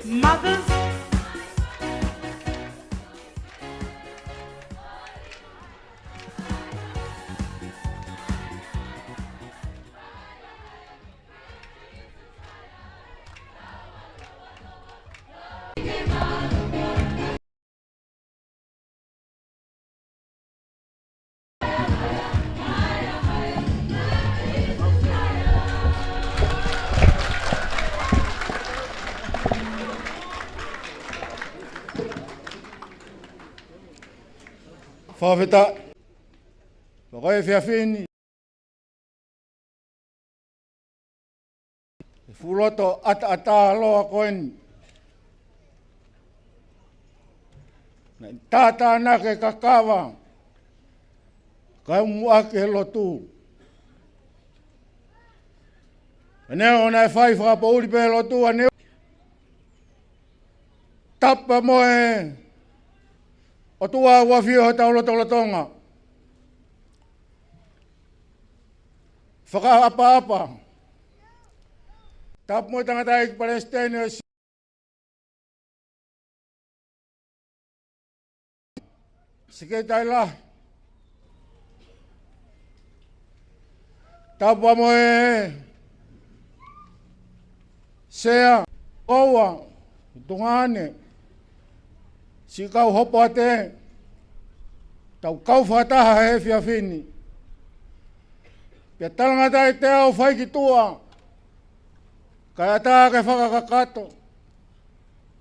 Mothers. Whawheta, whakai whiawhini. Furoto ata aloa koen. Tata nake kakawa. Kai muake lotu. Aneo na whai whakapauri pe lotu aneo. Tapa moe. O tua wawhio ho taulotola Tonga. Whaka apa. Tap mo tangata ik Palestina. Sige tayo. Tap mo sea owa tungane. Si kau hopo ate, tau kau whataha he whiawhini. Pia talangata i te au whai ki tua, kai ata ke whakakakato.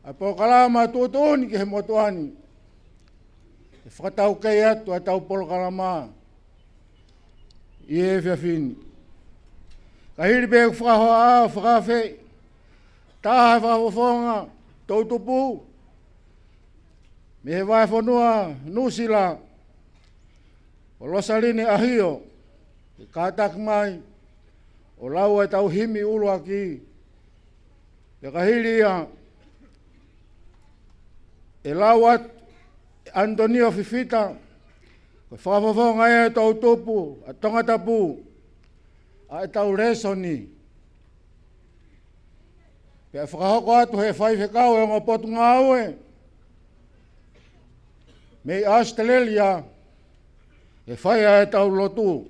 A Polokalama tuotoni ki he motuani. E whakatau kei atu a tau Polokalama i he whiawhini. Ka hiri pe whakahoa a whakawhi, taha whakafonga, tautupu, me he vai whanua nusila o losaline ahio e kātak mai o lau e tau himi ulua ki e kahiria e lauat Antonio Fifita e whawawonga e tau tupu a tongatapu a e tau resoni pe a whakahoko atu he whaifekau e ngā potu ngā aue me Australia e whaia e tau lotu.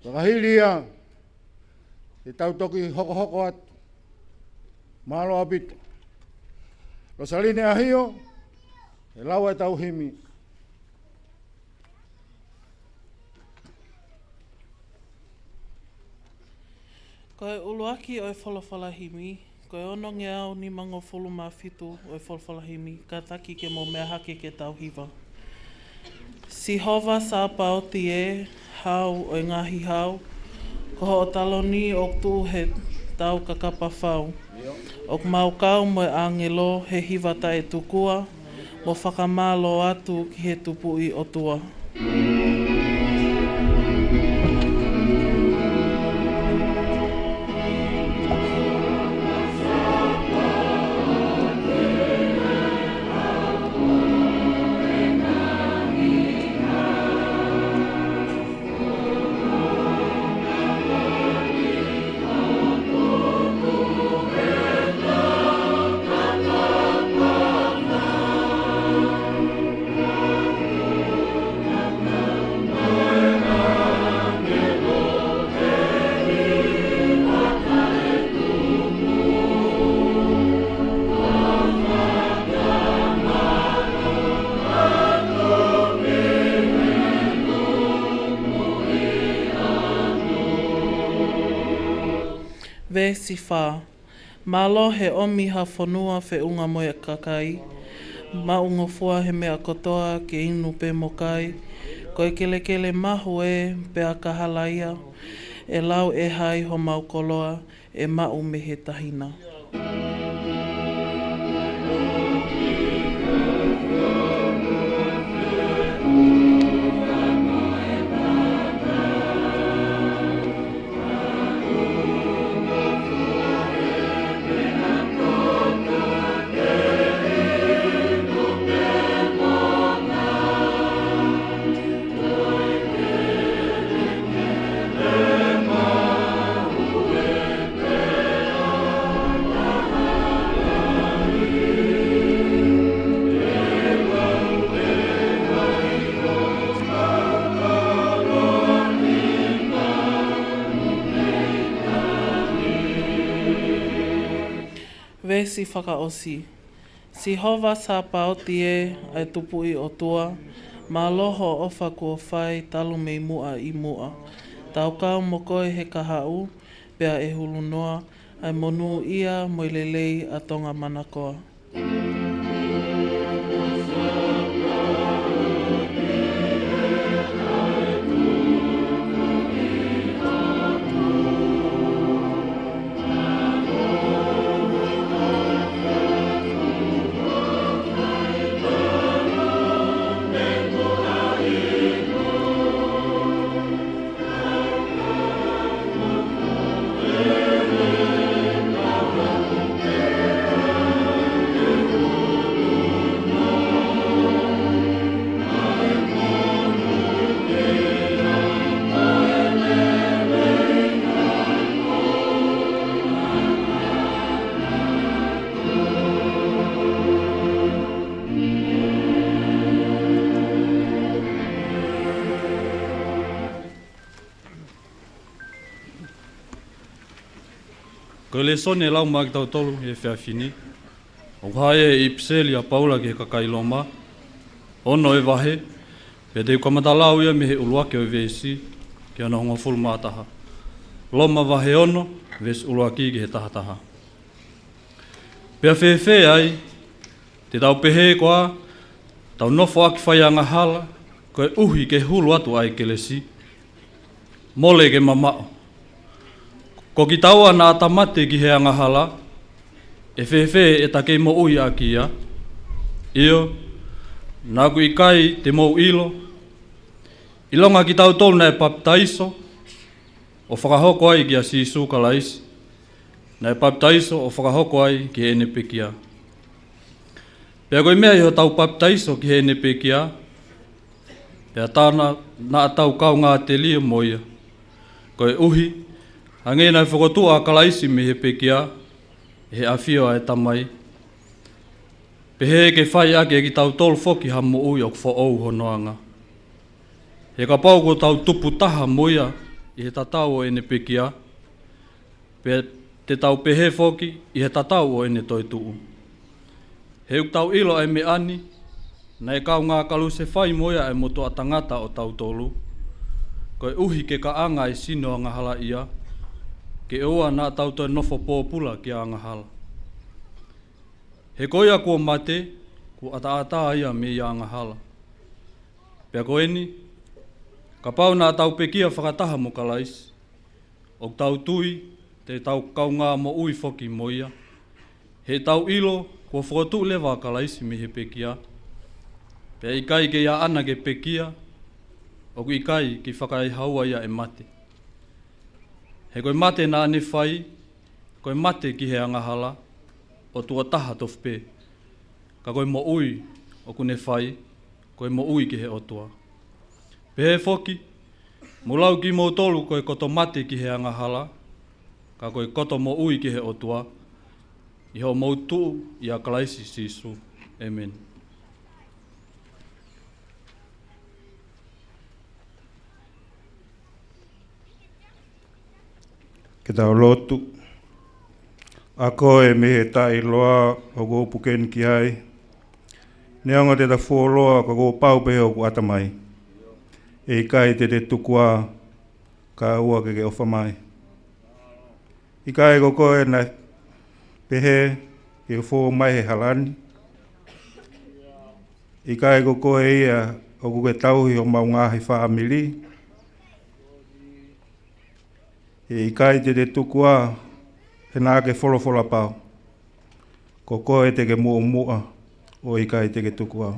Wakahiria e tau toki hoko atu. Maamaloa bita. Rosaline ahio e lau e tau himi. Ko e uluaki o e whalawhalahimi. Ko e ono nge au ni mango whulu mā whitu o e whalawhalahimi. Ka taki ke mo mea hake ke tau hiva. Si hova sa pauti e hau o ngahi hau. Ko ho o taloni o tu he tau kakapa whau. O maukau mo e angelo he hivata e tukua. Mo whakamalo atu ki he tupu i o tua. Vesi whā. Malo he omiha whanua whe unga moe kakai. Maungo fua he mea kotoa ke inu pe mokai. Koe kelekele mahu e pe a kahalaia. E lau e hai ho mau koloa e mau me he tahina. Vesi whakaosi. Si hova sa paoti e ai tupu i o tua, ma loho ofa kua whai talu mei mua i mua. Tau kau mo koe he kahau, pea e hulu noa, ai monu ia mo lelei a Tonga manakoa. Ko le sone lau maki tau tolu e whiawhini. O hae i pseli a paula ki he kakailoma. Ono e wahe. Pea te ukamata lau ia me he uluake o vesi ki ana honga fulu mātaha. Loma wahe ono, ves uluaki ki he tahataha. Pea whewhe ai, te tau pehe koa, tau nofo aki whai anga hala, koe uhi ke hulu atu ai ke lesi. Mole ke mamao. Ko ki taua nā tamate ki he anga hala, e whewhe e take mo ui a kia. Io, nā ku i kai te mou ilo. Ilonga ki tau tolu e baptaiso, o whakahoko ai ki a sisu kalaisi. Nai baptaiso o whakahoko ai ki he ene pekia. Pea koe mea iho tau baptaiso ki he ene pekia, pea tāna nā tau kau ngā te lia moia. Koe uhi, hange nai whakotua kalaisi me he pekia, he awhio ai tamai. Pehe ke whai ake ki tau tolu foki ha mo ui o whaou honoanga. He ka pau ko tau tupu taha moia i he tatau o ene pekia, pe te tau pehe foki i he tatau o ene toi tuu. He uk tau ilo ai me ani, nei kau ngā kalu se whai moia e moto a tangata o tau tolu, koe uhi ke ka anga i sino anga hala ia, ke oa nā tau toi nofo pōpula ki anga hala. He koia kua mate, ku ata ia me i anga hala. Pea koeni, ka pau nā tau pekia whakataha mo kalaisi, o tau tui, te tau kau ngā mo ui foki moia, he tau ilo, kua whakatu lewa kalaisi me he pekia, pea i kai ke ia ana ke pekia, o ku i kai ki whakai haua ia e mate. He koe mate nā ne whai, koe mate ki he anga hala, o tua taha tofpe. Ka koe mo ui o kune whai, koe mo ui ki he otua. Pehe foki, mo lau ki mo tolu koe koto mate ki he anga hala, ka koe koto mo ui ki he otua, i ho mo tuu i a kalaisi sisu. Amen. Ke tau lotu. A koe me he tai loa o go puken ki ai. Neonga te ta wholoa ka go pau pehe o ku atamai. E kai te tukua ka ua ke ofa mai. I kai ko koe na pehe i fō mai he halani. I kai ko koe ia o kuke tauhi o maungahi whaamili. I kai te tukua he nā ke wholofola pau. Ko koe te ke mua o i kai te ke tukua.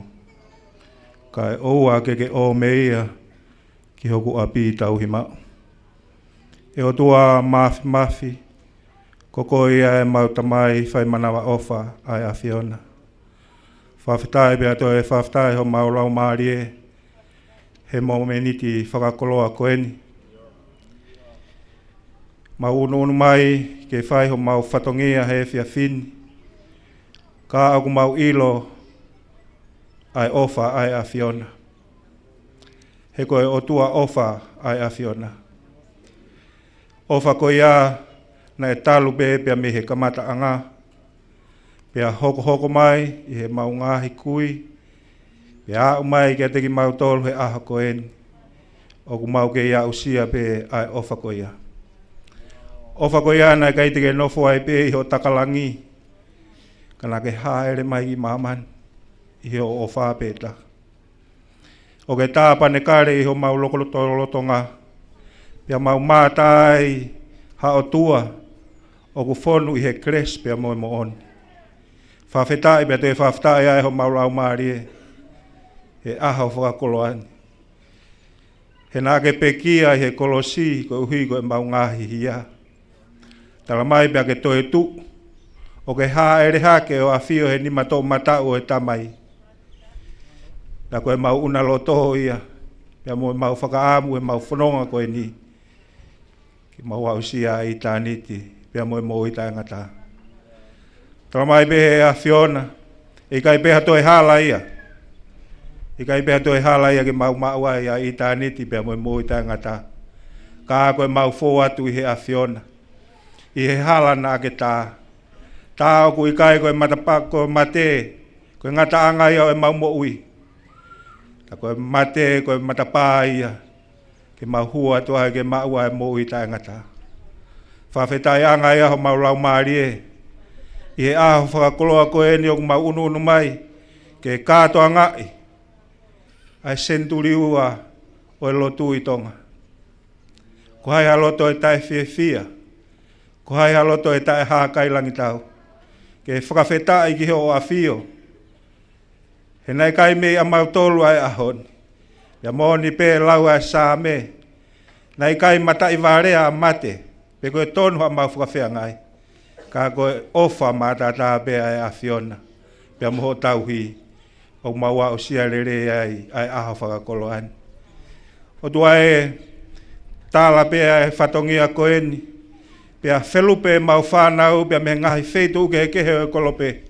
Kai oua ke o me ia ki hoku api tauhi mau. E o tua mafi. Koko ia e mauta mai whai manawa ofa ai a Fiona. Whawhitai bea toi e whawhitai ho maulau maari e. He momeniti whakakoloa koeni. Mau unu mai ke whai ho mau whatongia he fia fini. Ka aku mau ilo ai ofa ai a Fiona. He koe o tua ofa ai a Fiona. Ofa ko ia na e talu pea me he kamata anga. Pea hoko mai i he mau ngahi kui. Pea au mai ke teki mau tolu he aha koeni. Oku mau ke ia usia pe ai ofa ko ia. Ofa ko ia na kai teke nofo ai pe i ho takalangi. Kana ke haere mai i maman i he o ofa pe ta. O ke tāpane kare i ho mau lokolotonga. Pea mau mātai ha o tua. O ku whonu i he kres pea moe mo oni. Whawhetai pea te whawhetai ai ho maulau maari e. He aha o whakakoloani. He nā ke pekia i he kolosi ko uhi ko e mau ngahi hia. Tala mai pea ke toe tu. O ke haa ere hake o a fio he nima tō matau e tamai. Na koe mau unaloto ia. Pea moe mau whakaamu e mau whanonga koe ni. Ki mau ausia i tāniti. Pea moe mo i tā ngata. Tala mai behe a Fiona. I kai beha toi hala ia. I kai beha toi hala ia ki mau maua ia i tāniti. Pea moe mo i tā ngata. Ka koe mau fō atu i he a Fiona. I he hala na ke tā. Tā o ku i kai koe matapako mate. Koe ngata anga ia o e mau mo ui. Ta koe mate koe matapā ia. Ke mau hua toa ke maua e mo i tā ngata. Whawhetai anga ia ho mau lau maari e. I he aho whakakoloa koe ni o mau unu mai. Ke kātoa ngai. Ai senturi ua o e lotu i Tonga. Ko hai haloto e tae fia. Ko hai haloto e tae hākailangi tau. Ke whakawhetai ki ho a fio. He nei kai me a mau tolu ai ahon. Ia mōni pē lau ai sā me. Nei kai mata i vārea a mate. Pe koe tonu ha mau whakawhea ngai. Ka koe ofa mata tā pē ai a Fiona. Pea moho tauhi. O maua o sia rere ai aho whakakolo ani. O tua e tāla pē ai whatongia koeni. Pea whelupe mau whānau. Pea me ngahi wheitu uke he kehe o kolope.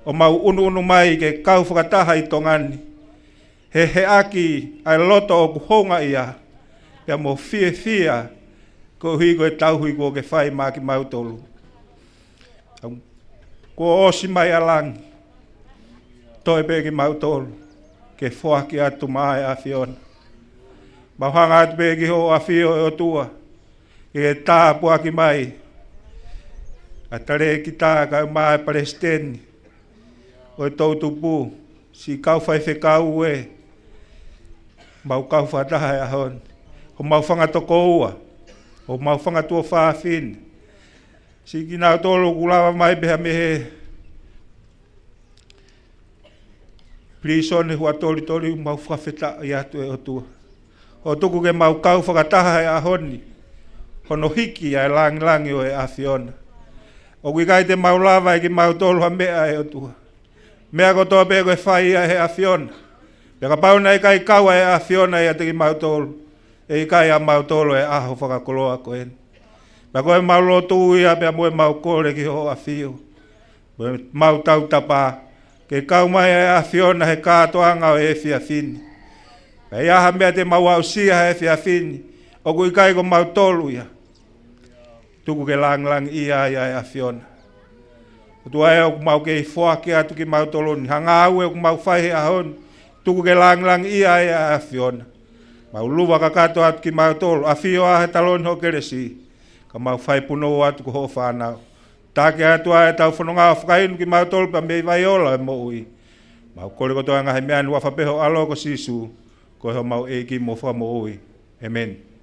O mau unu mai ke kau whakataha i tongani. He aki ai loto o kuhonga ia. Pea mo fia. Ko hui koe tauhui ko ke whai maa ki mautolu. Ko osi mai alangi. Toi pe ki mautolu. Ke whaki atu mai a Fiona. Mauhanga atu pe ki ho a fio e o tua. Ke tā puaki mai. A tare ki tā kai mai Palestini. O tau tupu, si kau whai whekau e, mau kau whataha e ahon. O mau whangatoko ua, o mau whangatua whaafin. Si ki nau tolo kulawa mai beha mehe. Prisone hua tori mau whawheta i atu e o tua. O tuku ke mau kau whakataha e ahoni. Hono hiki ai langi o e a Fiona. O kikai te mau lava e ki mau tolo ha mea e o tua. Mea ko toa pe koe whai ia he a Fiona. Pea ka pauna e kai kaua e a Fiona ia te ki mautolo. E kai a mautolo e aho whakakoloa koe. Pea koe mau lotu ia pea moe mau kore ki ho a Fio. Mau tau tapa. Ke kau mai e a Fiona he kātoanga o e fia fini. Pea iaha mea te mau au sia he fia fini. O kui kai ko mautolo ia. Tuku ke lang ia e a Fiona. Tua e o mau ke whake atu ki mau toloni. Hanga au e o mau whai ahon. Tuku ke lang ia e a Fiona. Mau luwa ka kato atu ki mau tolo. A Fio a he taloni ho keresi. Ka mau whai puno atu ko ho whanau. Tāke atua e tau whanonga whakainu ki mau tolpa me vai ola e mo ui. Mau kore kotoa ngahe mea nua whapeho alo ko sisu. Ko ho mau e ki mo wha mo ui. Amen.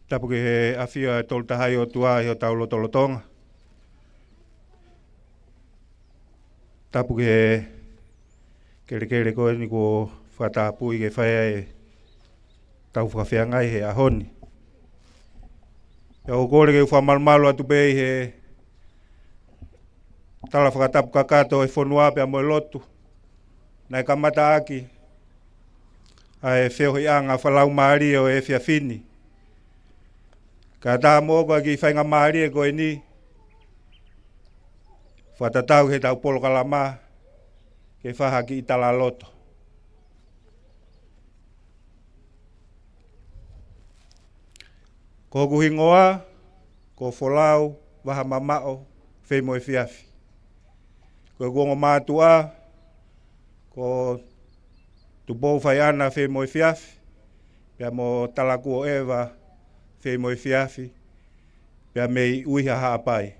Tapu ke he awhia e tolu tahai o tua i o taulo tolo Tonga. Tapu ke he kere koe ni ko whakatapui ke whaia e tau whakawhiangai he ahoni. Pea o kore ke Maamaloa atu pei he tala whakatapu kakato e whonua pea mo e lotu. Nai kamata aki ai wheo hi anga whalau maari o e whiawhini. Ka tā mōkua ki whainga maari e koe ni whatatau he tau Polokalama ke whaha ki itala loto. Ko kuhingoa, ko wholau, waha mamao, whei mo e whiawhi. Ko kuongo mātua, ko tupou whai ana whei mo e whiawhi, pia mo talaku o ewa, whei mo e whiawhi, pia mei uiha haapai.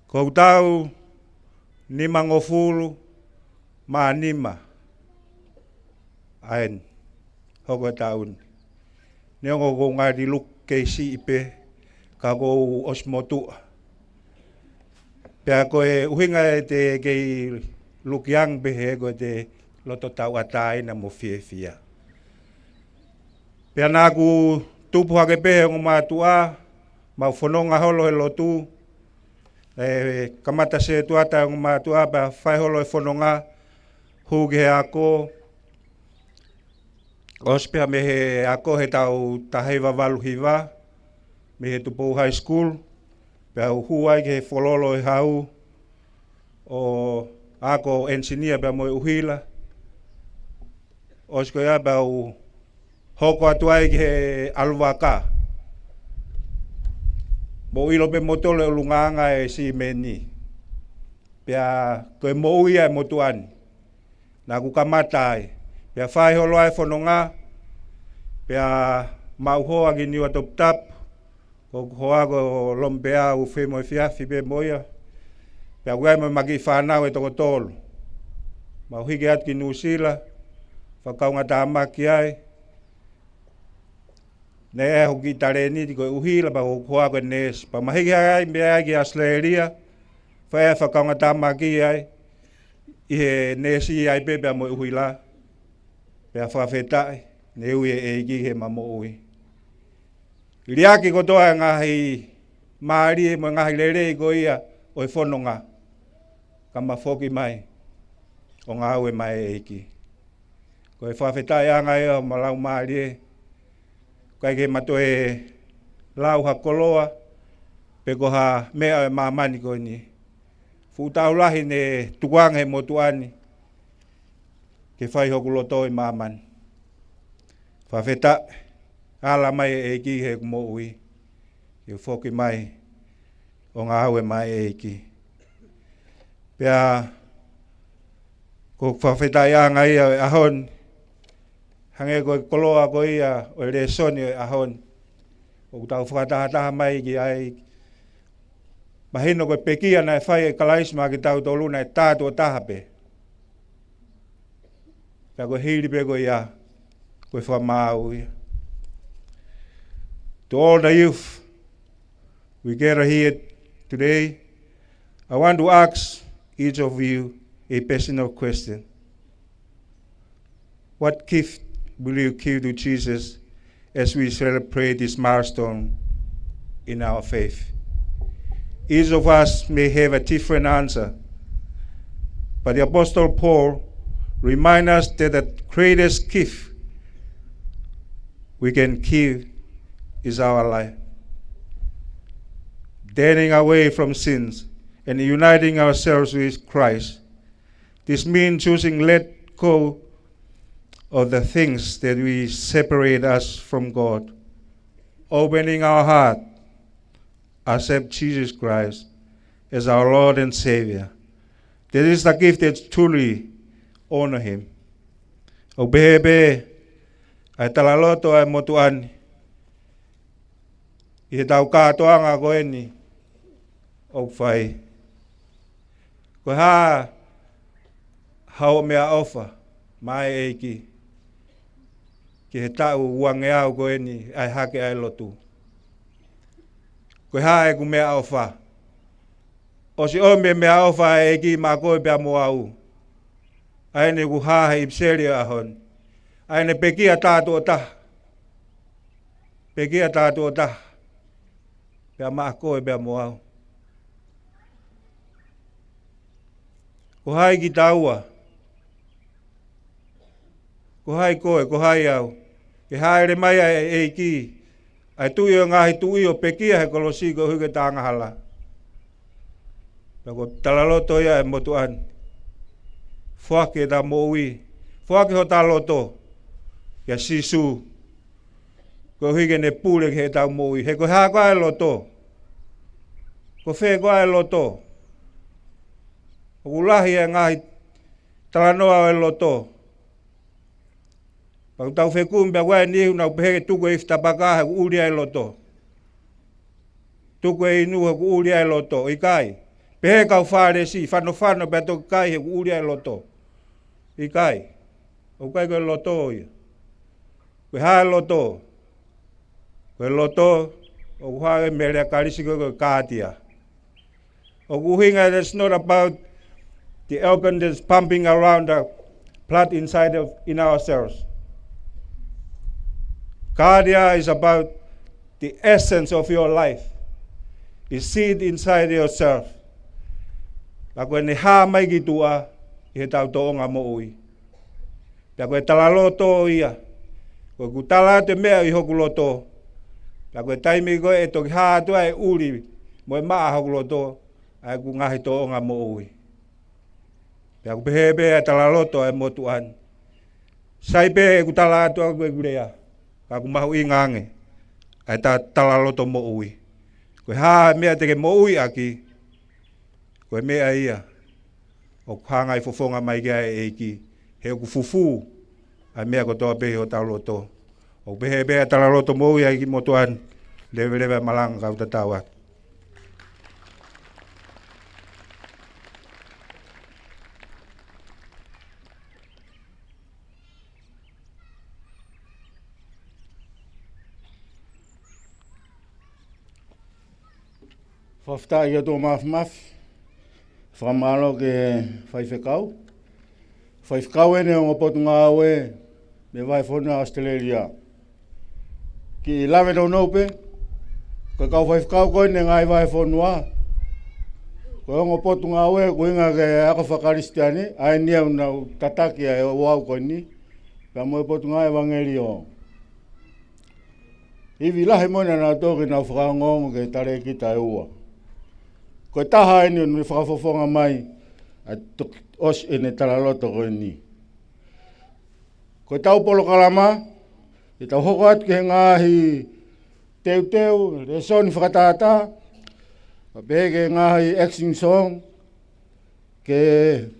Ko tau nima ngofuru, maa nima, aen, hoko e taun. Neongo ko ngari luk keisi ipe, ka ko osmotua. Pea ko e uhinga e te kei luk yang behe ko te loto tau atai na mo fia. Pea nā ku tupu hake pehe o mātua, mau whanonga holo he lotu, kamata se tuata o mātua, pea whai holo e whanonga, huge he ako, Ospea me he ako he tau taheiwa walu hiwa, me he tupu high school, pea uhuai ke he fololo e hau, o ako engineer pea mo uhila, osko ia pea u hoko atuai ke he aluwaka. Mo ilo pe motole o lunganga e si meni, pea koe mo uia e motuani, na kukamatai, pea whai holo ai whanonga, pea mauhoa ki niwa top tap, ko hoa ko lompea u whemo e whiawhi pe moia, pea uai mo maki whanau e toko tolu. Mauhike at ki Nusila, whakaunga tā maki ai, ne e hoki tare ni ti koe uhila pa hoa koe nes. Pa mahike ai mea ai ki Australia, whai whakaunga tā maki ai, i he nesi ai pe pea mo uhila, pea whawhetai, ne ui e ki he mamo ui. Iliaki kotoa ngahi maari mo ngahi lere ko ia o e whanonga, kama whoki mai, o ngā ue mai e ki. Ko e whawhetai anga e o malau maari e, kai ke mato e lau ha koloa, pe ko ha mea e maamani ko ni. Futaulahi ne tukuanga he motuani, ke whai hoku loto i maamani. Whawheta, ala mai e ki he kumo ui, ke whoki mai, o ngā haue mai e ki. Pea, ko whawheta ianga ia e ahon, hange koe koloa ko ia o e resoni o e ahon, o tau whakataha mai ki ai, mahino koe pekia na e whai e kalaisma ki tau toluna e tātua tahape. Pea koe hiri pe koe ia, koe whamau ia. To all the youth, we gather here today, I want to ask each of you a personal question. What gift will you give to Jesus as we celebrate this milestone in our faith? Each of us may have a different answer, but the Apostle Paul reminds us that the greatest gift we can give is our life. Turning away from sins and uniting ourselves with Christ. This means choosing let go of the things that we separate us from God, opening our heart, accept Jesus Christ as our Lord and Savior. That is the gift that truly honor Him. O behebe, ai talaloto ai motuani, i he tau kātoanga ko eni, o whai. Ko hao mea ofa, mai eiki, ki he tau uange au ko eni, ai hake ai lotu. Ko e ku mea ofa, o si ome mea ofa e ki ma koe pia mo au. Aine ku he ipseri ahon, aine pekia tātu o taha, pekia tātu o taha, pia maa koe pia mo au. Ko hai ki taua, ko hai koe, ko hai au, ke haere mai e ki, ai tui o ngahi tui o pekia he kolosi ko huke tānga hala. Pia ko talaloto ia e motuan, whake ta mo ui, whake ho taloto, kia sisu, ko huke ne pule ke he tau mo ui, he ko haa koe loto, ko whee koe loto, o ulahi e ngahi talanoa e loto. Pau tau whee kumbea koe nihu na upeheke tuku e whitapakaha ku uria e loto. Tuku e inu ku uria e loto, i kai. Pehe kau whare si, whano pia toki kai he ku uria e loto. I kai. O kai koe loto ia. Koe hae loto. Koe loto, o ku hae merea karisi koe kātia. O ku hinga, that's not about the organ that's pumping around the blood inside in ourselves. Cardia is about the essence of your life. You see it inside yourself. Ako ne ha mai ki tua, i he tau toonga mo ui. Pia koe talaloto ia, Ko ku tala te mea I hoku loto. Pea koe taimi koe e toki hātua e uri mo e maa hoku loto ai ku ngahi to o ngā mo ui. Pea ku pehe e tala loto e motu an. Sai pe e ku tala atua koe kurea. Ka ku mahu I ngange. Ai ta tala loto mo ui. Koe haa mea teke mo ui aki. Koe mea ia. O hanga I fofonga mai kia e iki. He ku fufu. Ai mea ko toa pehe o tau loto. O pehe e tala loto mo ui aki motu an. Lewe malanga kau tatawa. Whafta I ato maf. Whamalo ke whaifekau. Whaifekau ene o ngopotu ngā aue me vai whona Australia. Ki lawe no nope. Ko kau whaifekau koe ne ngai vai whonua. Ko ngopotu ngā aue ko inga ke ako whakaristiani. Ai nia unau tataki ai o wau koe ni. Ka mo potu ngai evangeli o. Iwi lahe mona na toki na whakangongo ke tare kita e ua. Ko taha eni o whakafofonga mai a tuk os ene tala loto koe ni. Ko tau Polokalama, e tau hoko atu ke ngāhi teu, le soni whakatata, ka pehe ke ngāhi action song, ke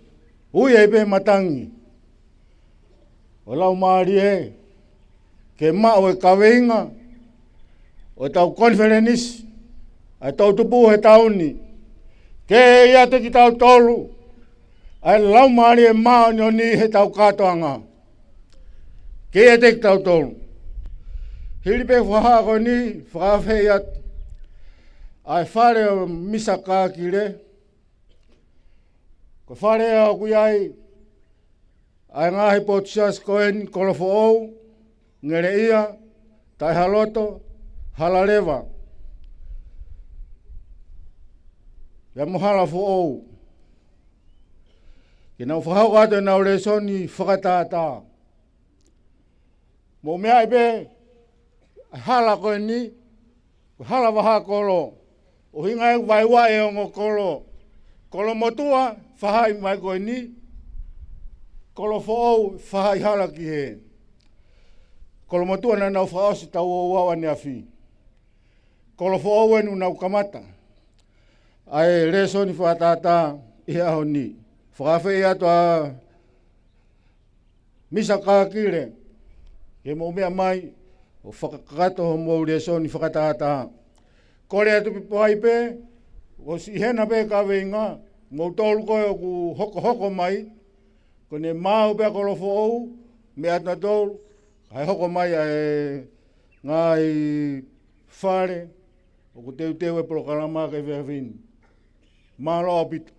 ui e pe matangi. O lau maari e, ke mao e kaweinga, o tau conference, a tau tupu he tauni, ke ia te ki tau tolu, ai lau maari e mao ni o ni he tau katoanga. Ke ia te ki tau tolu. Hiri pe whaha ko ni, whakawhi at, ai whare o misa kākire, ko whare o kui ai ngahi potusas koen kolofo ou, ngere ia, tai haloto, halarewa. Ia mohala fo ou. Ke nau whahau kato e nau resoni whakatata. Mo mea ipe, hala koe ni, hala waha kolo. O hinga e waiwa e ongo kolo. Kolo motua, whahai mai koe ni. Kolo fo ou, whahai hala ki he. Kolo motua na nau whaosi tau o wawa ni afi. Kolo fo ou enu nau kamata. Ai resoni whakatata i aho ni. Whakawhi i atua misa kākire. Ke mo mea mai, o whakakato ho mou resoni whakatata. Kore atu pipo haipe, o si hena pe kaweinga, mou tolu koe o ku hoko mai, ko ne mau pe kolofo ou, me atna tolu, hai hoko mai ai ngai whare, o ku teu e Polokalama ke whiawhini. Maamaloa pito.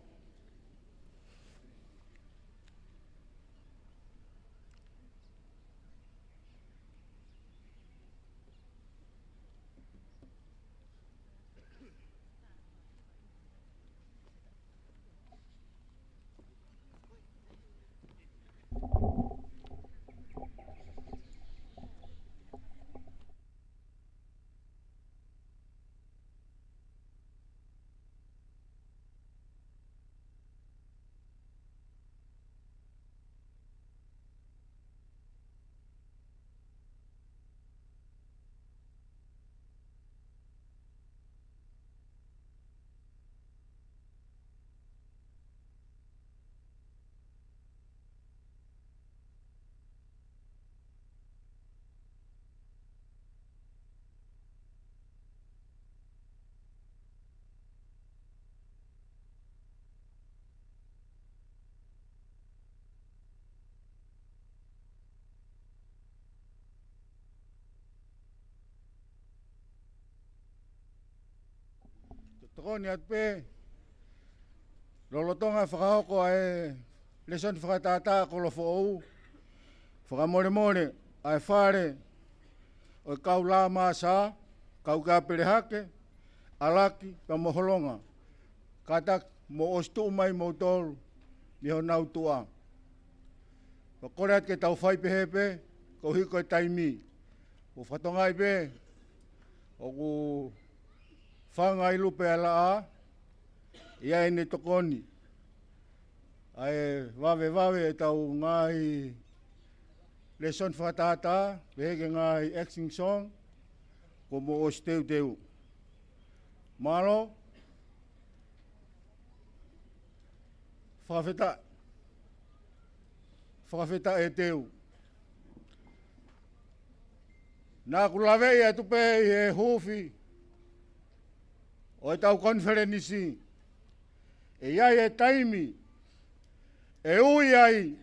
Tokoni atu pe, lolotonga whakahoko ai lesoni whakatata kolofo ou, whakamore ai whare o kau la masa, kau ka perehake, alaki pa moholonga, katak mo ostu mai mo tolu, miho nau tua. Kore at ke tau whai pehepe, ko hiko e taimi. o whatongai pe, o ku whangai lupe ala a, ia ene tokoni. Ai wawe e tau ngai lesson whatata, peheke ngai acting song, ko mo o steu. Malo, whakawheta e teu. Nā kulawe ia tupe e hufi, o e tau konferenisi, e iai e taimi, e ui ai,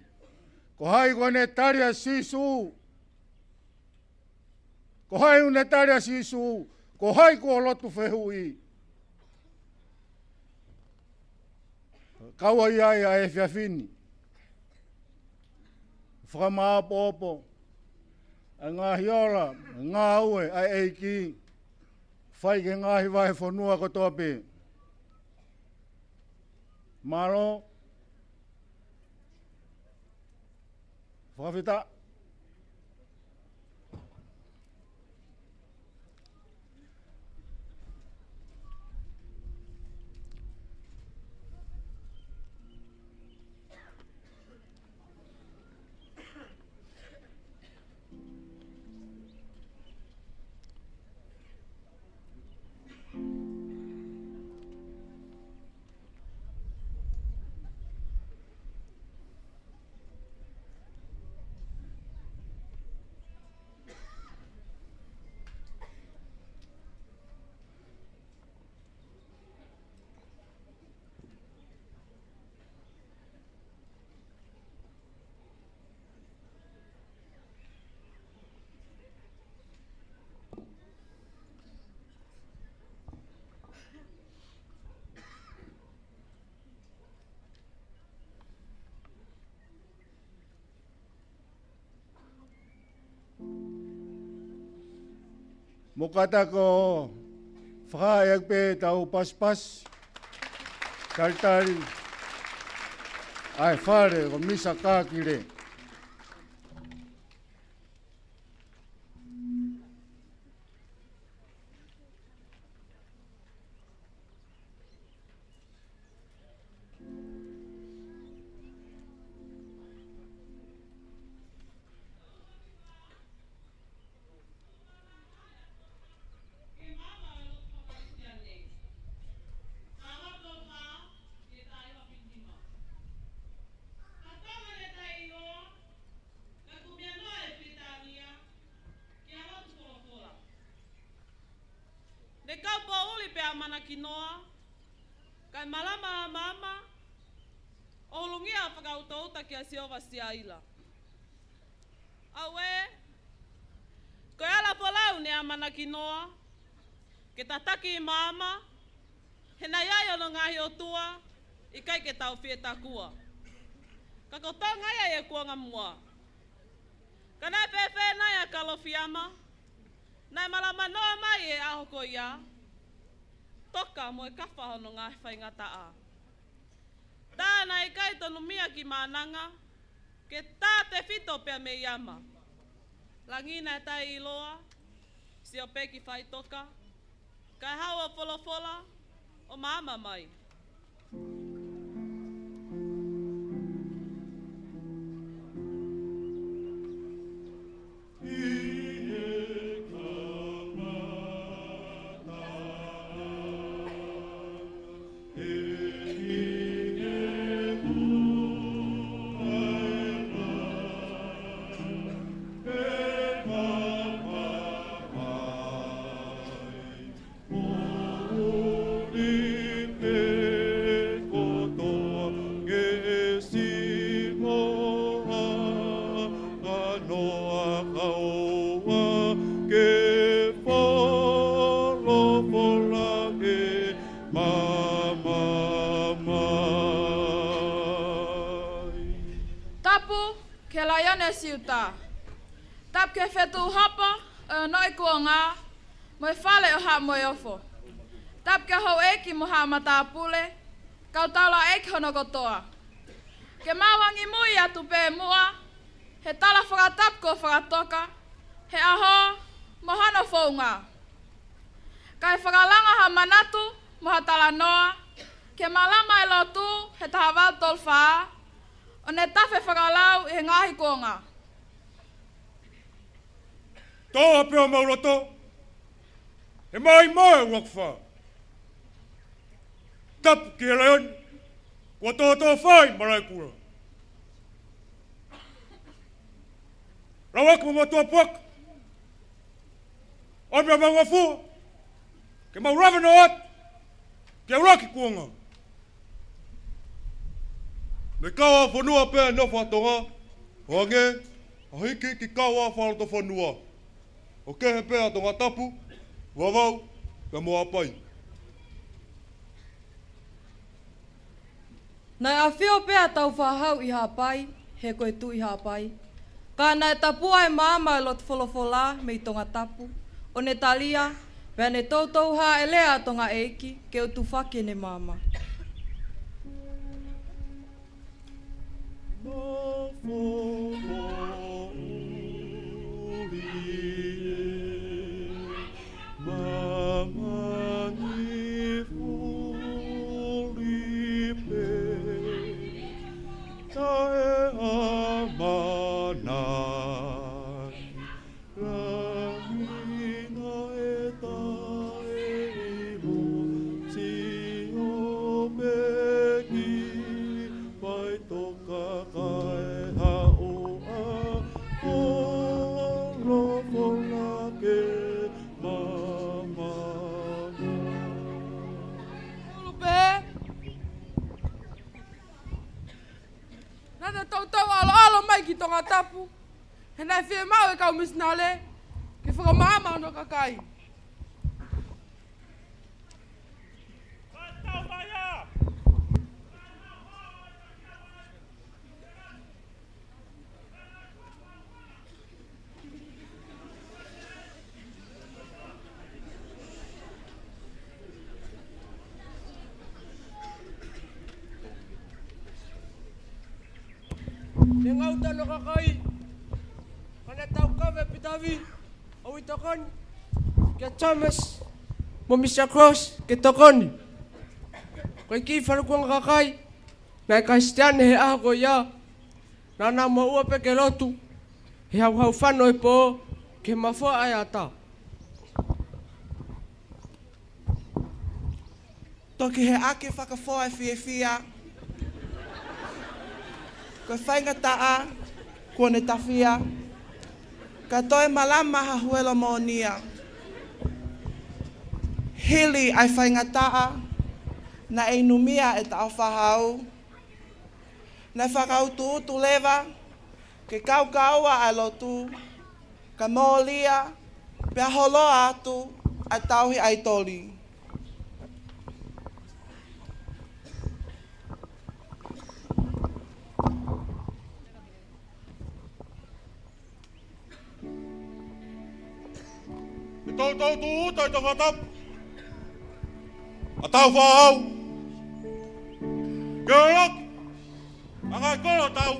ko hai kone taria sisu, ko hai une taria sisu, ko hai ko lotu whehui. Kaua iai a e whiawhini. Whakamā pōpō. A ngā hiola, a ngā ue, a eiki. Whai ke ngā hiwahe whanua kotoa pē. Malo. Whakawhita. Mokata ko whakaeak pe tau pas. Tari. Ai whare ko misa kākire. Ne kau po uli pe amana kinoa, kai malama mama, o lungia whakautauta ki a siova siaila. Awe, koe ala polau ne amana kinoa, ke tataki mama, he na iai ono ngahi o tua, i kai ke tau whieta kua. Ka ko tonga ia e kuanga mua. Ka nai pepe nai a kalofiama, nai Maamaloa mai e ahoko ia, toka mo e kawhahono ngā whaingata a. Tāna i kai tonu mia ki mānanga, ke tā te whito pia me iama. Langina e tai iloa, si o peki whai toka, kai haua wholofola o māma mai. Siuta. Tap ke fetu hapa, noi kuonga, moi fale o ha moi ofo. Tap ke ho eki mo ha mata pule, kau tala eki hono kotoa. Ke mawangi mui atu pe mua, he tala whakatap ko whakatoka, he aho, Mahana whaunga. Kai whakalanga ha manatu, maha talanoa, ke malama e lotu he tahawau tolwha, o ne tawhe whakalau he ngahi konga. Toa peo mauloto, he mai wakfa. Tapu ki leon, kua toa whai marai kura. Rawak matua puak, o mea mangafu, ke mau rawa na at, ke raki kuanga. Me kawa whanua pēr no whatonga, hoange, a hiki ki kawa whalato whanua. O kehe pēr tonga tapu, wawau, ka moa pai. Nai a whio pēr tau whahau I hapai, he koe tu I hapai. Ka nai tapua e Maamaloa te wholofola me I tonga tapu. O ne talia, pēr ne tautou ha e lea tonga eiki, ke o tu whake ne mama. Nada tau alo mai ki tonga tapu. He nai whie mau e kau misnale, ki whakamama no kakai. E ngau talo kakai, kana tau kawe pitawi, au I tokon, ke Thomas, mo Mr. Cross, ke tokon. Koe ki wharukuanga kakai, nai Christiane he aha ko ia, nana mo ua pe ke lotu, he hau whano e po, ke mawhua ai ata. Toki he ake whakawhoa e whia. Koe whaingataa, kua ne tawhia. Ka toi malama ha huela moonia. Hili ai whaingataa, na e numia e tau whahau. Na whakau tu lewa, ke kaua ai lotu, ka moolia, pia holoa atu, ai tauhi ai toli. Tau tu tai tonga tapu. A tau whahau. Gerok. Angai kola tau.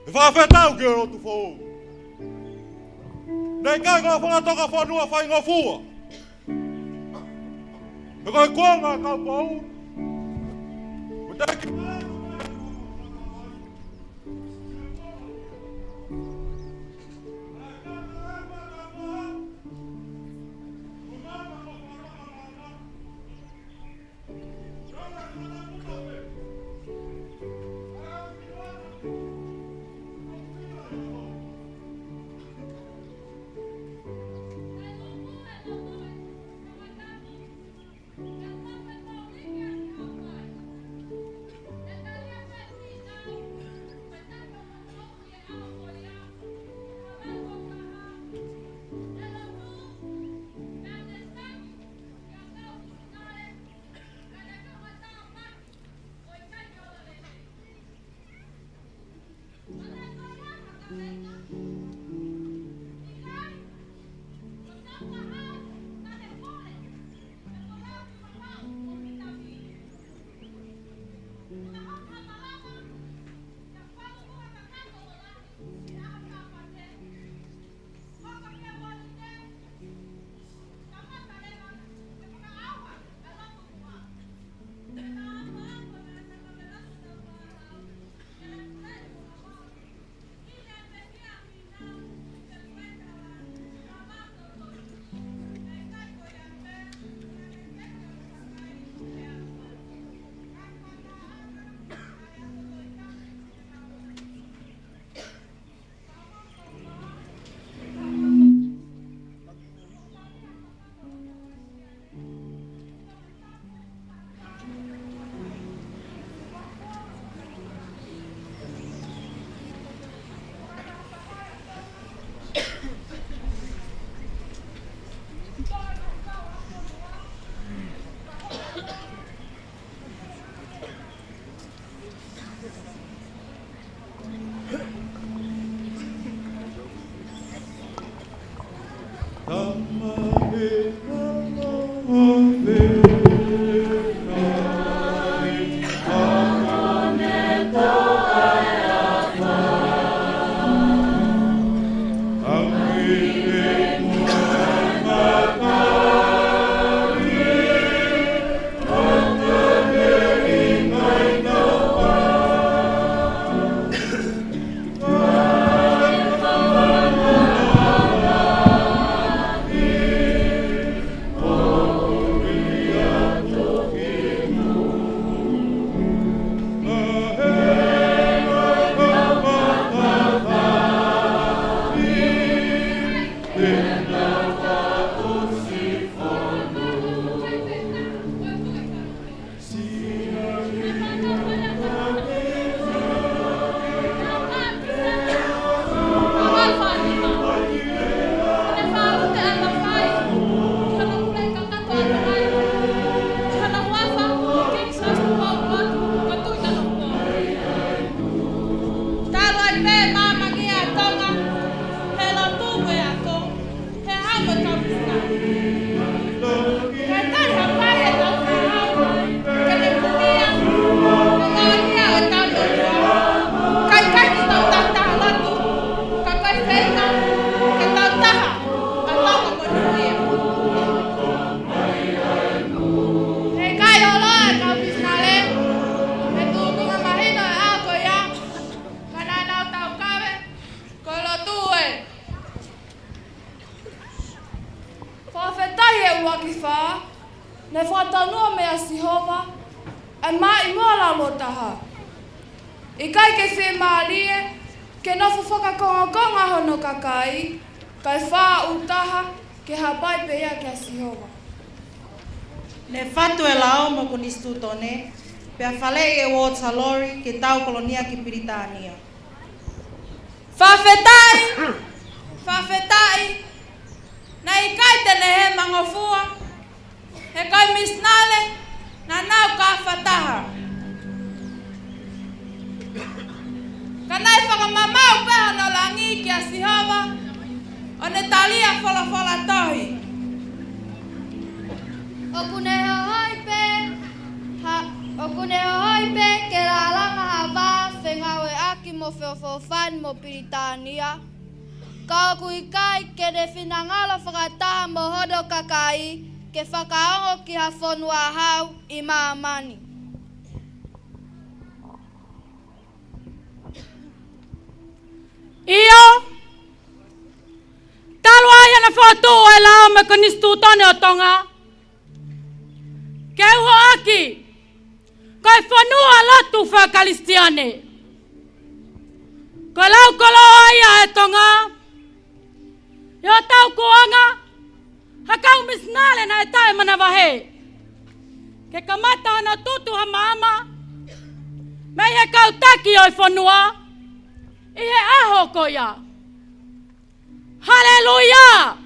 E whawhetau gerok tu whahau. Nei kai kua whangatoka whanua whainga fua. E kai kuanga kau pau. Mutaki. Ne fatu e lao mo kunistu tone, pe afale e wo salori ke tau kolonia ki Britania. Fafetai, na ikai tene he mangofua, he kai misnale, na nau ka fataha. Kanai whakamamau peha no langi ki a sihova, o ne talia whala tohi. Okune hoipe ke la langa hava whengawe aki mo whewhawhani mo Britania. Ka kui kai ke de whinangala whakataha mo hodo kakai ke whakaongo ki ha whonua hau I maamani. Iyo, talwa yana whatu e lao me konistu tone o Tonga. Keu ho aki, kai whanua latu whakalistiane. Ko lau kolo aia e Tonga, yo tau kuanga, hakau misnale na e tae mana wahe. Ke kamata ana tutu ha maama, me he kau taki oi whanua, I he aho koia. Haleluia!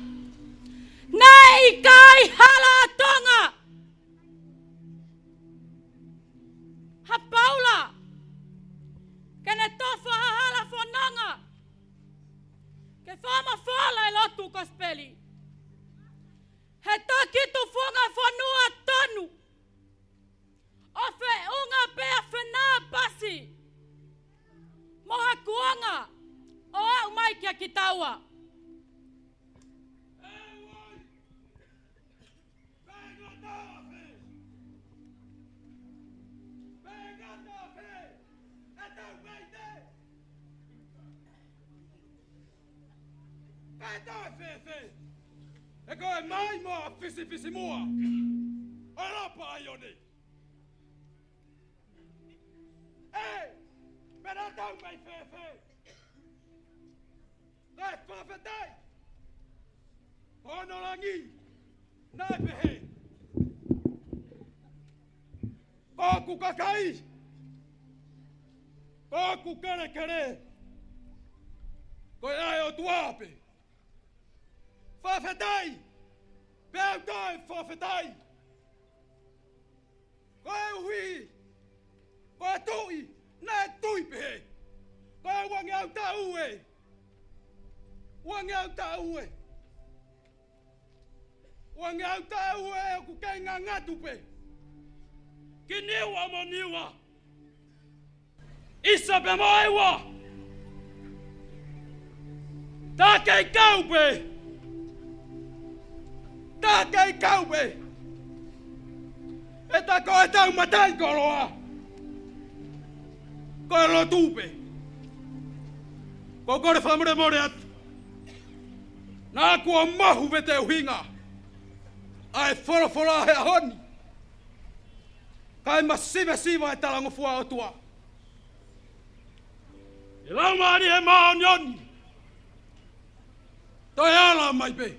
Nei kai hala Tonga! Ha Paula! Kene tofa ha hala whananga! Ke whama whala e lotu kospeli. He taki tu whunga whanua tonu. Ofe unga pea whena pasi. Moha kuanga o au mai kia ki taua. E koe mai moa fisi mua. O rapa aioni. Ei! Mena tau mai fefe. Nai whawhetai. Hono rangi. Nai pehe. Kōku kakai. Kōku kere. Koe ai o tuape. Whawhetai. Peu tai whawhetai. Koe uhi. Koe tui. Nē tui pehe. Koe wangi au ta ue. Wangi au ta ue. Wange au tau e ku kenga ngatu pe. Kiniwa mo niwa. Isa pe moewa. Ta kei kau pe. Ta kei kau pe. Eta ko e tau matai koloa. Ko e lo tupe. Ko kore whamure more atu. Nā kua mahu me te uhinga. Ai whorowhora he ahoni. Kai masiva e talango fua o tua. E lau maari he maa nyoni. Toi ala mai pe.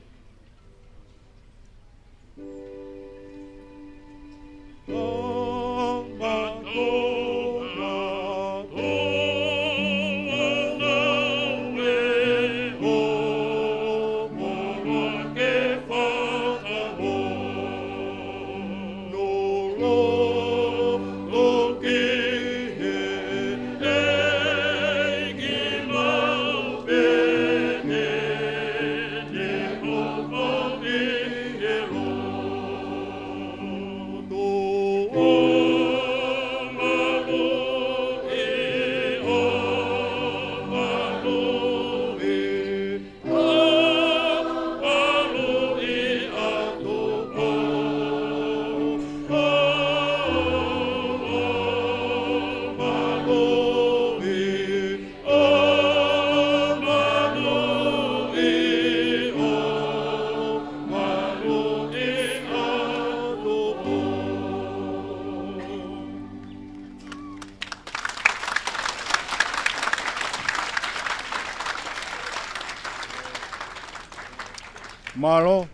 Malo,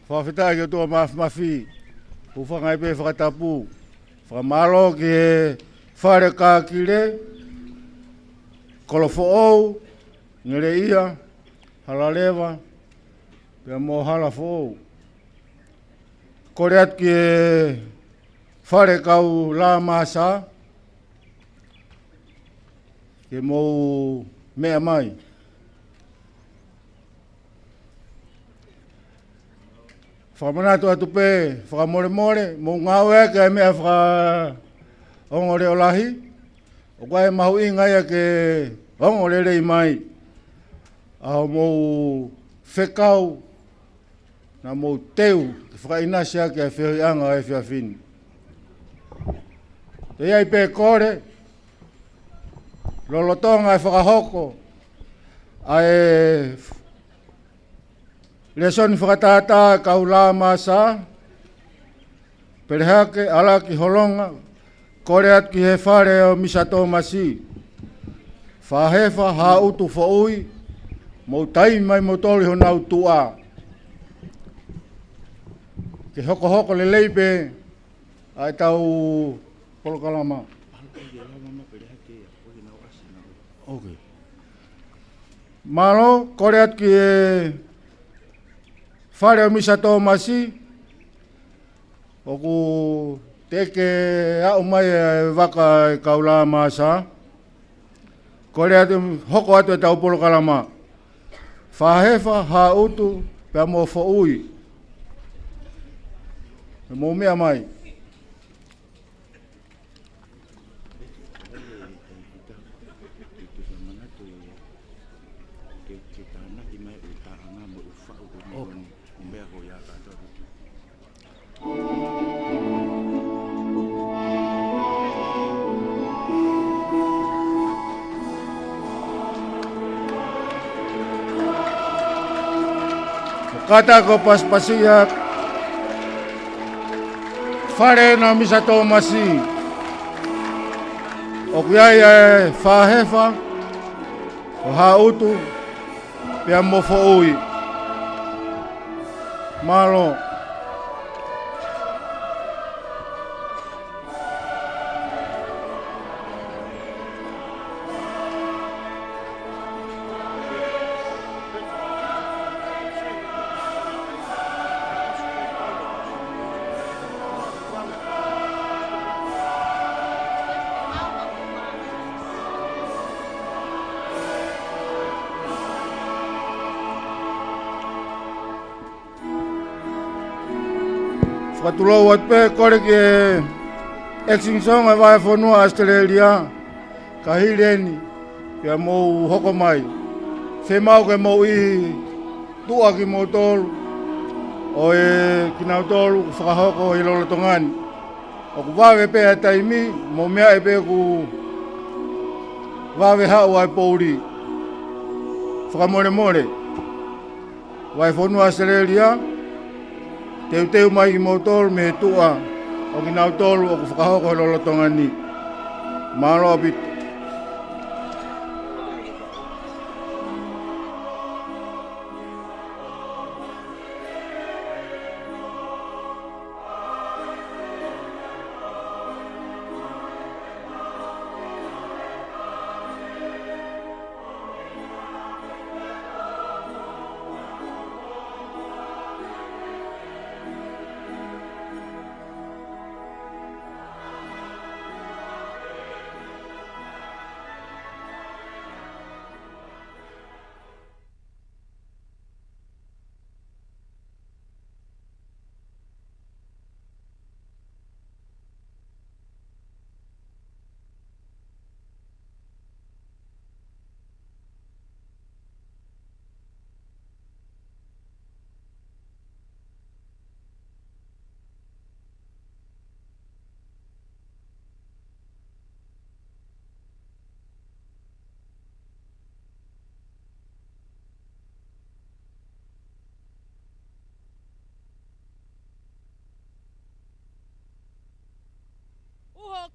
whawhitai ki tua mafi, uwhangai pe whakatapu, whamalo ki he whare kākire, kolofo ou, ngere ia, halalewa, pia mō hala fōu. Kore atu ki he whare kau la masa, ki mō mea mai. Whamanatu atu pe, whakamore, mō ngāu eke e mea whakaongore o lahi. O kai mahu inga ia ke ongore rei mai. Aho mō whekau, na mō teu, ki whakainasia ke whiohianga e whiawhini. Te iai pe kore, lolotonga e whakahoko, ai le soni whakatata kau la masa, perehake ala ki holonga, kore atu ki he whare o misato masi. Whahefa ha utu whaui, mō tai mai motori ho nau tua. Ke hoko le leipe, ai tau Polokalama. Okay. Malo, kore atu ki he whare o misato masi, oku teke au mai e waka e kaula masa, kore atu hoko atu e tau Polokalama. Whahefa ha utu pia mō whaui. Mō mea mai. Kata ko paspasiak, whare na misato masi, o kuiai e whahefa, o hautu, pia mo whaui. Malo. whakatulou at pe kore ki Exing song e vai whanua Australia. Ka hireni. Pia mou hoko mai. Whemau ke mou I tua ki mou tolu. O e kinau tolu whakahoko I lola tongani. O ku wawe pe a taimi. Mo mea e pe ku wawe hau ai pouri. Whakamore more. Vai whanua Australia. Teu mai ki mou tolu me tua. O ki nau tolu o ku whakahoko he lola tongani. Maamaloa bitu.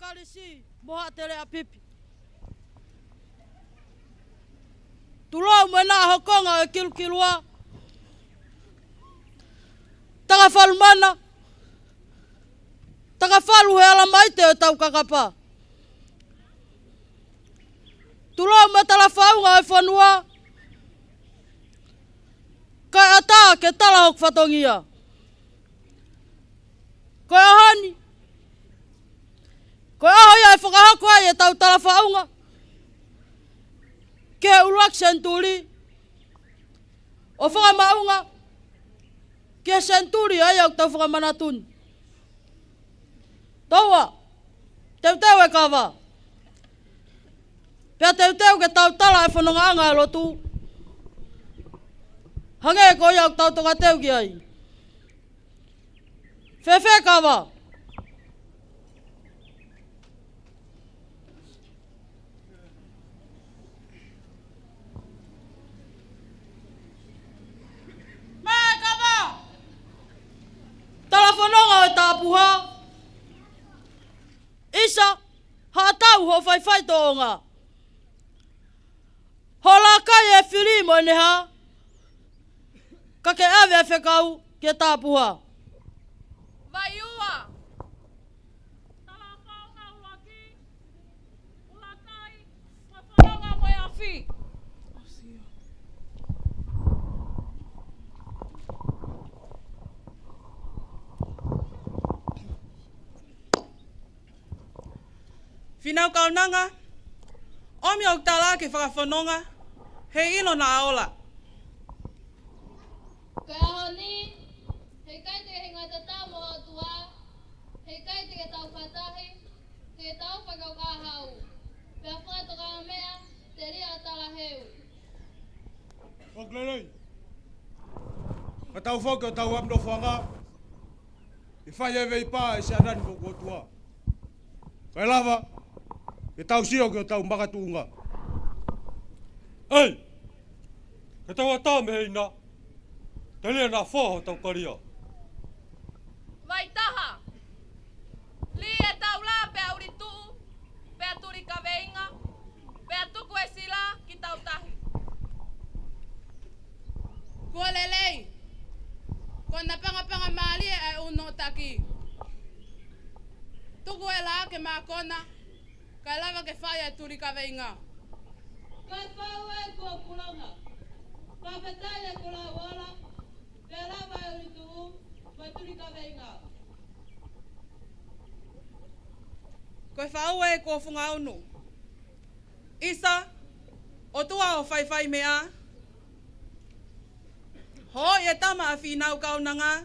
Kalisi, moha tere a pipi. Tulau mena hokonga e kilukilua. Taka falu mana. Taka falu he ala maite o tau kakapa. Tulau me tala faunga e whanua. Kai ata ke tala hok whatongia. Koe ahani. Koe aho ia e whakahako ai e tau tala whaunga. Ke ulak senturi. O whakamaunga. Ke senturi ai au tau whakamanatun. Taua. Teuteu e kawa. Pea teuteu ke tau tala e whanonga anga e lotu. Hange e ko ia au tau toka teu ki ai. Fefe kawa. Talafononga o tāpuha. Isa, hātau ho whaiwhai tōnga. Ho la kai e whirimo e neha. Ka ke awe e whekau ke tāpuha. Vai ua. Talakaunga uaki. Ulakai. Whawhanonga moe a whi. Finau kaunanga, omi au tala ke whakawhanonga, he ino na aola. Ke aho ni, hei kai te he ngai tatau mo atua, hei kai te ke tau whatahi, te tau whakau ka hau. Pea whakatoka mea, te ria tala heu. Oklelei. Ka tau whake o tau amno whanga. I whai e vei pā e se anani mo kuotua. Kai lava. Ke tau sio ke o tau makatunga. Ei! Ke tau ata me heina. Te lea nā whoho tau karia. Vai taha. Li e tau la pe auri tuu, pe aturi ka veinga, pe atuku e sila ki tau tahi. Kua lelei. Kua na panga maali e uno taki. Tuku e la ke makona. Kai lava ke whai e turi ka veinga. Kai pau e kua pulanga. Ka whetai e kula wala. Pe lava e uritu, kai turi ka veinga. Koe whau e kua whunga unu. Isa, o tua o whai mea. Ho e tama a whinau kaunanga.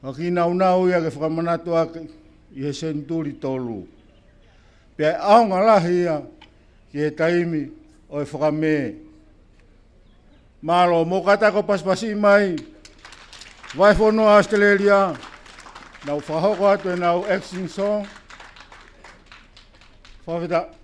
Aki nau ia ke whakamanatu ake i he senturi tolu. Pea aonga lahi ia ki he taimi o e whakame. Malo mo kata ko paspasi mai. Vai whono Australia. Nau whahoko atu e nau action song. Whawhita.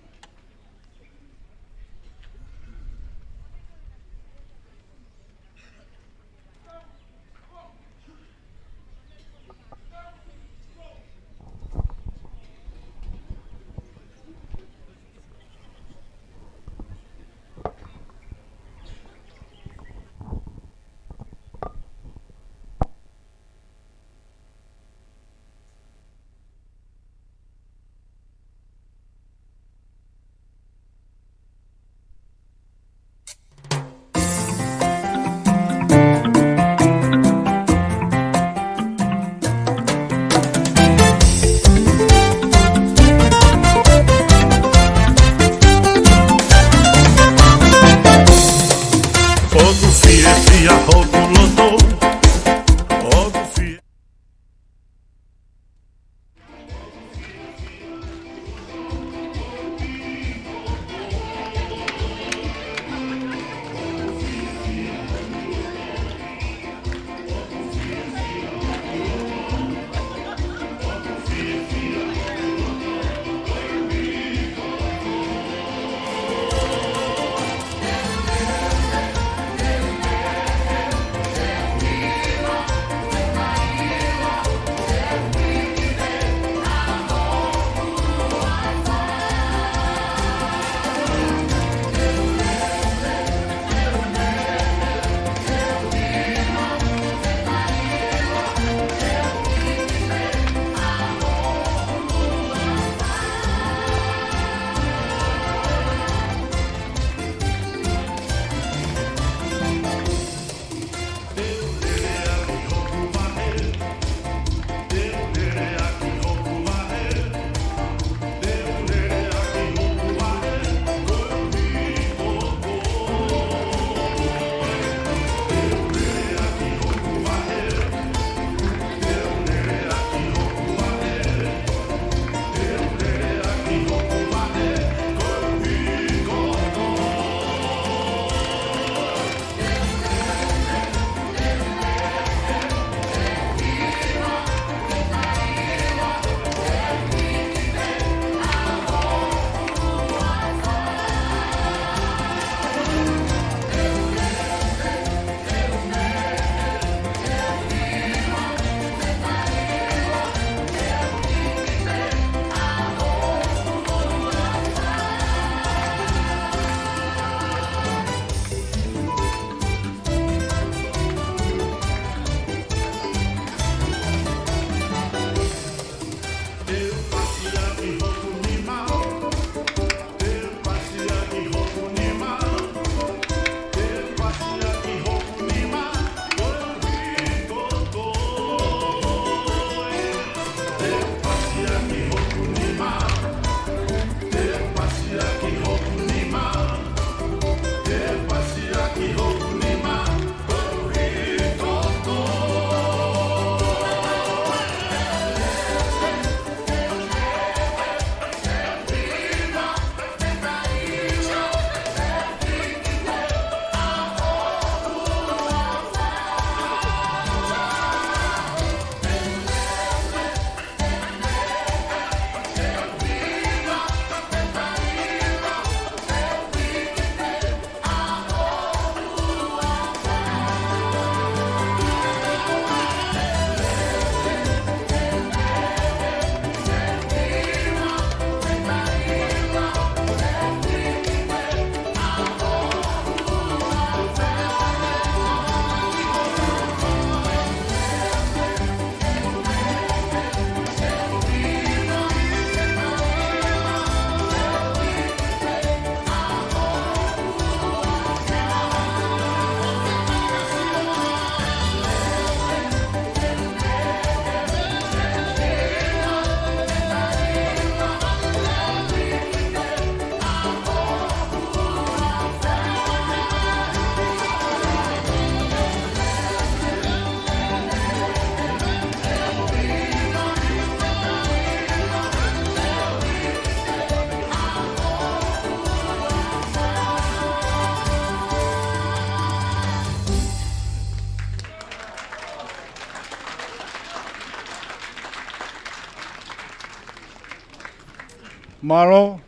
malo.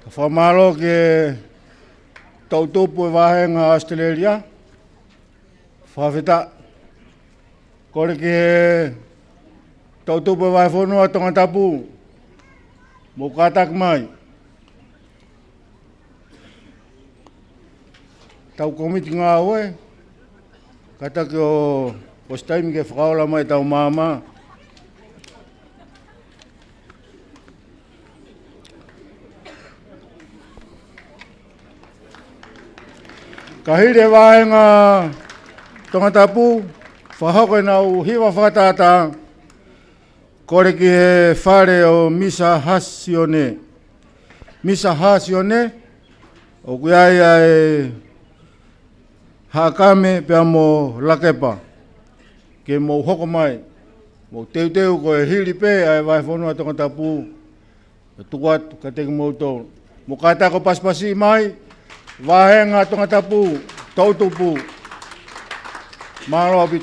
Whamalo ke tautupu e wahenga Australia. Whawhita. Kore ke tautupu e wahe whanua tonga tapu. Mo katak mai. Tau komiti ngā oe. Kata ki o staimi ke whakaola mai tau māma. Ka hire wahenga tonga tapu, whahoko nau hiwa whakatata, kore ki he whare o Misa Hasione. Misa Hasione, o kuiaia e hakame pia mo lakepa, ke mo hoko mai, mo teu ko e hiri pe ai vai whanua tonga tapu, e tuat ka teki moutou. Mo katako paspasi mai, wahenga tonga tapu, tautupu, Maamaloa bit.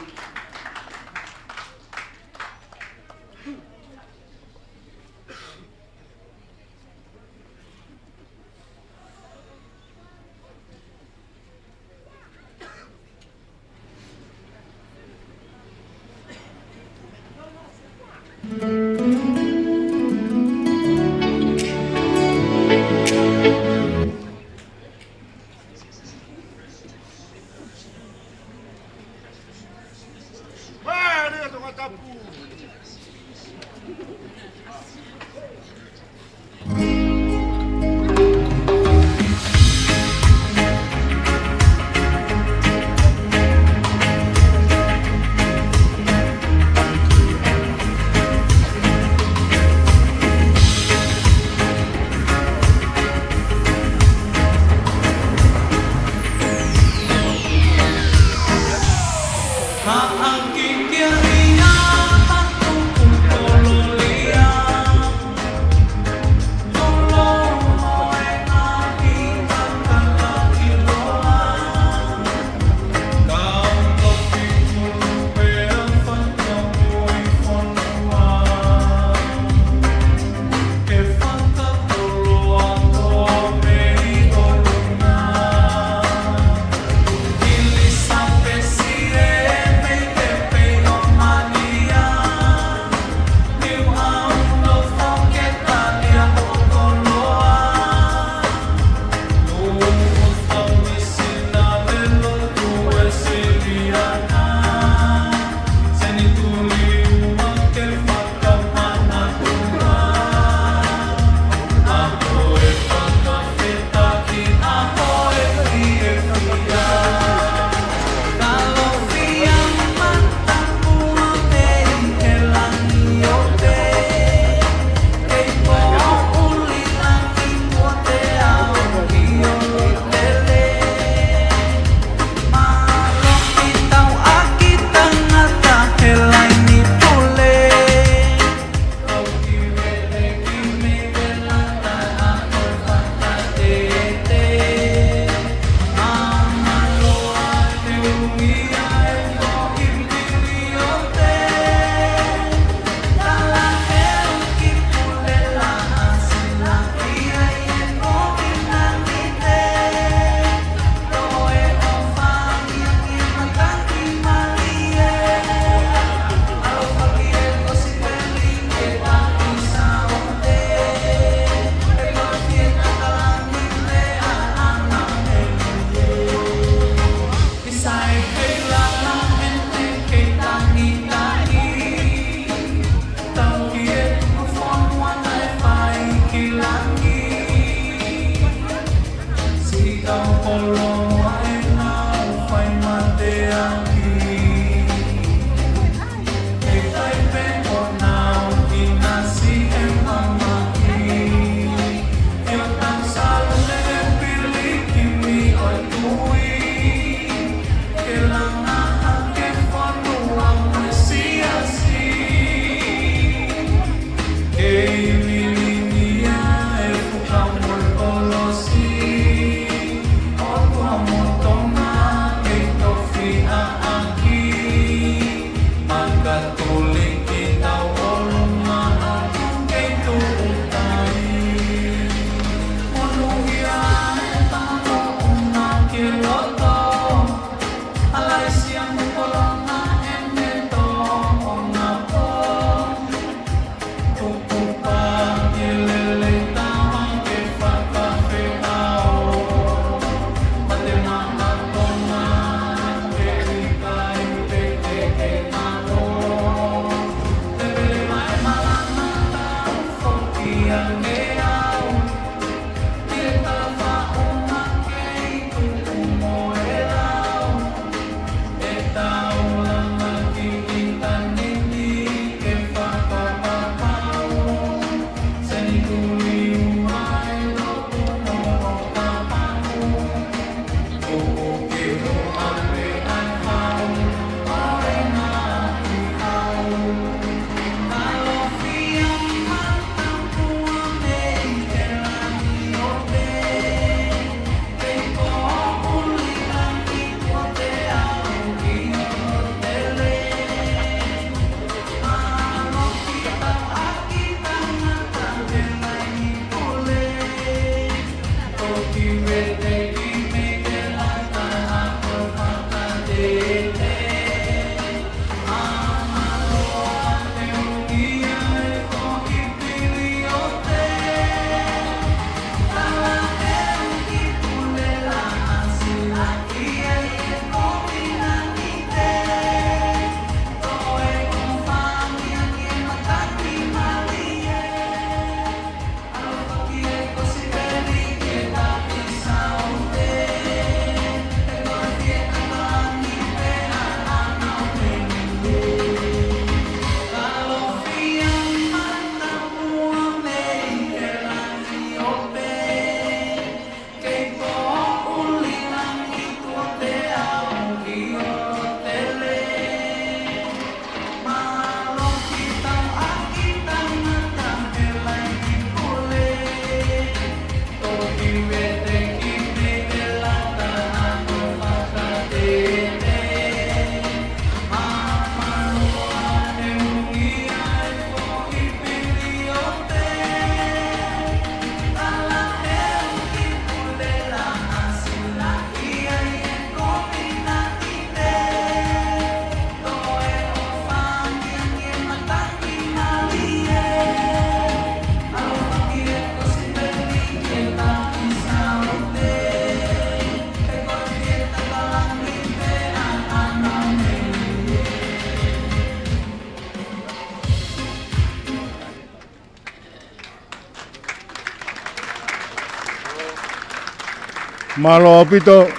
Maamaloa pito.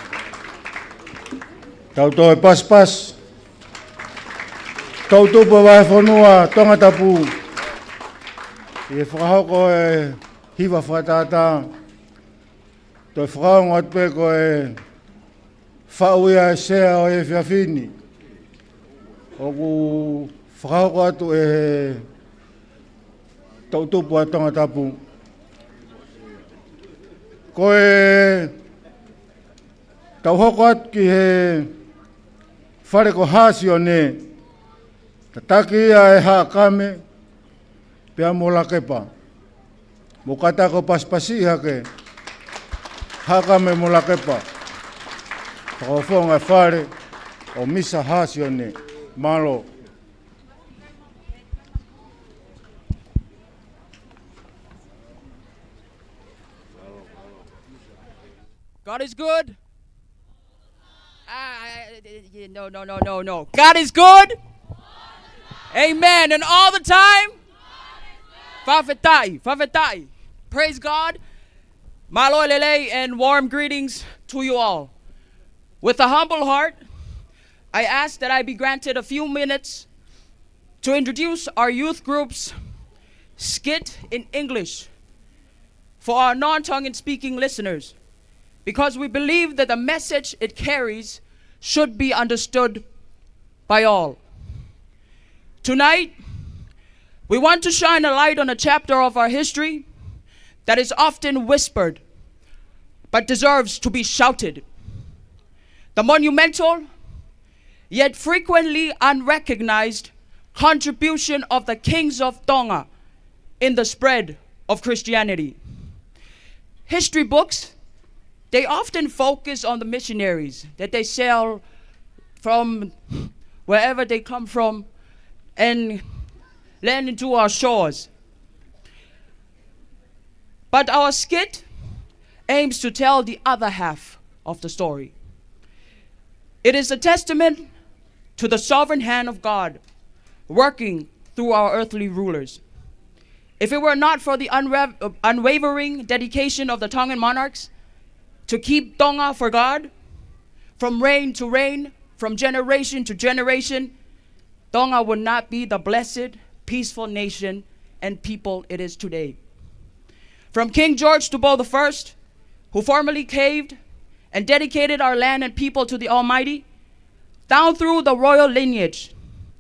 Tau toi pas. Tau tupa vai whanua Tonga tapu. I whakahoko hiva whakatata. Toi whakaonga atpe ko whauia sea o whiawhini. Oku whakahoko atu tau tupa Tonga tapu. Ko tau hoko atu ki whare ko hasi o ne. Tataki ia haa kame, pia mola kepa. Mukata ko paspasi hake, haa kame mola kepa. Whakafonga whare o misa hasi o ne, malo. God is good. No. God is good. Amen. And all the time. Fafetai. Praise God. Maamaloa lele and warm greetings to you all. With a humble heart, I ask that I be granted a few minutes to introduce our youth group's skit in English for our non-Tongan speaking listeners, because we believe that the message it carries should be understood by all. Tonight, we want to shine a light on a chapter of our history that is often whispered, but deserves to be shouted. The monumental, yet frequently unrecognized contribution of the kings of Tonga in the spread of Christianity. History books, they often focus on the missionaries that they sail from wherever they come from and land into our shores. But our skit aims to tell the other half of the story. It is a testament to the sovereign hand of God working through our earthly rulers. If it were not for the unwavering dedication of the Tongan monarchs to keep Tonga for God, from reign to reign, from generation to generation, Tonga would not be the blessed, peaceful nation and people it is today. From King George to Paul I, who formally caved and dedicated our land and people to the Almighty, down through the royal lineage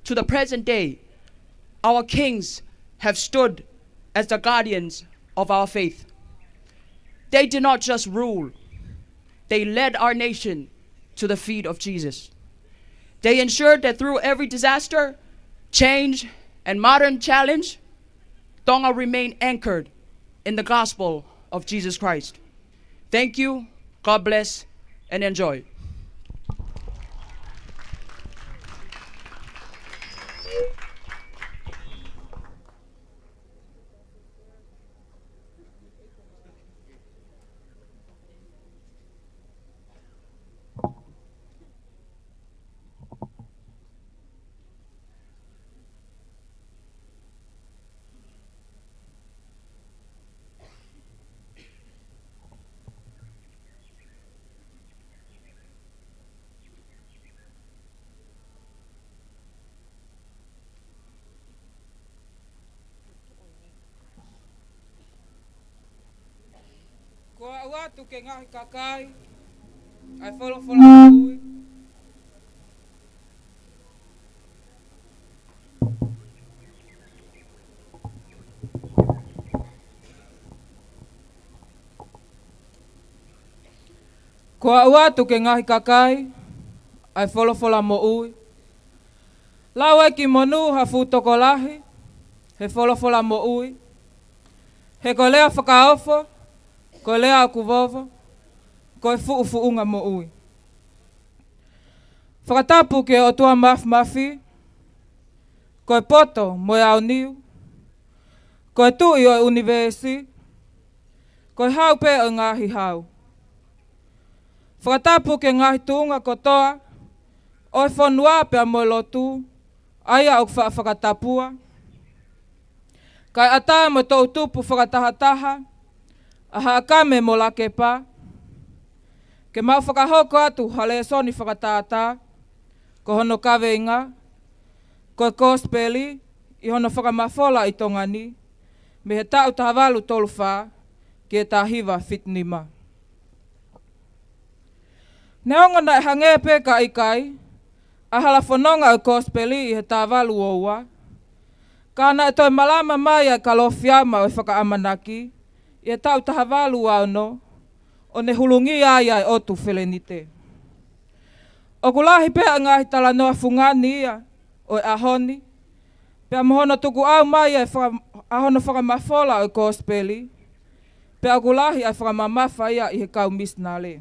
to the present day, our kings have stood as the guardians of our faith. They did not just rule, they led our nation to the feet of Jesus. They ensured that through every disaster, change, and modern challenge, Tonga remained anchored in the gospel of Jesus Christ. Thank you, God bless, and enjoy. Ko aua tu ke ngahi kakai, ai wholofola ui. Ko aua tu ke ngahi kakai, ai wholofola mo ui. Lawe ki monu ha futokolahi, he wholofola mo ui. He ko lea whakaofo, ko lea aku vovo, ko e fuunga mo ui. Whakatapu ke o tua mafi, ko e poto mo e au niu, ko e tui o e universi, ko e hau pe o ngahi hau. Whakatapu ke ngahi tuunga kotoa, o e whanua pe a mo lotu, aia o whakatapua. Kai ata mo tau tupu whakatahataha, aha akame mo la kepa. Ke mau whakahoko atu hale soni whakatātā, ko hono kaweinga, ko gospeli, i hono whakamafola i tongani, me he tau tahawalu tolu whā, ki e tāhiwa whitnima. Ne onga nai hange peka i kai, a hala whanonga o gospeli i he tāwalu oua, ka na e toi malama mai ai ka lofiama o whakaamanaki, i e tau tahawalu auno, o ne hulungi ai ai otu whelenite. O kulahi pea ngahi tala noa fungani ia, o e ahoni, pea mohono tuku au mai ai ahono whakamafola o gospeli, pea kulahi ai whakamamafa ia i he kau misnale.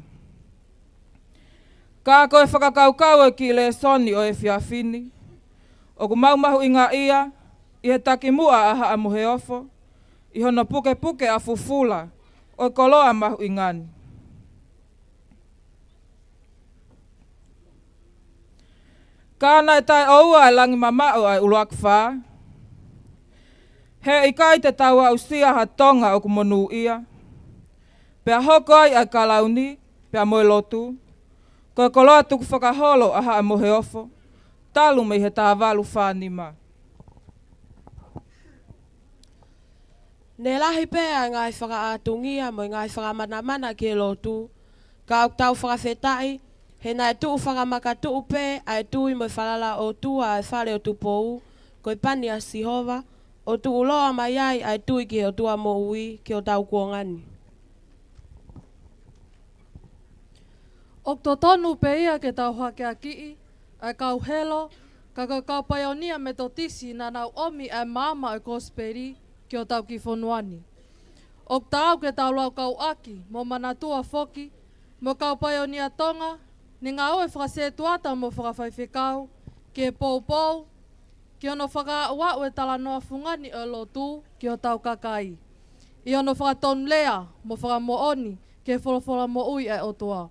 Ka koe whakakaukau e ki le soni o e whiawhini, o ku maumahu inga ia, i he takimua aha a muhe ofo, i hono puke puke a fufula, o koloa mahu ingani. Kāna e tai oua e langi mamao ai uluak whā. He i kai te taua usia ha Tonga o kumonu ia. Pea hoko ai ai kalauni, pea moe lotu. Koe koloa tuku whakaholo aha a mohe ofo. Talu mei he tāwalu whānima. Ne lahi pēa ngai whakaatungia mo ngai whakamanamana ki lotu. Ka au tau whakawhetai. He nai tuu whakamaka tuu pē, ai tui mo whalala o tua ai whare o tupou, koe pani a Sihova, o tuu loa mai ai tui ki o tua mo ui, ki o tau kuongani. O to tonu pe ia ke tau hake a kii, ai kau helo, ka kau paionia me to tisi na nau omi ai mama o kosperi, ki o tau ki whonuani. O tau ke tau lau kau aki, mo manatua foki, mo kau paionia Tonga, ni ngā oe whakasetuata mo whakawhaiwhekau, ki e pou, ki ono whakaua ue tala noa fungani o lotu, ki o tau kakai. I ono whakatonu lea mo whakamooni, ki e wholofola mo ui e otua.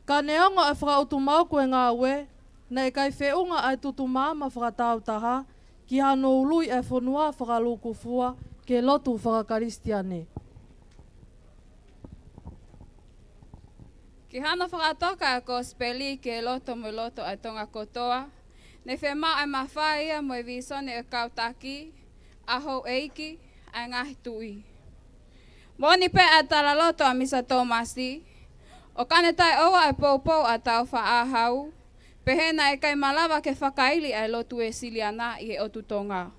Ka neonga e whakautu mauku e ngā ue, na e kai whiunga ai tutu māma whakatau taha, ki hano ului e whonua whakaluku fua, ki e lotu whakakaristiane. Ki hana whakatoka a gospeli ke loto mo loto a Tonga kotoa. Ne whema ai mawhaia mo e visone e kautaki, aho eiki, ai ngahi tui. Moni pe a tala loto a misa Tomasi. O kane tai oa e poupou a tau whaahau. Pehena e kai malawa ke whakaili ai lotu Uesiliana i he otu Tonga.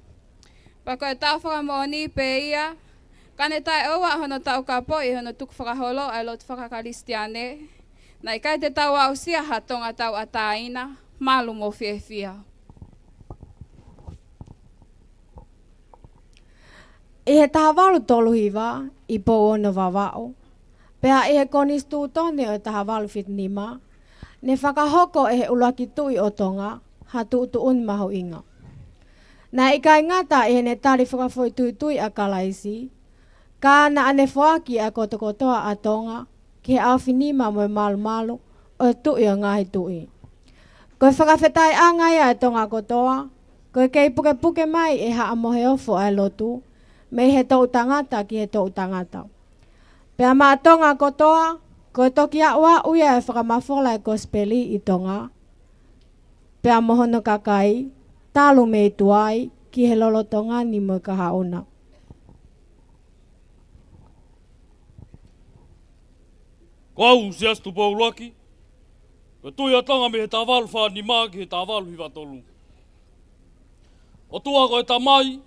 Pako e tau whakamoni pe ia. Kane tai oa hono tau kapo i hono tuku whakaholo ai lotu whakakaristiane. Na i kai te tau au sia ha Tonga tau a taina, malu mo whiewhia. I he taha walu tolu hiwa, i pou ono wawao. Pea i he konistu tone o taha walu whitnima, ne whakahoko e he ulaki tui o Tonga, ha tuutu un mahu inga. Na i kai ngata i he ne tari whakafoi tui tui a kalaisi, ka na ane whaaki a kotokotoa a Tonga, ki he awhinima mo e malu o e tui o ngahi tui. Koe whakawhetai angai a e Tonga kotoa, koe kei puke puke mai e haa mohe ofo a lotu, me he tau tangata ki he tau tangata. Pea maa Tonga kotoa, koe toki a ua uia e whakamafola e gospeli i Tonga. Pea mohono kakai, talu me i tuai ki he lolotonga ni mo ka haona. Kau sias tu pau laki. Ko tui atanga me he tāwalu whāni mā ki he tāwalu hiwa tolu. O tua ko e tamai.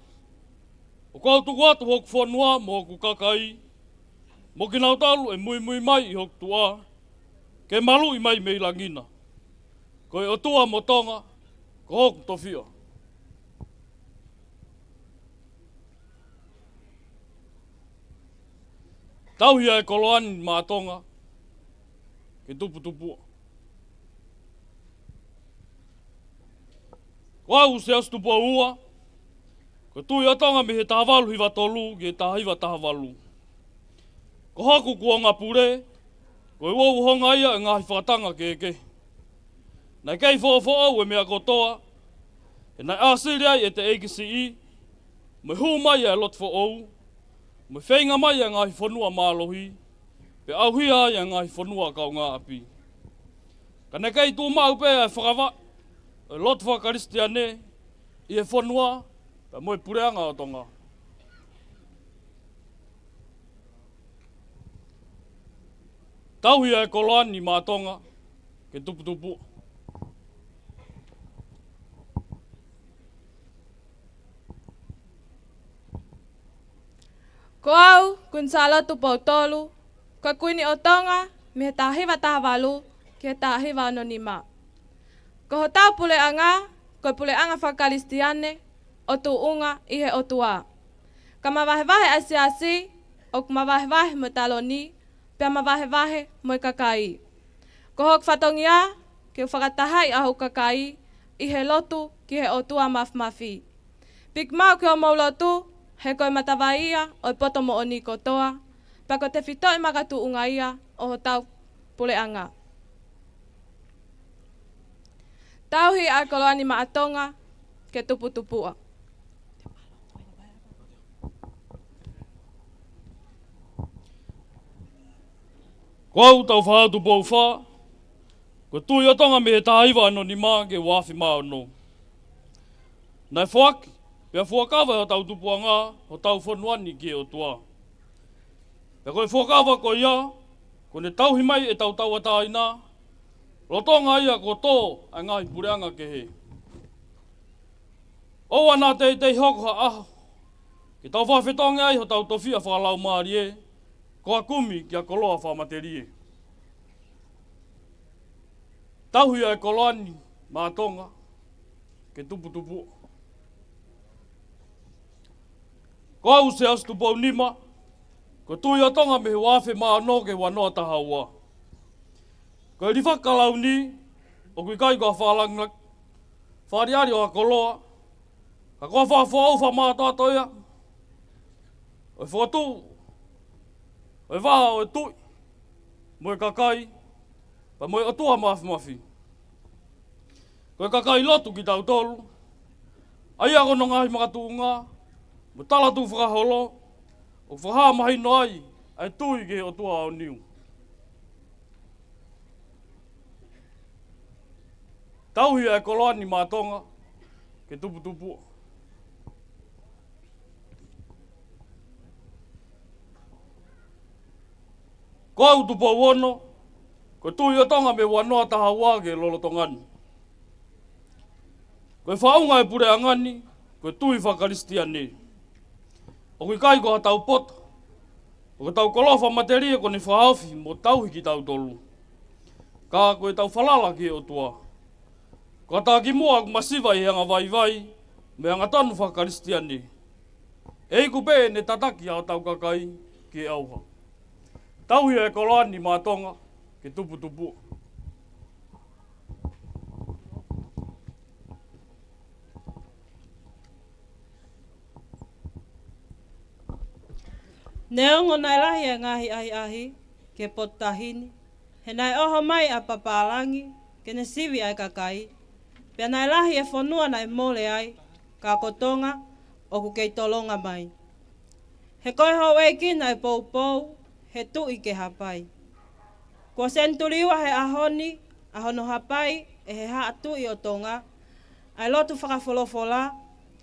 O kau tuku atu hoku whanua mo hoku kakai. Mo ki nau talu e mui mai i hoku tua. Ke malu i mai me i langina. Ko e o tua mo Tonga. Ko hoku tofia. Tauhia e koloani mā Tonga. Ke tupu. Ko au se astu pua ua. Ko tui atonga me he tahawalu hiwa tolu ki he tahiwa tahawalu. Ko haku kua ngā pure. Ko e wau honga ia e ngahi whakatanga keke. Nei kei whoa e mea kotoa. E nei asiri ai e te eikisi i. Me hu mai e lot who ou. Me whainga mai e ngahi whanua mālohi. Pe au hia ia ngai whanua kau ngā api. Kana kei tū mau pe e whakawa, e lot whakaristiane, i e whanua, pe moe pureanga o Tonga. Tauhia e koloani mā Tonga, ke tuputupu. Ko au, kun sala tu pau tolu, ka kuini o Tonga, me tahiwa tahawalu, ke tahiwa anonima. Ko ho tau pule anga, ko pule anga whakalistiane, o tu unga i he o tua. Ka mawahewahe a siasi, o mawahewahe mo taloni, pia mawahewahe mo kakai. Ko hok whatongia, ke whakatahai ahu kakai, i he lotu ki he o tua mafi. Pik mau ke o maulotu, he koe matawaia o poto mo o ni kotoa, pa ko te whitoi makatu unga ia o ho tau pule anga. Tauhi a koloani maatonga ke tuputupua. Kau tau whātu pau whā, ko tui o Tonga me he tāiwa anonima ke wāwhi mā ono. Nai whaki, pia whuakawa o tau tupuanga, o tau whanuani ki o tua. Pia koe whuakawa ko ia, ko ne tauhi mai e tau tau ataina, lo Tonga ia ko tō a ngahi pureanga ke he. Oua nā te hoko ha aho, ke tau whawhetonga ai ho tau tofia whakalau maari e, ko a kumi ki a koloa whamaterie. Tauhi ai koloani mā Tonga, ke tuputupu. Ko au se astu pau nima, ko tui o Tonga me he wāwhi mā anō ke wanoa tahaua. Ko i whakalau ni, o kui kai kua whalangak, whariari o a koloa, ka kua whawhau whamātua toia, o i whatu, o i waha o i tui, mo i kakai, pa mo i atua mafi. Ko i kakai lotu ki tau tolu, ai ako no ngahi makatuunga, mo talatu whakaholo, o whaha mahi no ai tui ke o tua o niu. Tauhi e koloani mā Tonga, ke tuputupu. Ko au tupo wono, ko tui o Tonga me wanoa tahaua ke lolotongani. Ko e whaunga e pure angani, ko tui whakaristiane. O kui kai ko ha tau poto, o tau kolofa materia ko ni whahawhi mo tauhi ki tau tolu. Ka ko e tau whalala ki o tua. Ko tā ki mua ku masiva i hanga vai, me hanga tonu whakaristiane. Ei ku pē ne tataki a tau kakai ki auha. Tauhi e koloani mā Tonga, ke tuputupu. Neongo nai lahi a ngahi ahi, ke potahini. He nai oho mai a papalangi, ke ne sivi ai kakai. Pea nai lahi e whanua nai mole ai, ka kotonga, o ku kei tolonga mai. He koe hau eiki nai pou, he tui ke hapai. Kua senturiwa he ahoni, ahono hapai, e he haa tui o Tonga, ai lotu whakawholofola,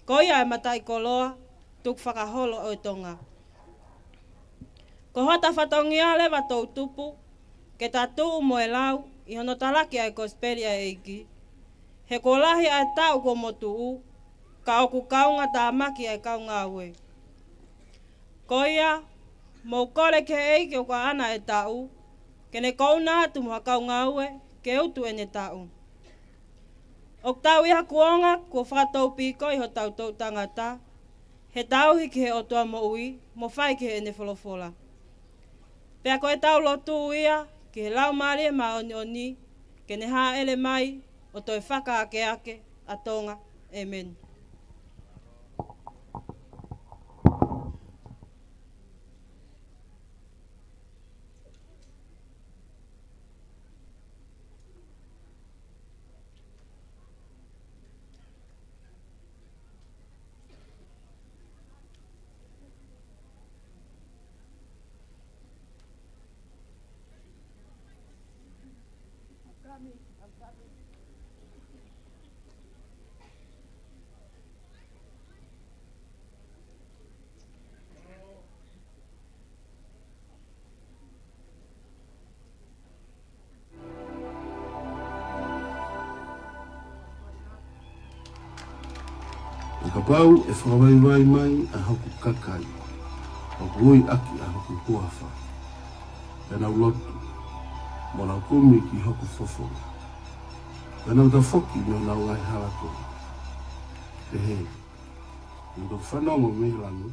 ko ia e matai koloa, tuk whakaholo o Tonga. Ko hota whatongia lewa tau tupu, ke tatu mo e lau, i hono talaki ai kosperia eiki. He ko lahi ai tau ko motu ka oku kaunga tā maki ai kaunga aue. Ko ia, mo kore ke eiki o ka ana e tau, ke ne kauna atu mua kaunga aue, ke utu e ne tau. O tau iha kuonga, ko whakatau piko i ho tau tau tangata, he tau hiki he o tua mo ui, mo whai ki he ne wholofola. Pea ko e tau lotu ia, ki he lau maari e maoni oni, ke ne haa ele mai, o toi whaka ake a Tonga. Amen. Ka pau e whawai mai a hoku kakai. O hui aki a hoku huafa. Pena ulotu. Mona kumi ki hoku fofonga. Pena uta foki me o nau ngai halato. Te he. Uto whanongo mehilanu.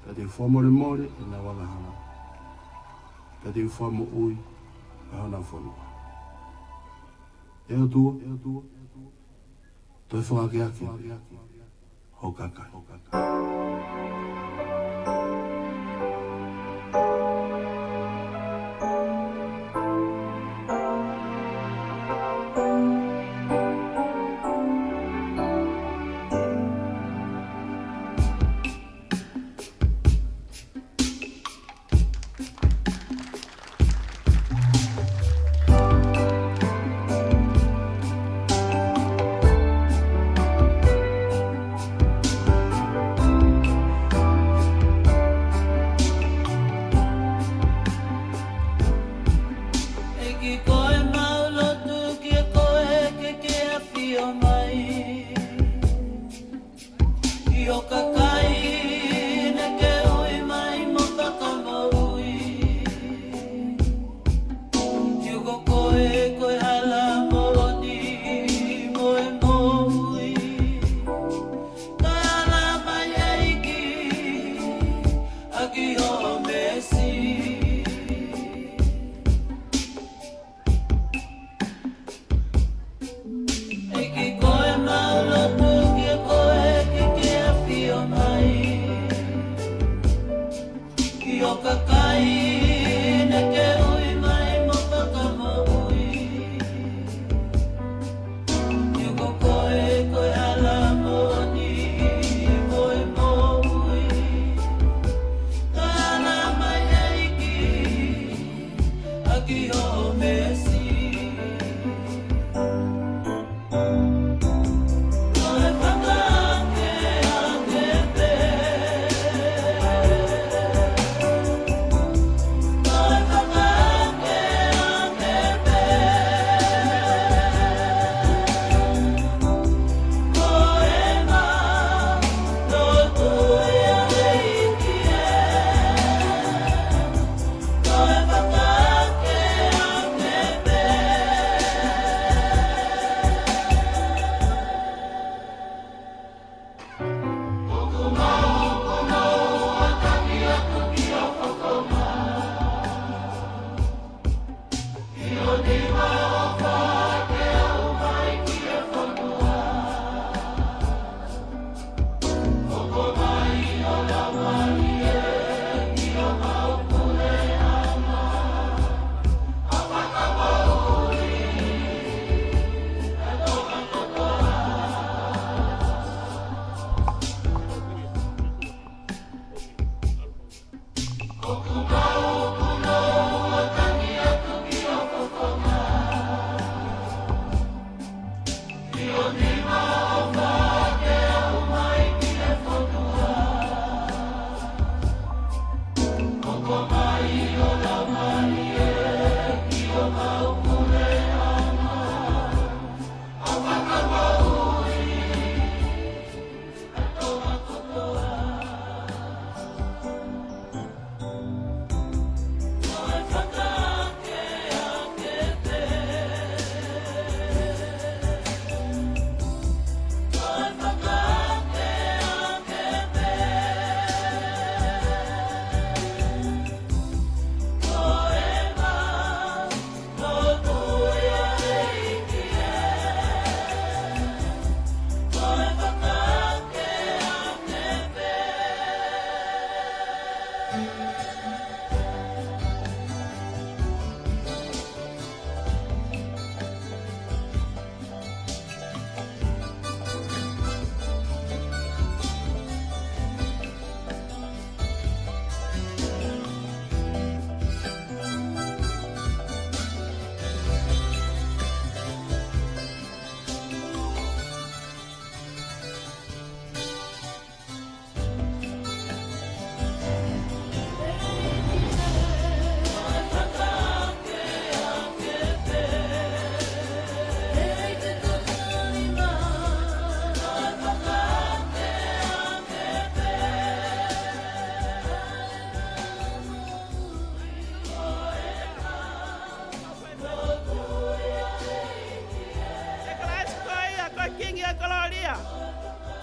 Ka te whamore more e na wala hana. Ka te whamo ui a hana whanua. Eo tua. Toi whakake aki. Hokakai.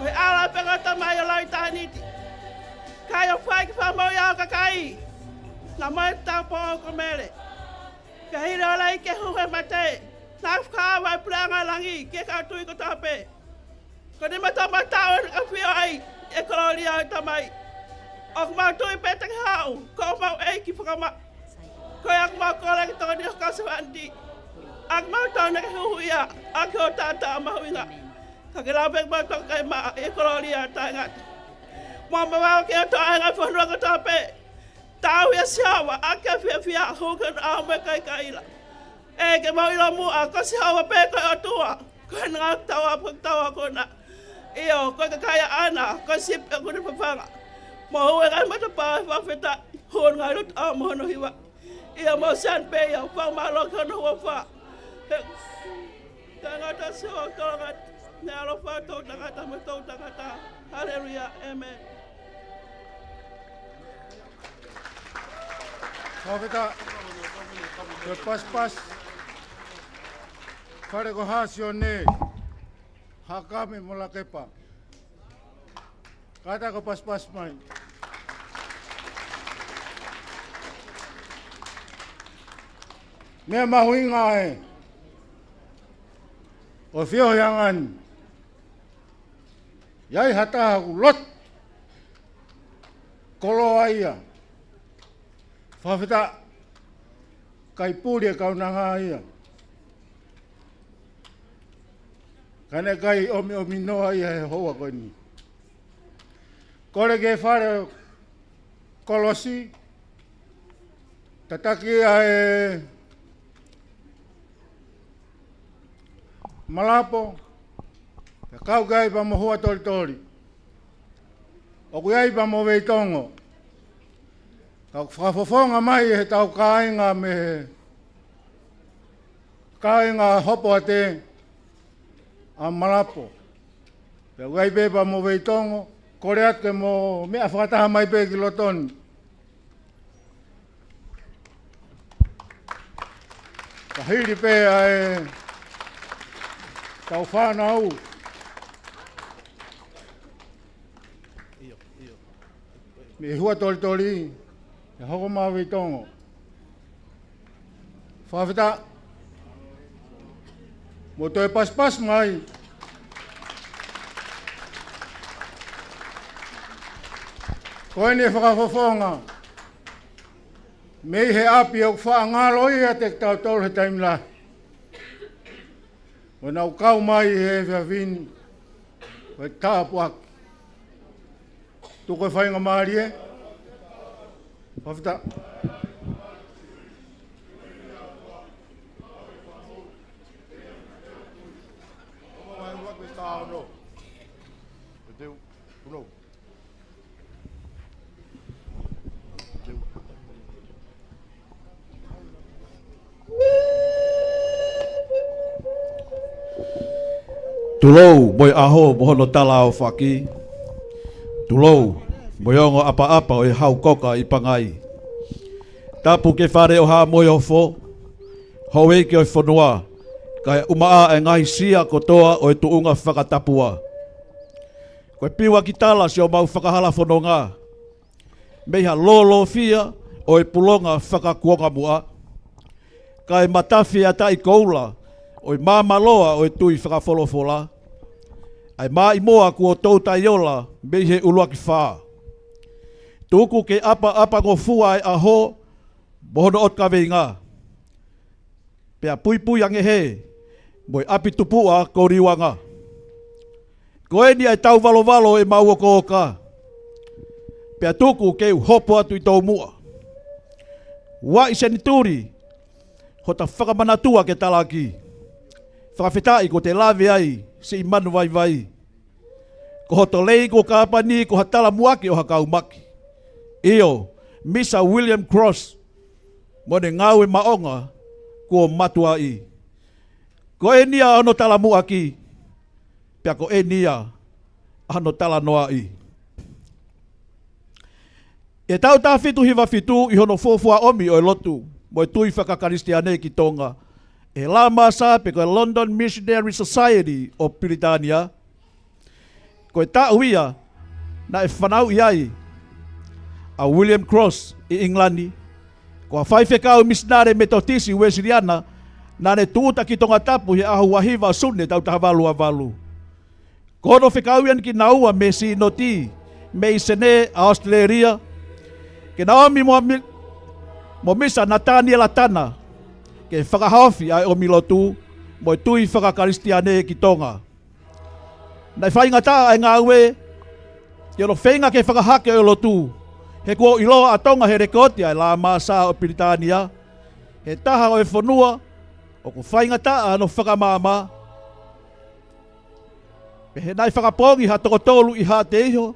Koe ala penga tamai o lai tāniti. Kai o whai ki whamau iau kakai. Na mai tau po o komere. Ka hira o lai ke huhe mate. Nā whakawai pulanga langi ke kautui ko tape. Ko ni matama tau ka whio ai e kolori au tamai. O kumau tui petang hau. Ko mau eiki whakama. Ko ak mau kola ki toni o kasawandi. Ak mau tau na ke huhuia. Ak o tata mahuinga. Ka ke lau pek mau tau kai maa e kolori au taingat. Mua mawao ke o tainga whanua ko tape. Tau ia siawa ake fia hukan au me kai kaila. E ke mau ilo mua ko siawa pe kai o tua. Ko nga tawa pagtawa ko na. Iyo ko kaya ana ko sip ko ni papanga. Mo huwe kai matapa whawheta. Huon ngai lut au mohono hiwa. Ia mo san pe ia Maamaloa ka no wa. Tangata so tolongat. Nuku'alofa to tangata mo to tangata. Hallelujah. Amen. Whawheta, te pas. Whare ko hasio ne, hakame mo la kepa. Kata ko pas mai. Mea mahuinga e, o whio yangan, iai hataha ku lot, kolo aia. Whawheta, kai pūria kaunanga ia. Kane kai omi noa ia he hoa koe ni. Kore ke whare kolosi, tataki ia e malapo, te kau kai pa mo hua tori. O kui ai pa mo veitongo. Kau whakafofonga mai he tau kāinga me he kāinga hopo ate a malapo. Te uai pepa mo veitongo, kore ake mo mea whakataha mai pe ki lotoni. Ka hiri pe e tau whanau. Me hua tori. E hoko mawi tongo. Whawheta. Mo toi pas mai. Koe ni whakafofonga. Mei he api au whaangalo ia te tau tolu he taimla. O nau kau mai he whiawini. Koe tāpuak. Tu koe whainga maari e. Whawheta. Tulou moi aho mohono tala o whaki. Tulou moi ongo apa o e hau koka i pangai. Tapu ke whare o ha moi o fo. Hoi ke o whanua. Kai umaa e ngai sia kotoa o e tuunga whakatapua. Koe piwa ki tala si o mau whakahala whanonga. Meiha lolo fia o e pulonga whakakuonga mua. Kai matafi ata i koula. O i Maamaloa o e tui whakawholofola. Ai maa i moa ku o tauta iola mei he ulua ki whaa. Tuku ke apa ngofua ai aho mohono ot ka veinga. Pea pui ange he moi api tupua ko riwanga. Koe ni ai tau valo e mau o kooka. Pea tuku ke hopo atu i tau mua. Wa i senituri hota whakamanatua ke talaki. Whakawhetai ko te lawe ai, si i manu vai. Ko hoto lei ko kāpani ko hatala muaki o hakau maki. Iyo, Misa William Cross, mo ne ngau e maonga ko matua i. Ko e nia ano tala muaki, pia ko e nia ano tala noa i. E tau tā fitu hiwa fitu i hono fofua omi o e lotu, mo e tui whakakaristiane ki Tonga. E la masa pe ko London Missionary Society o Britania. Koe tau ia, na e whanau iai, a William Cross i Englandi, ko a whai whekau misnare me tau Siasi Uesiliana, na ne tuuta ki Tonga tapu he ahu wahiva a Sune tau taha walu a walu. Kono whekau ian ki naua me si noti, me i Sune a Australia, ke naomi mo misa natani la tana, ke whakahaofi ai o milotu, mo tui whakakaristiane ki Tonga. Nai whaingata ai ngā ue, ke ro whenga ke whakahake o lotu, he kua iloa a Tonga he rekoti ai la masa o Piritania, he taha o e whanua, o ku whaingata no whakamama, he nai whakapongi ha tokotolu i ha te iho,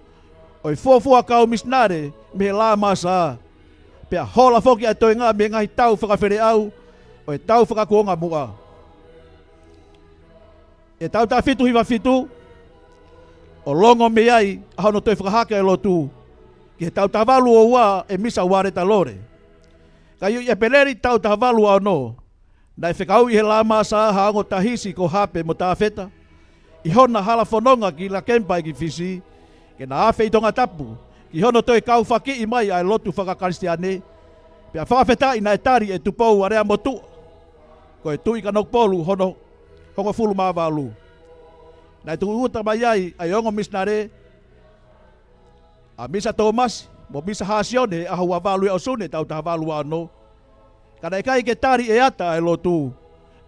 o i fuafua kau misnare me he la masa, pea hola foki a toi ngā me ngahi tau whakawhere au, o e tau whakakuonga mua. E tau ta fitu hiwa fitu, o longo me ai, aho no toi whakahake e lotu, ki he tau tavalu o wā e misa ware ta lore. Ka iu e peleri tau tavalu au no, nai whekau i he la masa haango tahisi ko hape mo ta feta, i hona hala whanonga ki la kempai ki fisi, ke na awhi i Tonga tapu, ki hono toi kau whaki i mai ai lotu whakakaristiane, pia whakawheta i nai tari e tupou a rea motu, ko e tui ka nokpolu hono hongo fulu mawalu. Nai tu uta mai ai ongo misnare, a misa Thomas, mo misa hasione a hua walu e o Sune tau taha walu ano, kada e kai ke tari e ata ai lotu,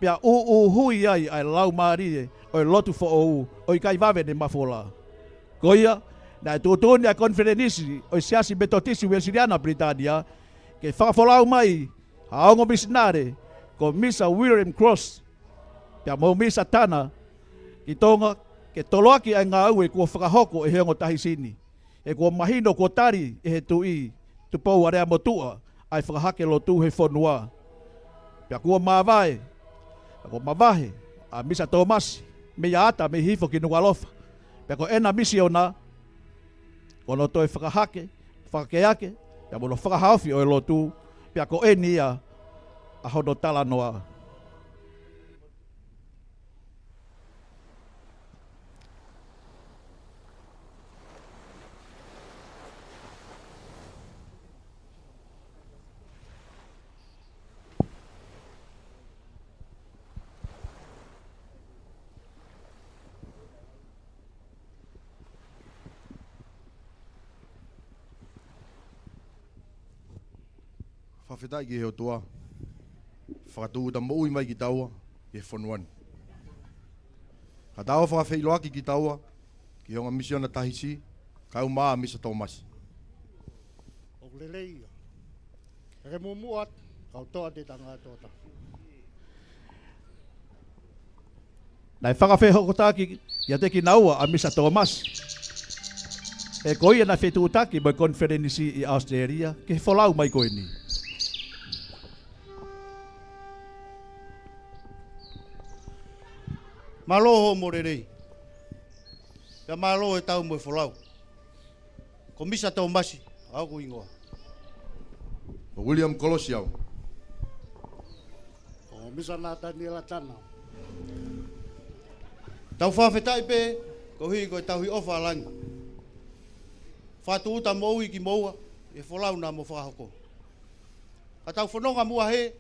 pia hui ai lau maari o lotu fo o i kai wawene mafola. Koia, na e tuutuni a konferenisi o Siasi Uesiliana Britania, ke whakafolau mai, haongo misnare, ko misa William Cross, pia mo misa tana, ki Tonga, ke toloaki ai ngā ue kua whakahoko e heongo tahi sini. E kua mahino kua tari e he tui, tupou a rea motua, ai whakahake lotu he whanua. Pia kua mawai, kua mawahe, a misa Thomas, me ia ata me hifo ki Nuku'alofa. Pia ko ena misiona, kono toi whakahake, whakakeake, pia mono whakahaofi o e lotu, pia ko eni ia, a hono tala noa. Whawhetai ki heo toa, whakatū ta moui mai ki taua, ki he whanuani. Ka taua whakawheiloaki ki taua, ki honga misiona tahisi, kau maa misa Thomas. O lelei, e mumuat, kau toa te tanga tota. Nai whakawhehokotaki, ia te ki naua a misa Thomas. E koia na whetūtaki mai konferenisi i Australia, ke he wholau mai koe ni. Maloho morerei. Pea maloho e tau mo e wholau. Ko misa tau masi, au ku ingoa. O William Colosiau. O misa nā tani la tana. Tau whawhetai pe, ko hui ko e tau hi ofa alangi. Whatu uta moui ki moua, e wholau nā mo whahoko. Ka tau whanonga mua he,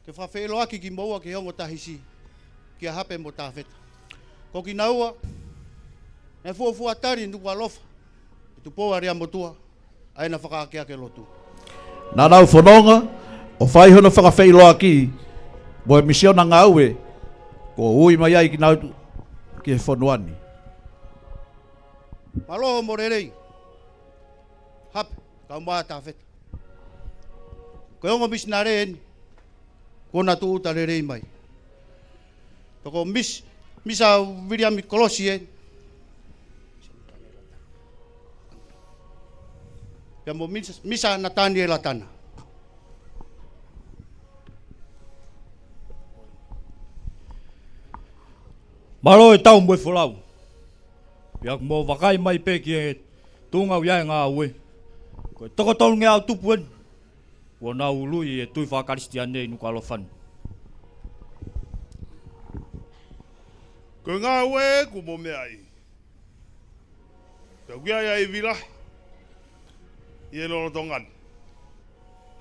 ke whawheloaki ki moua ki hongo tahisi, ki a hape mo tāwheta. Ko ki naua, ne fuafua tari Nuku'alofa, e tupou a rea motua, aina whakaakeake lotu. Nā nau whanonga, o whai hono whakawheiloaki, mo e misiona ngā ue, ko ui mai ai ki nau ki he whanuani. Maloho morerei, hape, kau maa tāwheta. Ko e ongo misinare eni, kona tu uta rerei mai. Toko misa William Kolosi eni. Pia mo misa natani e latana. Malo e tau mo e wholau. Pia mo wakai mai pe ki e tūngau iai ngā ue. Ko e tokotolu ngea au tupu eni. Ua nā ului e tui whakaristiane i Nuku'alofan. Ko ngā ue ku mo mea i. Pea wia ia i vilahi. I e lolo tongan.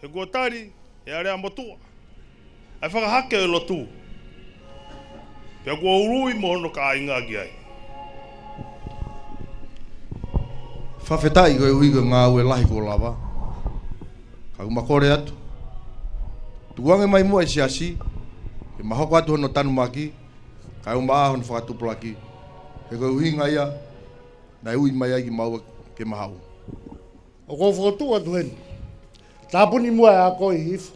He kua tari, e area motua. Ai whakahake e lotu. Pea kua urui mo hono ka inga ki ai. Whawhetai koe uiga ngā ue lahi ko lava. Ka umakore atu. Tuange mai mua e siasi. He mahoko atu hono tanu maki. Ka umaa hono whakatupulaki. He koe uhinga ia. Nai ui mai ai ki maua ke mahau. O ko whakatu atu hen. Tāpuni mua e a koe hifu.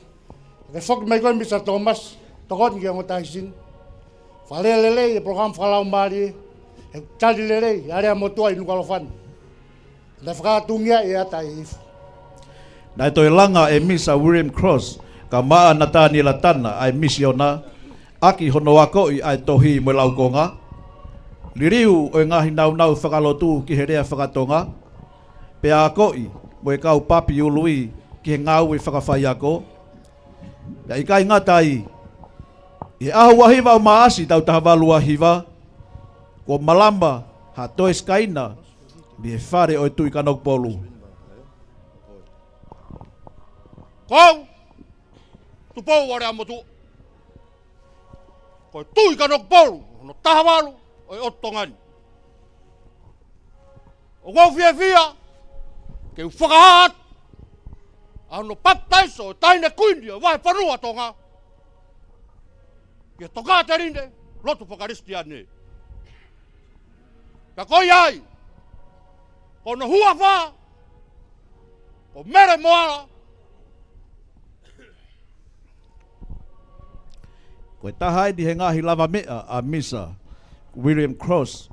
Ke whaki mai koe Mr. Thomas. Tokoni ki ango tahisin. Whalea lelei e program whalau maari. He tali lelei. Area motua i Nuku'alofa. Na whakatungia e ata i hifu. Nai toi langa e Misa William Cross. Ka maa na tāni la tana ai misiona. Aki hono wako i ai tohi mo laukonga. Liriu o ngahi nau whakalotu ki he rea whakatonga. Pea koi mo e kau papi ului ki he ngau i whakawhai ako. Pea i kai ngatai. I ahu wahiva o maasi tau taha walua hiva. Ko malamba ha toe skaina. Mi he whare o e tui kanok polu. Kau! Tupou ware amotu. Ko e tui kanok polu. No taha walu o e otongani. O kau fia. Ke u whakahat. Ano paptaiso taine kuini o vai whanua tonga. Ke toka te rinde. Lotu whakaristiane. Ka koi ai. Ko no hua wha. Ko mere moala. Ko e tahai di he ngahi lava mea a Misa William Cross.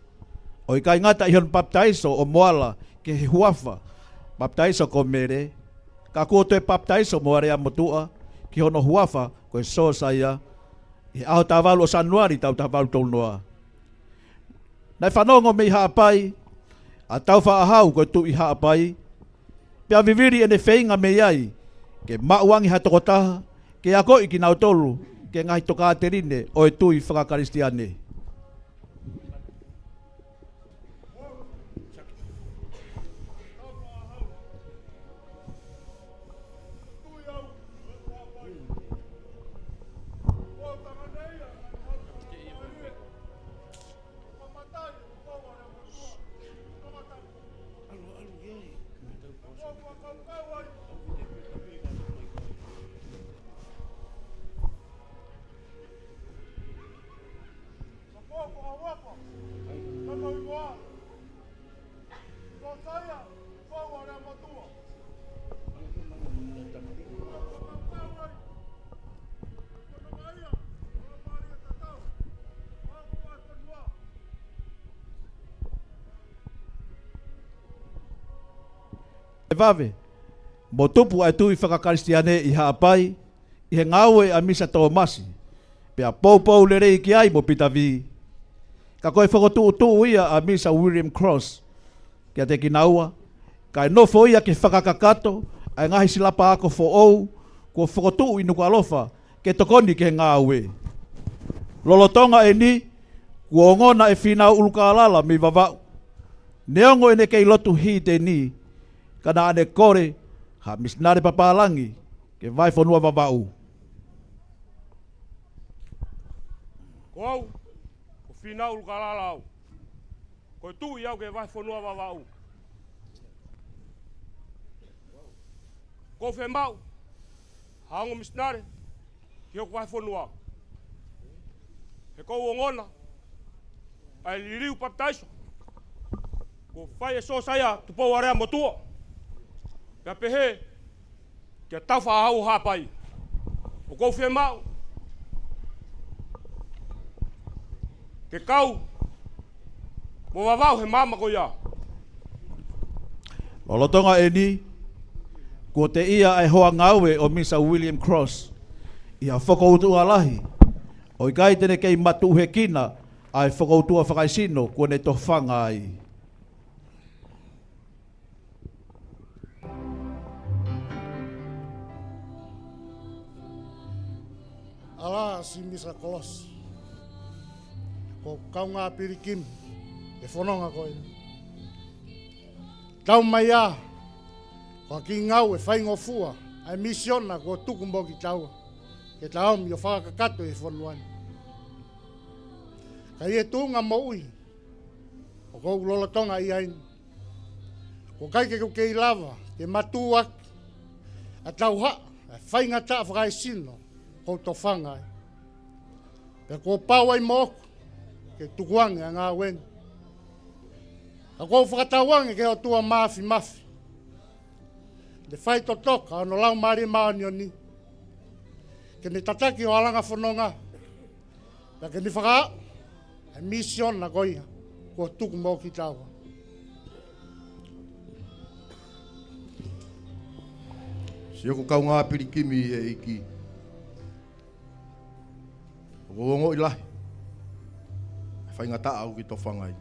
O i kai ngata i hon baptaiso o moala ke he huafa. Baptaiso ko mere. Ka kua toe baptaiso mo area motua. Ki hono huafa ko e so saia. I aho tāwalu o Sanuari tau tāwalu taunoa. Nai whanongo me i haapai. A tau whaahau ko e tu i haapai. Pea viviri ene whainga me iai. Ke mauangi ha tokotaha. Ke ako i ki nau tolu. Ke ngahi toka te rine o e tui whakakaristiane. Vave, mo tupu ai tui whakakaristiane i haapai, i he ngaue a Misa Tomasi, pea pou le rei ki ai mo pitavi. Ka koe whakotuu ia a Misa William Cross, kia te kinaua, ka e nofo ia ke whakakakato, ai ngahi silapa ako fo ou, ko whakotuu i Nuku'alofa, ke tokoni ke he ngaue. Lolotonga e ni, kuongona e whina ulukalala mi vavau. Neongo ene kei lotu hi te ni, kana ane kore, ha misnare papalangi, ke vai whanua vavau. Ko au, ko whina ulukalala au. Ko tu iau ke vai whanua vavau. Ko whembau, hango misnare, ki o vai whanua. He kou ongona, ai liriu paptaiso. Ko whai e so saia tupou area motua. Pea pehe, kia tau whaahau hapai. O kou whemau. Ke kau, mo wawau he mama ko ia. Lolotonga e ni, ko te ia ai hoa ngaue o Misa William Cross, ia whakoutua lahi. O i kai tene kei matu he kina, ai whakoutua whakaisino ko ne to whanga ai. Ala si Misa Kolos. Ko kau ngā pirikim. E whanonga koe. Tau mai a, ko ki ngau e whaingofua, ai misiona ko tuku mo ki taua. Ke tau mi o whakakato e whanuani. Ka ie tūnga mo ui, o kou lola tonga i aini. Ko kai ke kei lava, ke matuak, a tau ha, e whaingata whakai sino, kou to whangai. Pe ko pau ai moku, ke tukuange a ngā weni. Ka kou whakatawange ke o tua mafi. Le whai to toka, ono lau maari maani o ni. Ke ni tataki o alanga whanonga. Pe ke ni whaka, e mission na koia, ko tuku mo ki taua. Sioko kau ngā pirikimi he iki. O ongo i lahi. Whai ngata au ki to whangai.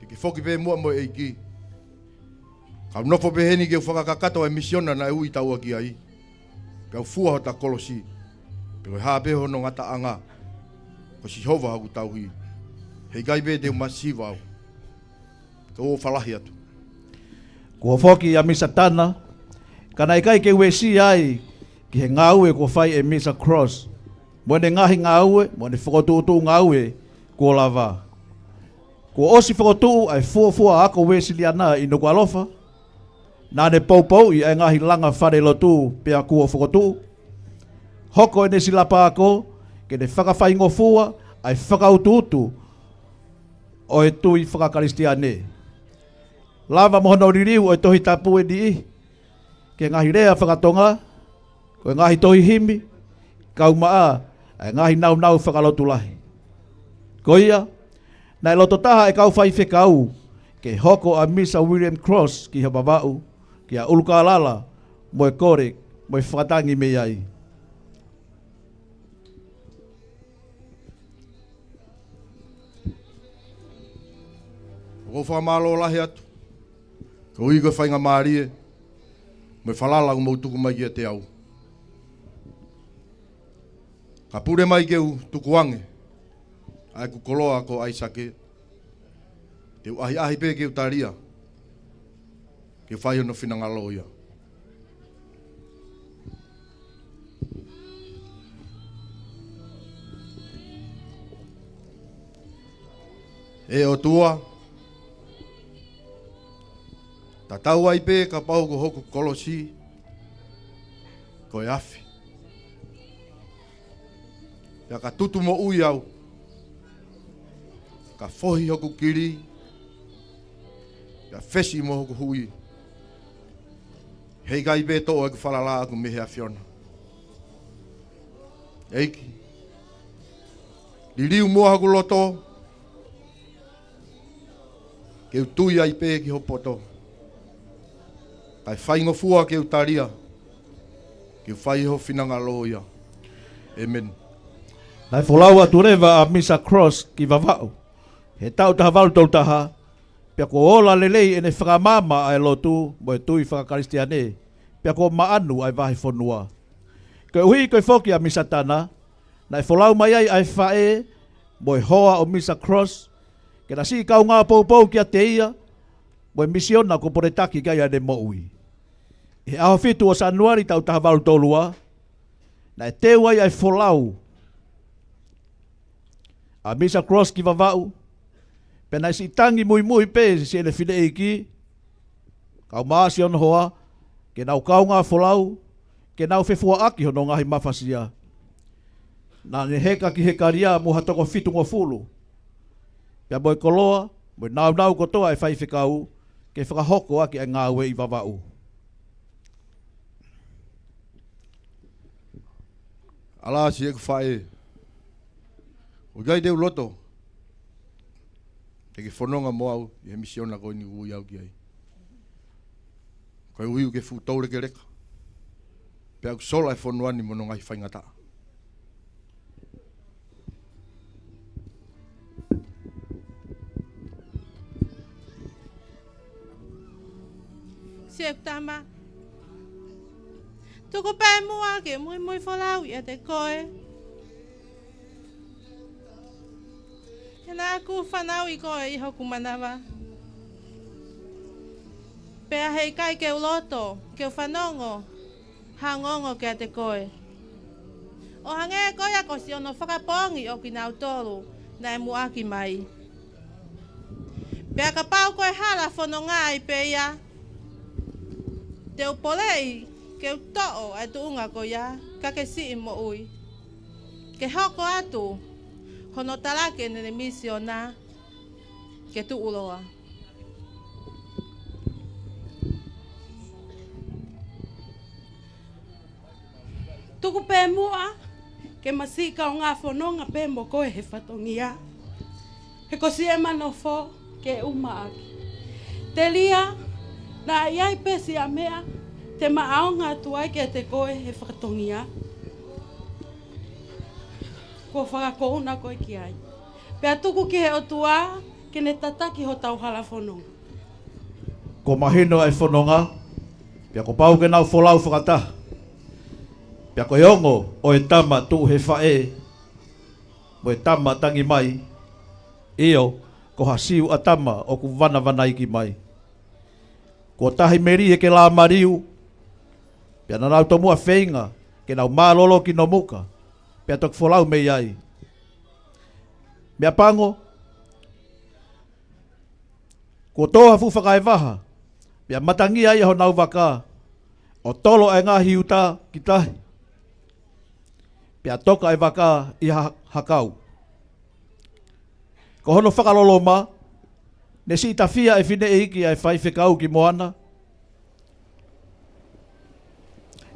Ki foki pe mua mo e iki. Kau nofo pe heni ke whakakakato e misiona na e ui taua ki ai. Kau fua ho ta kolosi. Pero ha pe ho no ngata anga. Ko si hova haku tau hi. Hei gai pe te masiva au. Kau o whalahi atu. Kua foki a misa tana. Kana ikai ke wesi ai. Ki he ngāue ko whai e misa cross. Mwene ngahi ngāue, mwene whakotuutu ngāue ko lava. Ko osi whakotuu ai fua ako Uesiliana i Nuku'alofa. Nā ne poupou i ai ngahi langa whare lotu pia kua whakotuu. Hoko e ne silapa ako, ke ne whakawhaingofua ai whakautuutu o e tui whakakaristiane. Lava mohono ririu o e tohi tapu e ni ke ngahi rea whakatonga, ko e ngahi tohi himi, kaumaa ai ngahi nau whakalotu lahi. Ko ia, nai loto taha e kau whai whekau, ke hoko a Misa William Cross ki hapawau, ki a Ulukalala, mo e kore, mo e whakatangi me ai. Ko Maamaloa lahi atu. Ko ui ko whainga maarie, mo e whalala o mautuku mai e te au. Ka pure mai keu tukuange, ai ku koloa ko aisake. Te ahi pe keu taria. Ke whai ono whinangalo ia. E o tua. Ta tau ai pe ka pau ko hoku kolosi. Ko e afi. Pea ka tutu mo ui au. Ka fohi hoku kiri. Pea fesi mo hoku hui. Hei kai pe to'o e ku whalala aku mehe a whiona. Eiki. Liriu mua haku loto. Keu tui ai pe ki hopoto. Kai whaingofua keu taria. Keu whai ho whinangalo ia. Amen. Nai wholau atu rewa a Misa Cross ki wawau. He tau taha walu tau taha. Pia ko ola lelei ene whakamama ai lotu mo e tui whakakaristiane. Pia ko maanu ai wahi whonua. Ko hui koe whoki a Misa Tana. Nai wholau mai ai whae mo e hoa o Misa Cross. Ke na si kau ngā poupou ki a te ia. Mo e misiona ko poretaki kai ane mo ui. He aho fitu o Sanuari tau taha walu tolua. Nai te wai ai wholau. A Misa Cross ki wawau. Pena si tangi mui pe si ene whine eiki. Kau maasi on hoa. Ke nau kau ngā wholau. Ke nau whewhua aki hono ngahi mawhasia. Nā ne heka ki hekaria mo hatoko fitu ngō fulu. Pea moi koloa, moi nau kotoa e whai whikau. Ke whakahoko aki e ngā ue i wawau. Ala si e ku whae. O gai deu loto. Te ke whanonga mo au, i he misiona koe ni ui au ki ai. Koe uiu ke whutaure ke reka. Pea ku sola e whanuani mono ngai whaingata. Siek tama. Tuko pai mua ke mui whalau i a te koe. Hena aku whanau i koe i hoku manawa. Pea hei kai ke uloto, ke whanongo, hangongo ke te koe. O hange koe ako si ono whakapongi o ki nau tolu na e muaki mai. Pea ka pau koe hala whanonga i peia. Te upolei ke utoo ai tuunga ko ia, ka ke si mo ui. Ke hoko atu, hono talake nene misiona, ke tu uloa. Tuku pe mua, ke masika o ngā whanonga pe mo koe he whatongia. He kosi e manofo ke umaaki. Te lia, na iai pesi a mea, te maaonga tuai ke te koe he whatongia. Ko whakakouna koe ki ai. Pea tuku ki he o tua, ke ne tataki ho tau hala whanonga. Ko mahino ai whanonga, pia ko pau ke nau wholau whakata. Pia ko iongo o e tama tu he whae, mo e tama tangi mai, io ko hasiu a tama o ku wana iki mai. Ko tahi meri he ke la mariu, pia na nau tomua whenga, ke nau mālolo ki no muka, pia tok wholau mei ai. Mea pango, ko toha fu whakai waha, pia matangi ai ho nau waka, o tolo e ngā hiuta ki tahi. Pia toka e waka i hakau. Ko hono whakalolo ma, ne si tawhia e whine e iki ai whai whekau ki moana.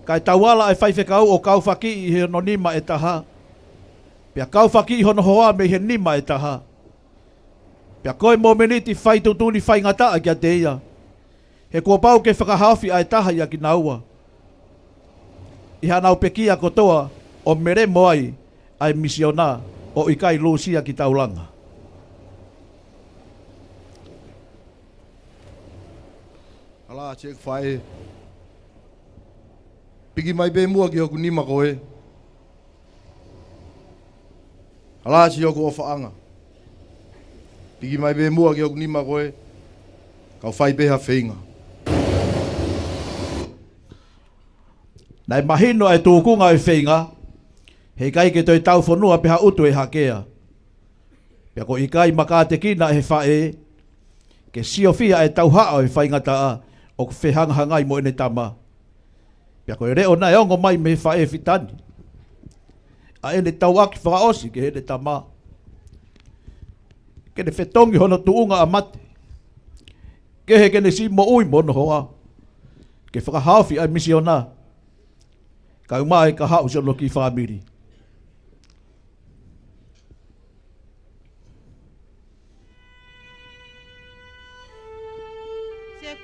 Kai tauala e whai whekau o kau whaki i he no nima e taha. Pia kau whaki i hono hoa me he nima e taha. Pia koe mō meniti whai tutuni whai ngata a kia te ia. He kua pau ke whakahawhi ai taha ia ki naua. I hanau pekia kotoa, o mere moai ai misiona o ikai lusia ki taulanga. Ala chek fai. Pigi mai be mua ki hoku nima koe. Ala si hoku ofa anga. Pigi mai be mua ki hoku nima koe. Kau fai be ha whenga. Nai mahino ai tūkunga e whenga. Hei kai ke toi tau whanua peha utu e hakea. Pea ko ikai maka te kina he whae. Ke siofia e tau haa e whaingata a. O ku whehangahangai mo ene tama. Pea ko e reo na e ongo mai me he whae fitani. A ene tau aki whakaosi ke ene tama. Ke ne whetongi hono tuunga a mate. Ke he ke ne si mo ui mono hoa. Ke whakahawhi ai misiona. Ka umai ka hau se loki whamiri.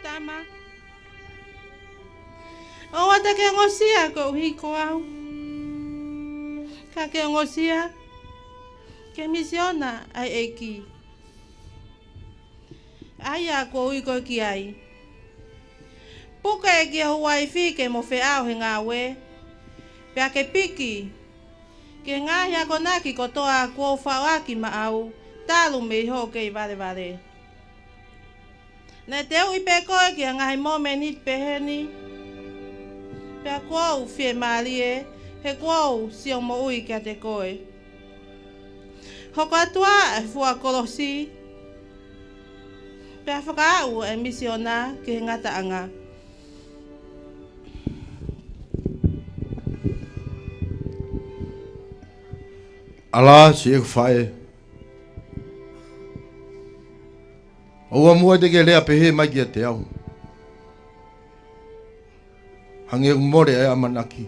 Tama. O wata ke ngosia ko hiko au. Ka ke ngosia. Ke misiona ai eki. Aya ko ui ko ki ai. Puka e ki huai fi ke mo fe au he ngā we. Pea ke piki. Ke ngāhi ako naki ko toa kua whawaki ma au. Talu me ho ke i vare vare. Nē te ui pe koe ki a ngahi mōme nit peheni. Pea kua fie maalie, he kua sio mo ui kia te koe. Hoko atua e fua kolosi. Pea whakaau e misiona ki he ngata anga. Ala si e whae. Oua mua te ke lea pehe mai ki a te au. Hange umore e amanaki.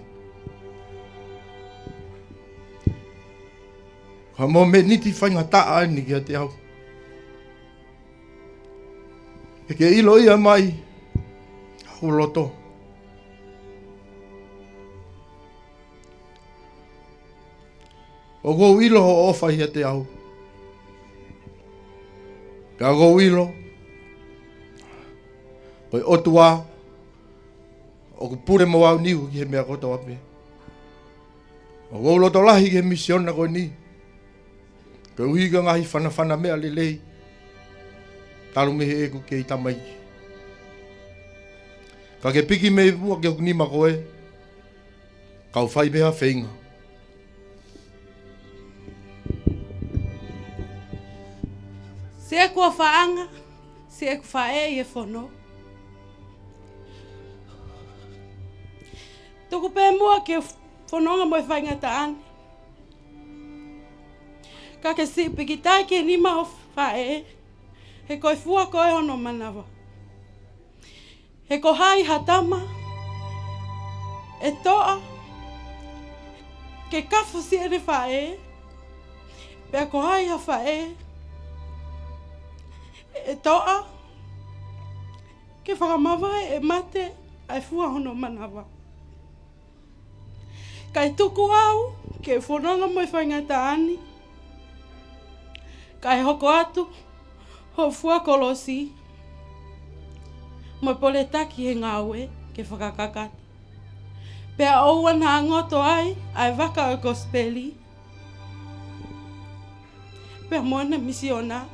Ka mo me niti whainga taa ni ki a te au. E ke ilo ia mai. Hau loto. O go ilo ho ofa hi a te au. Ka go ilo. Koi otua. O ku pure mo au niu ki he mea koto ape. O go loto lahi ki he misiona koe ni. Ka uhiga ngahi whana mea lelei. Talu mehe e ku kei tamai. Ka ke piki me mua ke ni ma koe. Kau fai beha feinga. Se kua faanga, se ku fae e fono. Tuku pe mua ke fononga mo fainga taani. Ka ke si piki tai ke ni ma fae. He koe fua koe ono manawa. He ko hai hatama. E toa. Ke kafu si ere fae. Pea ko hai ha fae. E toa. Ke whakamawa e mate. Ai fua ono manawa. Kai tuku au. Ke whanonga mo i whainga taani. Kai hoko atu. Ho fua kolosi. Mo pole taki he ngawe ke whakakakata. Pea oua nā ngoto ai waka o gospeli. Pea moana misiona.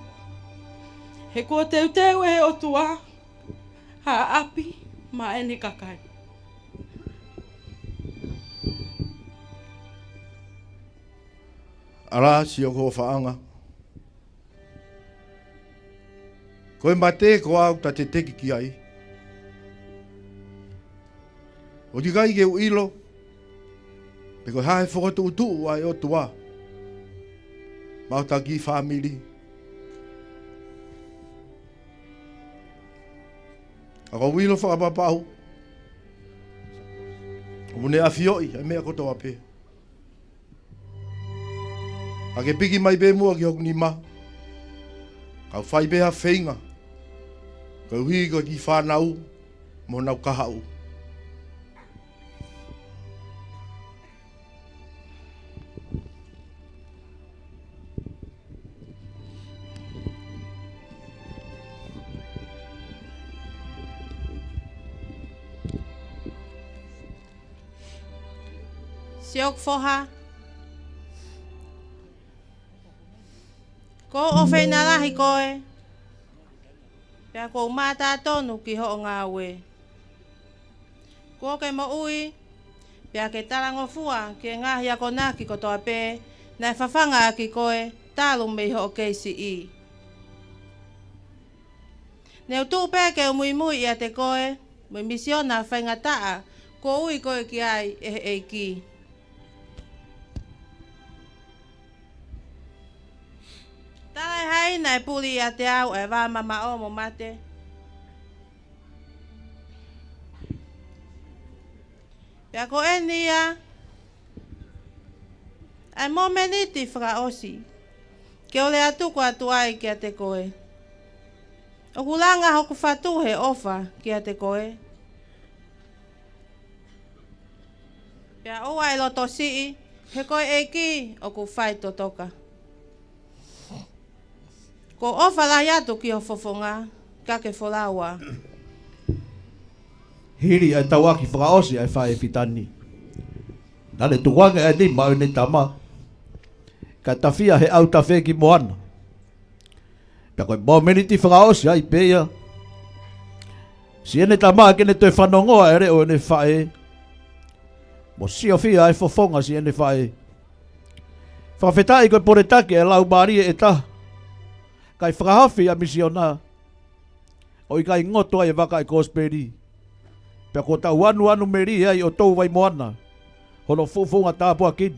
He kua teuteu e o tua. Ha api ma ene kakai. Ara si o ko whaanga. Koe mate ko au ta te teki ki ai. O di gai ke uilo. Pe koe hae whakatu utu ai o tua. Mau ta ki family. A ko uilo whakapapau. O mune a fioi, ai mea koto a pe. A ke piki mai be mua ki hoku ni ma. Kau whai beha whainga. Kau hui ko ki whanau. Mo nau kahau. Siok foha. Ko o whaina lahi koe. Pea ko umata tonu ki ho ngā ue. Ko ke mo ui. Pea ke tarango fua ke ngahi ako naki ko toa pe. Nai whawhanga ki koe. Talu mei ho keisi i. Neu tu pe ke umui mui ia te koe. Mui misiona whainga taa. Ko ui koe ki ai e ki. Tarai hai nai puli a te au e wā mama o mo mate. Pea ko e nia. Ai mō meniti whaka osi. Ke ole atu ko atu ai ki a te koe. O kulanga hoku whatu he ofa ki a te koe. Pea o ai loto sii. He koe e ki o ku whai to toka. Ko ofa la yatu ki o fofonga, ka ke folaua. Hiri ai tawaki whakaosi ai whae pitani. Nane tuwanga ai ni mau ni tama. Ka tawhia he au tawhe ki moana. Pea koe mō meniti whakaosi ai peia. Si ene tama kene toi whanongoa ere o ene whae. Mo si o whia ai fofonga si ene whae. Whawhetai koe pore take e lau marie e taha. Kai whakahawhi a misiona. O i kai ngoto ai waka i kosperi. Pea ko tau anu meri ai o tau vai moana. Hono fufunga tāpua kin.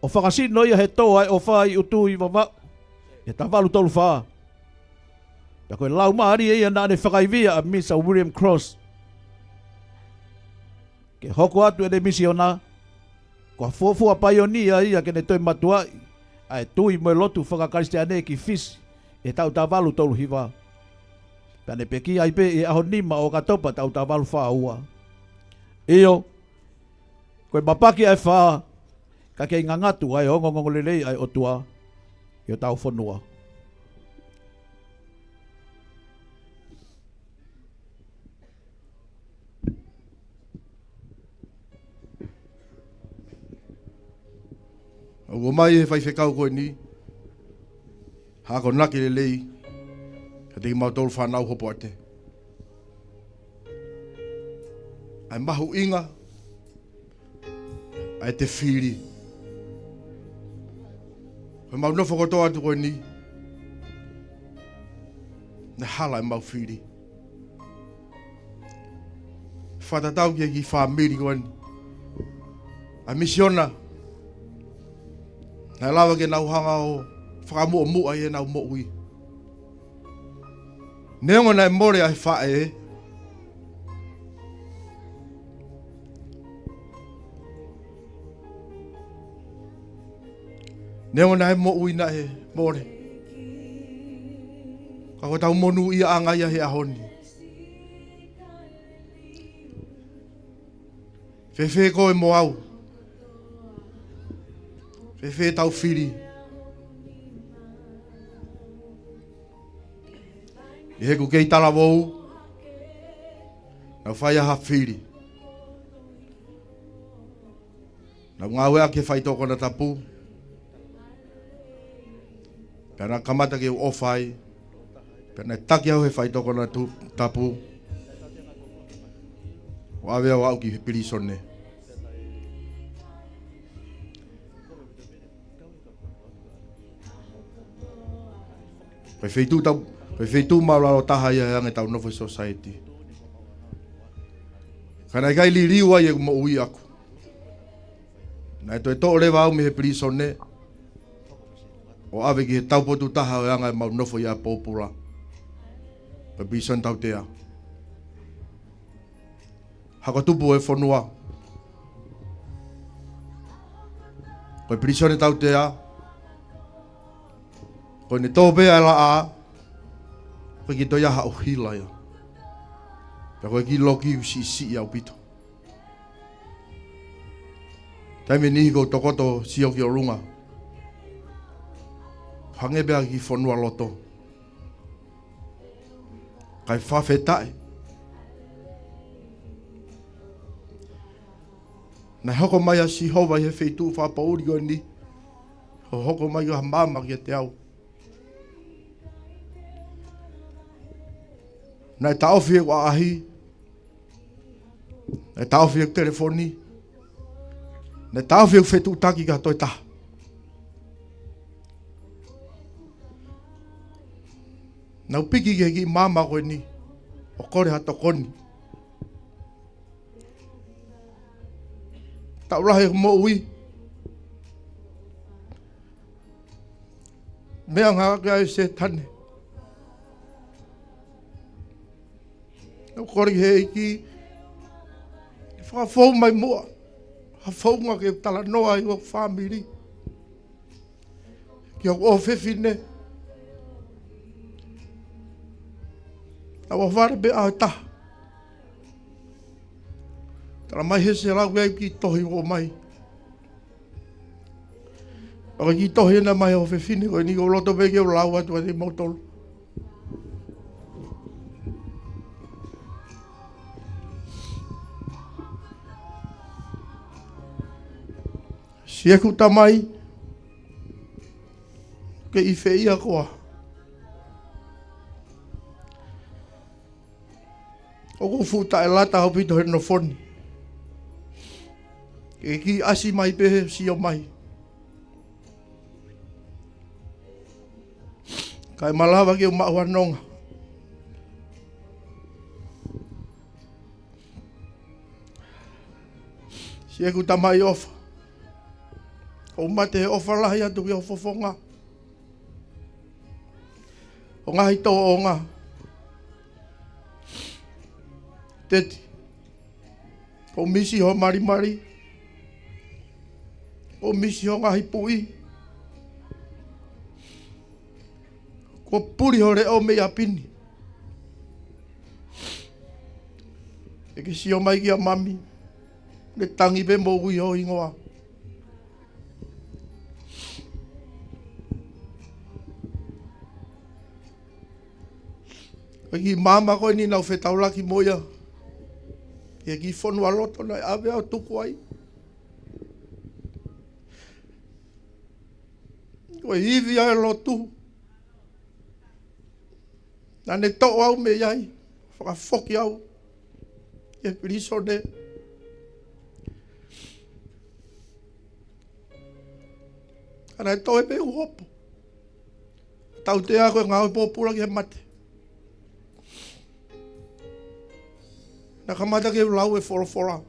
O whakasino ia he tau ai o whai utu i wawa. E ta walu tolu whaa. Pea koe lau maari e ia nane whakaivia a Mr. William Cross. Ke hoko atu ene misiona. Ko fufua paionia ia kene toi matuai. Ai tui mo lotu whakakariste ane ki fisi. E tau tā walu tolu hiwa. Pane peki ai pe e aho nima o katopa tau tā walu wha ua. Io. Koe mapaki ai wha. Ka kei ngangatu ai o ngongolelei ai o tua. Io tau whanua. O mai e whai whekau koe ni. Hako naki le lei. Ka te mau tolu whanau hopo ate. ai mahu inga, ai te whiri. Koe mau nofo kotoa atu koe ni, ne hala ai mau whiri. Whatatau ki ki whamiri koe ni. Ai misiona, nai lawa ke nau hanga o whakamua mua i e nau mo'ui. Neonga nai more ai whae e. Neonga nai mo'ui na e more. Ka koe tau monu ia anga ia he ahoni. Fefe koe mo au. Fefe tau whiri. I heku kei tala wou. Nau whai aha whiri. Nau ngā wea ke whai toko na tapu. Pena kamata ke o whai. Pena taki au he whai toko na tapu. O awea o au ki he pirisone. Pai whaitu maularo taha ia hange tau Novo Society. Kana i kai li riwa i e mo ui aku. Nai toi to lewa au me he pirisone. O ave ki he taupotu taha o hanga mau Novo ia popula. Pai pirisone tau tea. Hako tupu e whanua. Koe pirisone tau tea. Koe ne tōpe ai la a. Koe ki toi aha o hila ia. Pea koe ki loki si au pito. Taime nihi kou tokoto si au ki o runga. Hange bea ki whanua loto. Kai whawhetai. Nai hoko mai a si hova he wheitu whapauri o ni. Hoko mai o ha mama ki te au. Nai taofi e wa ahi. Nai taofi e telefoni. Nai taofi e whetu taki ka toi taha. Nau piki ki mama koe ni. O kore hato koni. Tau rahe mo ui. Mea ngā kai se tane. Nau kori he iki. Whakafou mai mua. Hafou ngā ke tala noa i o whamiri. Ki au o whewhine. Nau a whare be au taha. Tara mai he se lau ei ki tohi o mai. Aka ki tohi na mai o whewhine koe ni o loto peke o lau atu a te motolo. Sieku tamai. Ke i whea koa. O ko futa e lata ho pito he no foni. Ke ki asi mai pehe si o mai. Kai malawa ke o maua nonga. Sieku tamai ofa. O mate he ofa lahi atu ki o fofonga. O ngahi tō o ngā. Teti. O misi ho mari. O misi ho ngahi pui. Ko puri ho re o me apini. Eke si o mai ki a mami. Le tangi be mo ui ho ingoa. Ki mama koe ni nau whetaulaki moia. Ia ki whonua loto nai awe au tuku ai. Koe hivi ai lotu. Nane tō au me iai. Whakawhoki au. Ia pirisone. Ana e toe pe uhopo. Tau te ako e ngau popula ki he mate. Na kamata ke lau e fora.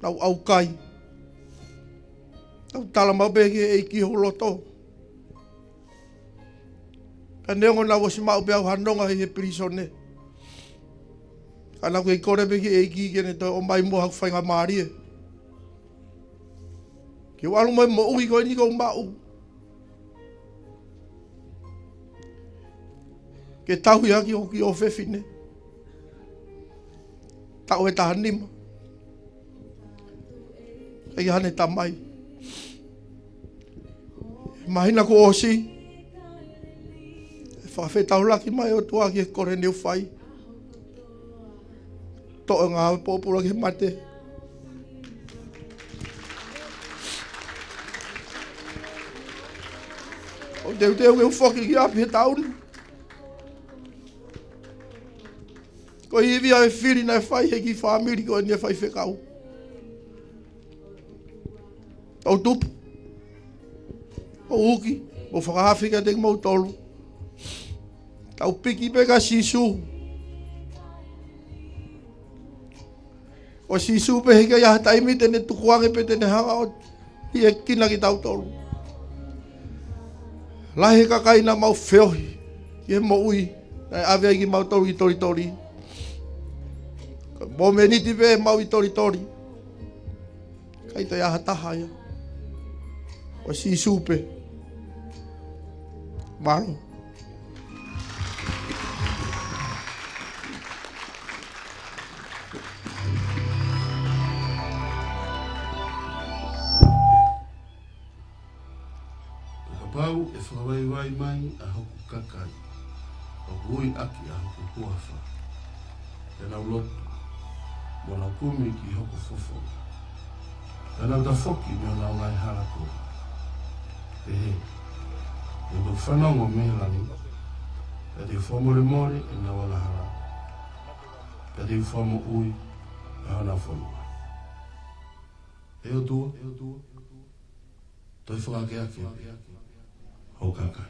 Lau au kai. Tau tala mau pe ki e ki holoto. Ka neongo na wasi mau pe au handonga he prisone. Ana koe kore pe ki e ki kene to o mai mo hak whainga maari e. Ki walu mai mo ui koe ni ko mau. Ke tau ia ki hoki o whewhine. Tau e taha nima. Kei hane tamai. Mahina ko osi. E whawhetau laki mai o tua ki e kore neu whai. Toa ngā popula ki mate. O teu ke uwhaki ki api he taunu. Ko hivi a e whiri na e whai he ki whamiri ko e ni e whai whekau. Tau tupu. O uki. O whakahawhika te mau tolu. Tau piki peka sisu. O sisu pe hika ia taimi tene tukuange pe tene hanga o i e kina ki tau tolu. Lahe kakai na mau whiohi. I e mo ui. Na e awea ki mau tolu i tori. Mo meniti pe mau i tori. Kai to ia hataha ia. O sisu pe. Malo. Pau e whakawai mai a hoku kakai. O hui aki a hoku kuafa. Tēnā ulotu. Mona kumi ki hoku fofo. Tēnā tafoki me o nau ngai harako. Te he. E do whanongo mehelani. Te te whamore e nga wala hara. Te te whamo ui a hana whanua. E o tua. Toi whakake ake. Hokaka.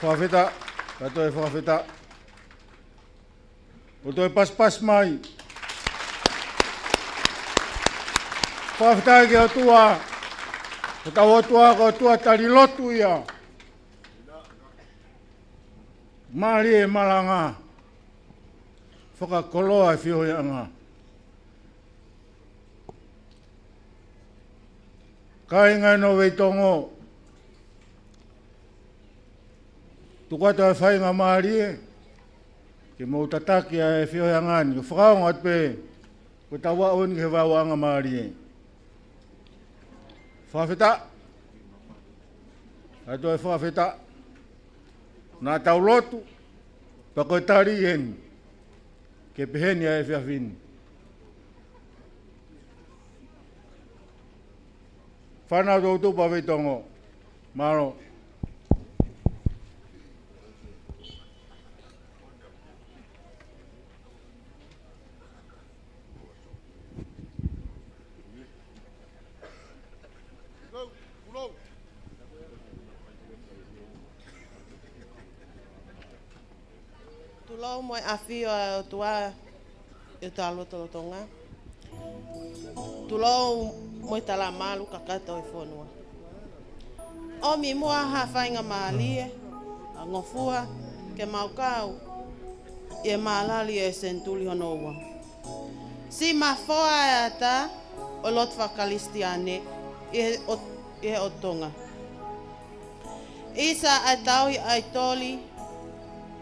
Whawheta, kato e whawheta. O toi pas mai. Whawheta ke o tua. O tau o tua ko tua tari lotu ia. Mari e malanga. Whakakoloa e whioianga. Kai ngai no weitongo. Tukata e whainga maari e. Ke mou tataki a e whioianga ni. Ke whakaonga pe. Ko tawa on ke wawanga maari e. Whawheta. Ato e whawheta. Nā tau lotu. Pako tari hen. Ke peheni a e whiawhini. Whanau tō tupa weitongo. Maro. Tulau moi awhio o tua e talo Tonga. Tulau moi tala malu kakato e whonua. O mi mua ha whainga maalie, a ngofua, ke maukau, e maalali e sentuli honoua. Si mafoa e ata o lot whakalistiane e o Tonga. Isa ai tau ai toli,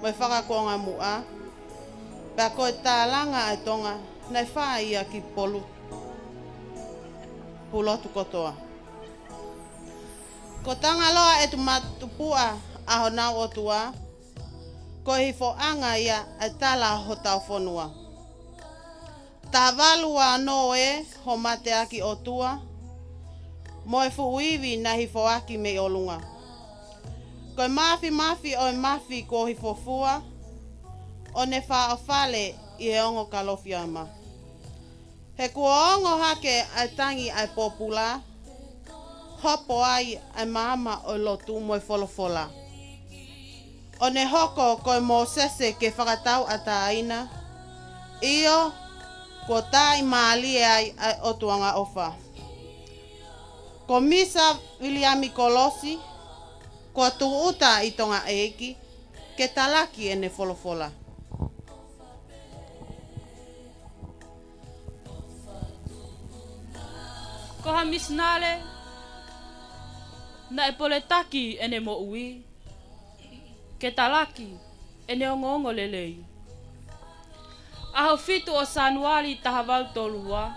mai whakakonga mua, pia koe tālanga ai Tonga, nei wha ia ki pulotu kotoa. Ko tanga loa e tu matupua aho nau o tua, ko hifo anga ia ai tala ho tau whonua. Tā walua no e ho mate aki o tua, mo e fuiwi na hifo aki me olunga. Ko mafi o mafi ko hifo fua, o ne wha o whale i he ongo kalofiama. He kua ongo hake ai tangi ai popula, hopo ai ai mama o lotu mo e wholofola. O ne hoko koe mo sese ke whakatau a tāina, io ko tai maali ai o tuanga ofa. Ko misa Williami Kolosi, ko tuuta i tonga eiki, ke talaki e ne wholofola. Ko ha misnale, na e pole taki ene mo ui, ke talaki ene ongongo lelei. Aho fitu o sanuari taha wau tolua,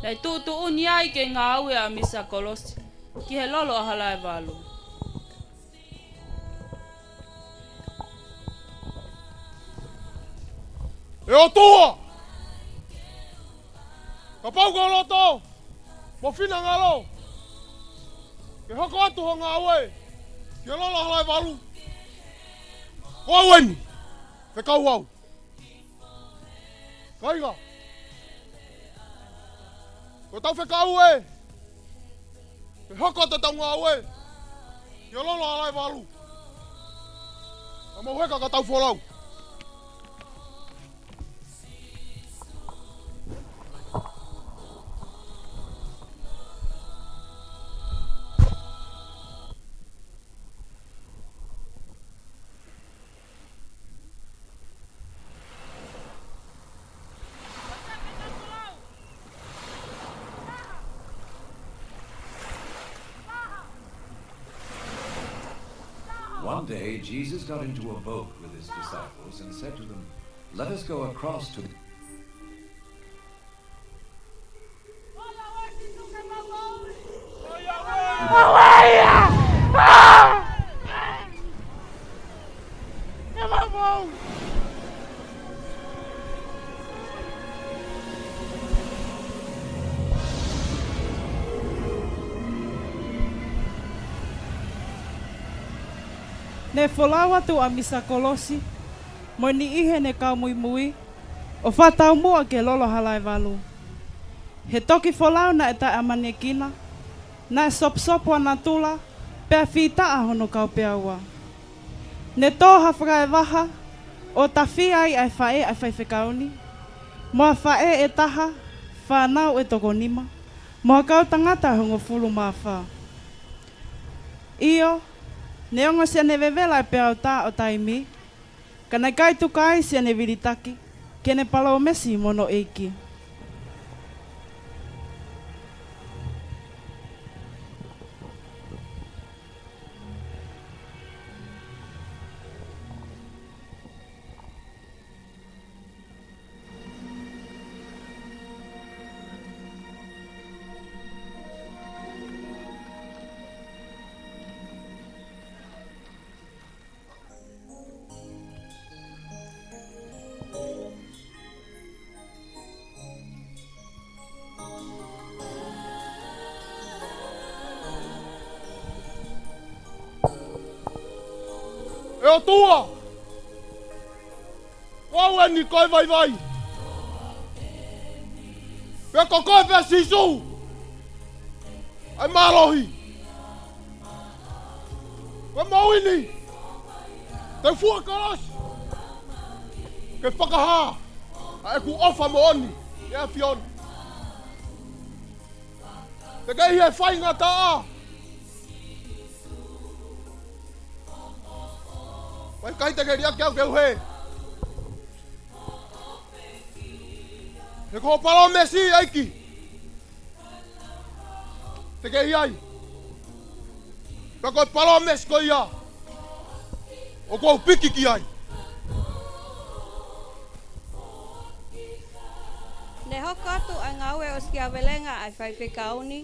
na e tutu uniai ke ngā aue a misa Kolosi, ki he lolo a halai walu. E o tua! Ka pau ko loto! Mo fina ngalo! Ke hoko atu ho ngā aue! Ke lolo halai walu! Ko aweni! Te kau au! Kaiga! Ko tau whekau e! Ke hoko te tau ngā aue! Ke lolo halai walu! Ka mau heka ka tau wholau! One day, Jesus got into a boat with his disciples and said to them, "Let us go across to..." Ne wholawa tu a misa Kolosi, mo ni ihe ne kau mui mui, o whatau mua ke lolo halai walu. He toki wholau na e tai amane kina, na e sop wana tula, pia whita a hono kau pia ua. Ne toha whakae waha, o ta whiai ai whae ai whaiwhekauni. Moa whae e taha, whanau e toko nima. Moa kau tangata hongo fulu maa wha. Io, ne ongo sia ne vevela e pēau tā o taimi. Kana kai tukai sia ne viritaki, kene palo mesi mono eiki. E o tua! Wau e ni koe vai vai! Pe ko koe pe sisu! Ai malohi! We mauini! Te fua karas! Ke whakaha! Ai ku ofa mo oni! E a fion! Te kei e whai ngā taa! Wai kai te kei ria kiau keu he! Te ko palo mesi aiki! Te kei ai! Pe koe palo mes ko ia! O kou piki ki ai! Ne hoko atu ai ngaue o skia velenga ai whaiwhikauni.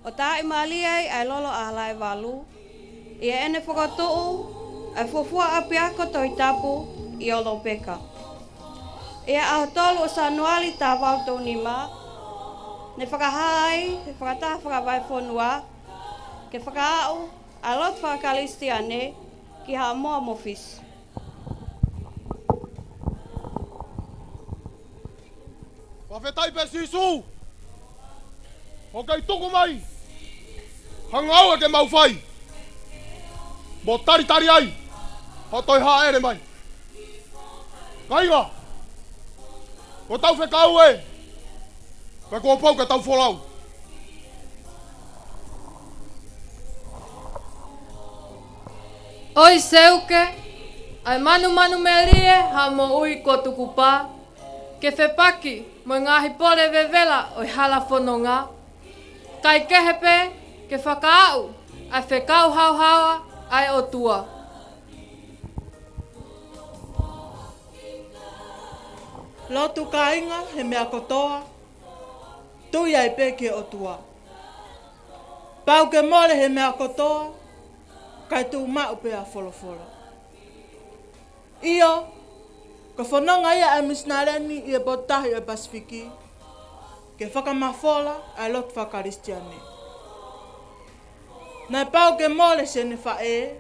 O tā i mali ai lolo a lai walu. Ia ene whakatuu ai fufua api ako toi tapu i olo peka. Ia au tolu o sanuali tā wautou ni ma. Ne whakahai, he whakataha whakawai whonua. Ke whakaau, a lot whakalistiane ki ha moa mofis. Whawhetai pe sisu! O kei tuku mai! Hangau e ke mau whai! Mo tari tari ai! Ho toi ha ere mai! Kainga! Ko tau whekau e! Pe ko pau ke tau wholau! Oi seuke, ai manu me lie ha mo ui ko tuku pā. Ke whepaki mo ngahi pole vevela oi hala whanonga. Kai kehepe ke whakaau ai whekau hauhaua ai o tua. Lotu kainga he mea kotoa, tui ai peke o tua. Pau ke mole he mea kotoa, kai tu mau pe a folofolo. Iyo, ka whanonga ia ai misnareni i e botahi o Pasifiki, ke whakamafola ai lot whakaristiane. Nai pau ke mole se ne whae,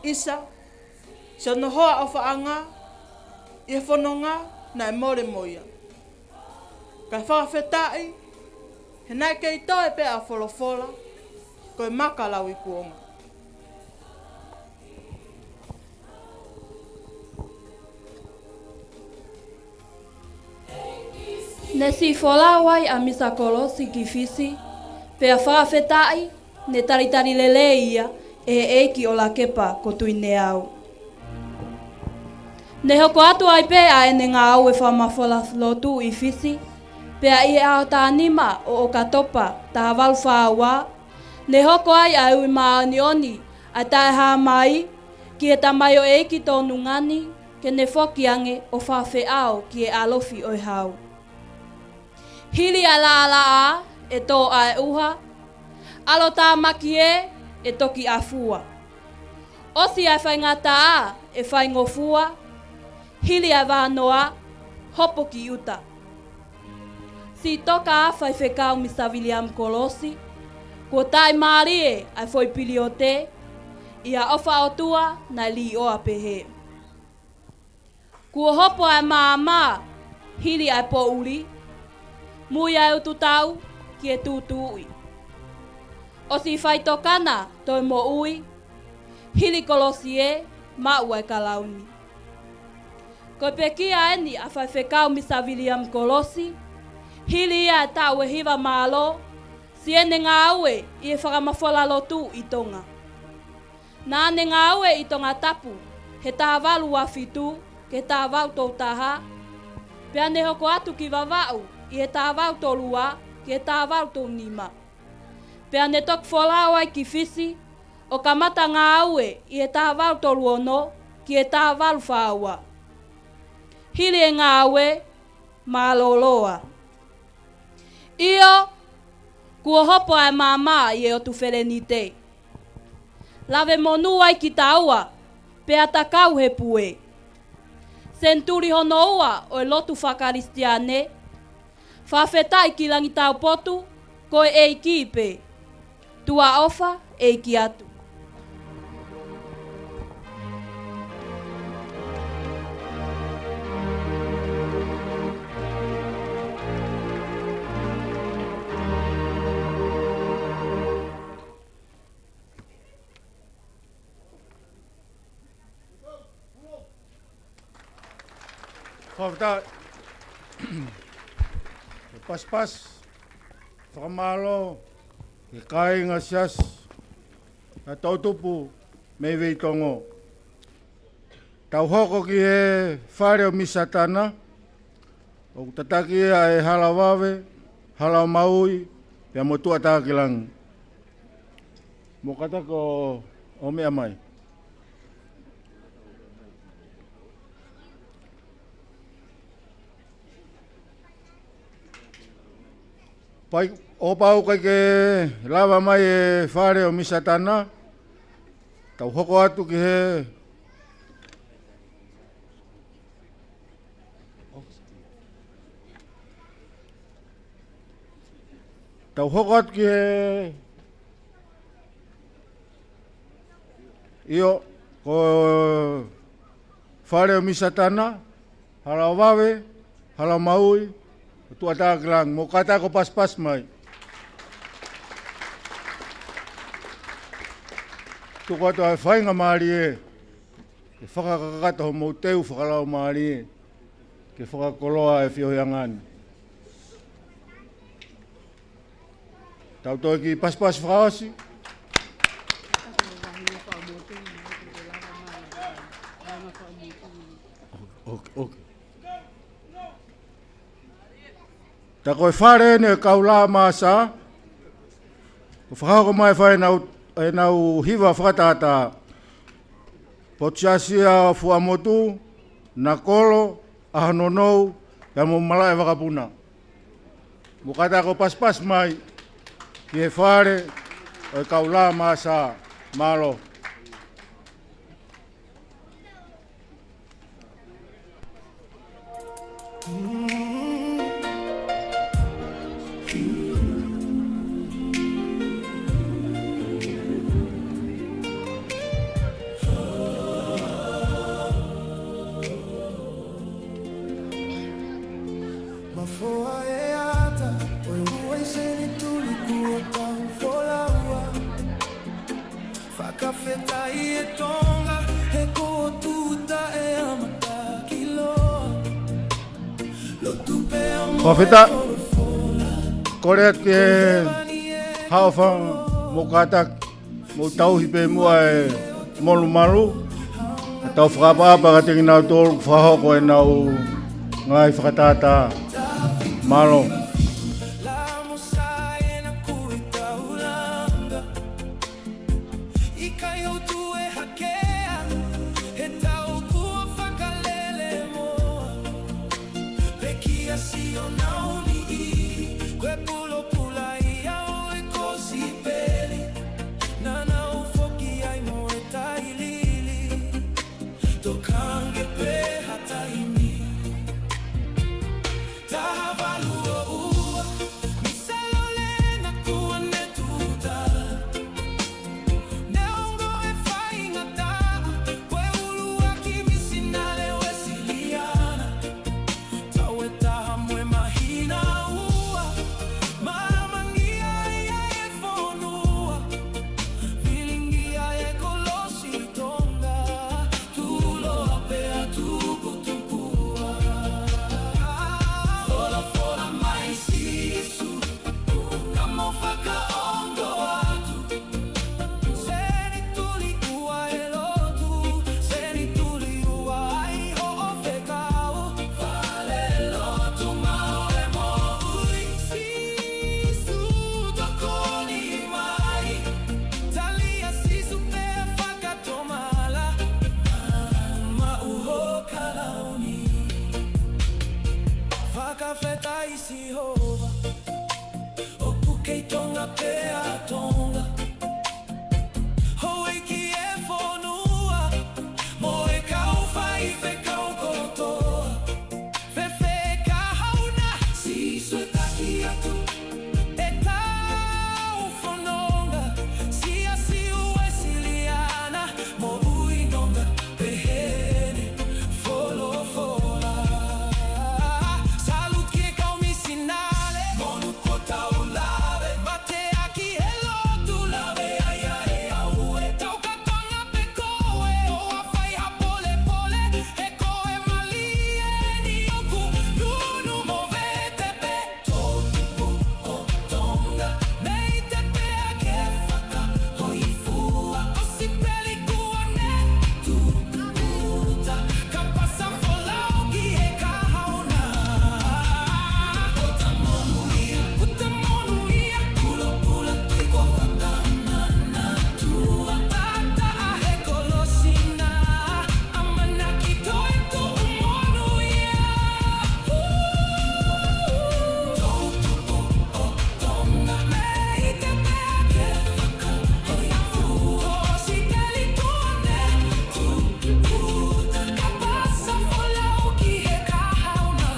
isa, se nohoa o whaanga, i e whanonga nai mole moia. Ka whakawhetai, he nai kei toe pe a folofola, koe makalau i kuonga. Ne si folawai a misa kolosi ki fisi, pe a whawhetai, ne taritari lele ia, e eiki o la kepa ko tuine au. Ne hoko atu ai pe a ene ngā au e whamafola lotu i fisi, pe a i ao tā nima o katopa tā walu whāua, ne hoko ai a ui maani oni, a tae hā mai, ki e tamai o eiki tōnu ngani, ke ne whoki ange o whawhe au ki e alofi oi hau. Hili ala a e tō a e uha, alo tā maki e toki a fua. Osi ai whai ngata a e whai ngofua, hili ai wānoa, hopo ki uta. Si toka a whai whekau misa William Kolosi, ko tai maari ai whoi pili o te, ia ofa o tua na li oa pehe. Kua hopo ai māma, hili ai po uri, mui ai utu tau ki e tūtui. O si whai tokana toi mo ui, hili Kolosi ma ua ka launi. Ko pekia eni a whaiwhekau misa William Kolosi, hili ia e tau e hiva malo, si ene ngā aue i e whakamawhala lotu i Tonga. Nā ane ngā aue i Tonga tapu, he taha walu a fitu, ke taha wau tō taha, pea ne hoko atu ki wawau i he taha wau tō lua, ke taha wau tō nima. Pea ne tok wholao ai ki fisi, o ka mata ngā aue i he taha wau tō luono, ki he taha walu whaua. Hili e ngā aue, Maamaloa. Io, kua hopo ai māmā i e o tu wherenite. Lawe monu ai ki taua, pea takau he pue. Senturi hono ua o e lotu whakaristiane, whawhetai ki langi tau potu, ko e ki pe. Tua ofa e ki atu. Whawhita, pas, whakamalo, ke kāinga sias, na tautupu, me wei tongo. Tau hoko ki he whare o misatana, o tataki e hala wawe, hala maui, pia motua tāki langi. Mo katako o mea mai. Pai o pau kai ke lava mai e whare o misatana, tau hoko atu ki he tau hoko atu ki he io ko whare o misatana, hala wawe, hala maui, tua tākilang, mo kata ko pas mai. Tuko atu ai whainga maari e whakakakata ho mou teu whakalau maari e, ke whakakoloa e whiohiangani. Tau toi ki pas whakaosi. Okay. Ta koe whare ne kaula maasa, ko whakako mai whae nau hiwa whakatata, po Siasi Fuamotu, na kolo, ahanonou, ya mo malai wakapuna. Mo kata ko pas mai, ki he whare, o kaula maasa, malo. Whawhita, kore at ke hawhang mo katak mo tauhi pe mua e molu malu. Tau whakapapa ka tingi nau tōru whahoko e nau ngai whakatata malo. taisi hova o puke tonga pea tonga ho iki e fonua mo e kau fai fe kau kotoa fe fe ka hauna si sue taki atu e tau fononga Siasi Uesiliana mo ui nonga pehene folo fola salut ke kau misinale mo nukota ulave mate aki hello tu lave ai ai au e tau ka tonga pe koe o a fai ha pole pole e koe mali e ni oku nunu mo vete pe totu o tonga nei te pe a ke whaka hoi fua o si peli kua ne tu uta ka pasa folau ki e ka hauna uta monu ia pula pula ki ko whaka mana tua tata a he kolosina amana ki toi tu monu ia totu o tonga mei te pe a ke whaka hoi fua o si peli kua ne tu uta ka pasa folau ki he ka hauna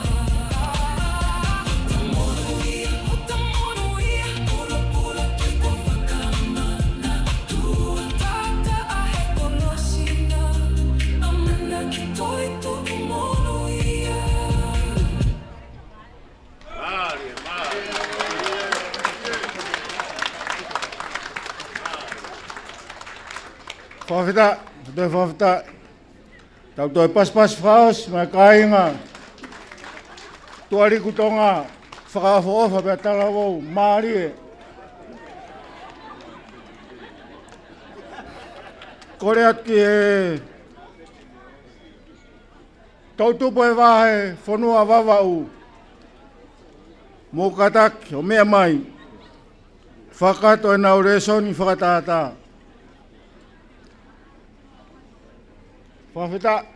uta monu ia pula pula ki ko whaka mana tua tata a he kolosina amana ki toi tu monu ia Whawhita, toi whawhita. Tau toi pas whaos, mai kāinga. Tuari kutonga, whakaafo ofa pia talawau, maari e. Kore atki e. Tau tupo e wahe, whanua wawau. Mō kataki, o mea mai. Whakato e nau resoni whakatata. Whawhita.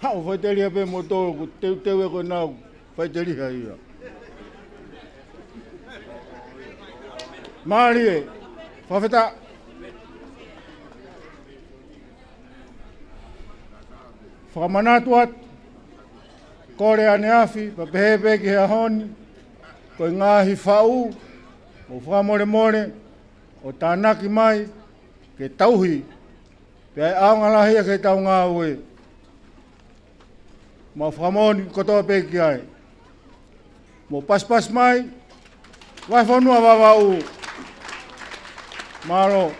Hau whaiteria pe mo tōru ku teu e koe nau. Whaiteria ia. Māri e. Whawhita. Whakamanatuat. Kore ane awhi. Papehepe ki hea honi. Koe ngāhi whau. O whakamore more. O tānaki mai. Ke tauhi, pe ai aonga lahia ke tau ngā ue. Mau whakamoni kotoa peki ai. Mo pas mai, vai whanua wawau. Malo.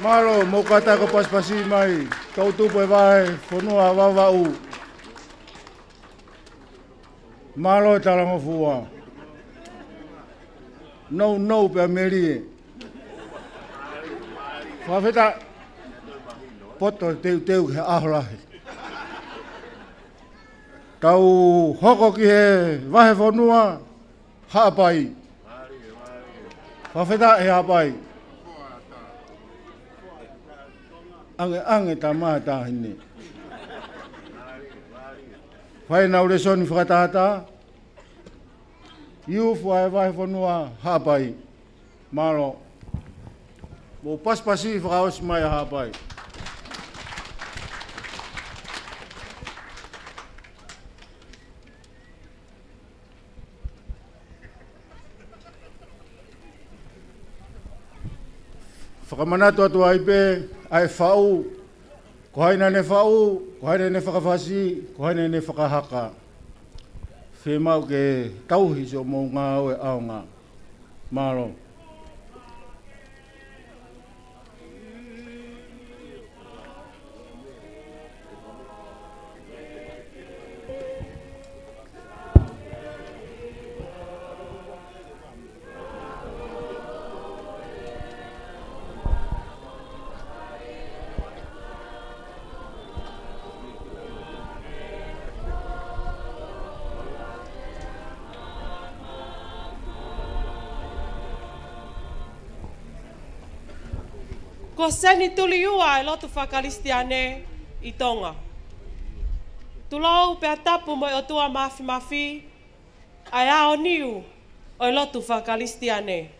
Malo, mo kata ko paspasi mai. Tau tupu e vai, whanua wawau. Malo e talango fua. No pe meri. Whawheta. Poto teu he aholahi. Tau hoko ki he wahe whanua. Haapai. Whawheta he haapai. Ange ta maha ta hine. Whai nau le soni whakatahata. Iu fua e wahe whanua haapai. Malo. Mo paspasi whakaos mai a haapai. Whakamanatu atu aipe, ai whau, ko haina ne whau, ko haina ne whakawhasi, ko haina ne whakahaka. Whemau ke tauhi so mō ngā oe ao ngā. Malo. Ko seni tuli ua e lotu whakaristiane I Tonga. Tulau pe tapu mo o tua mafi ai ao niu o e lotu whakaristiane.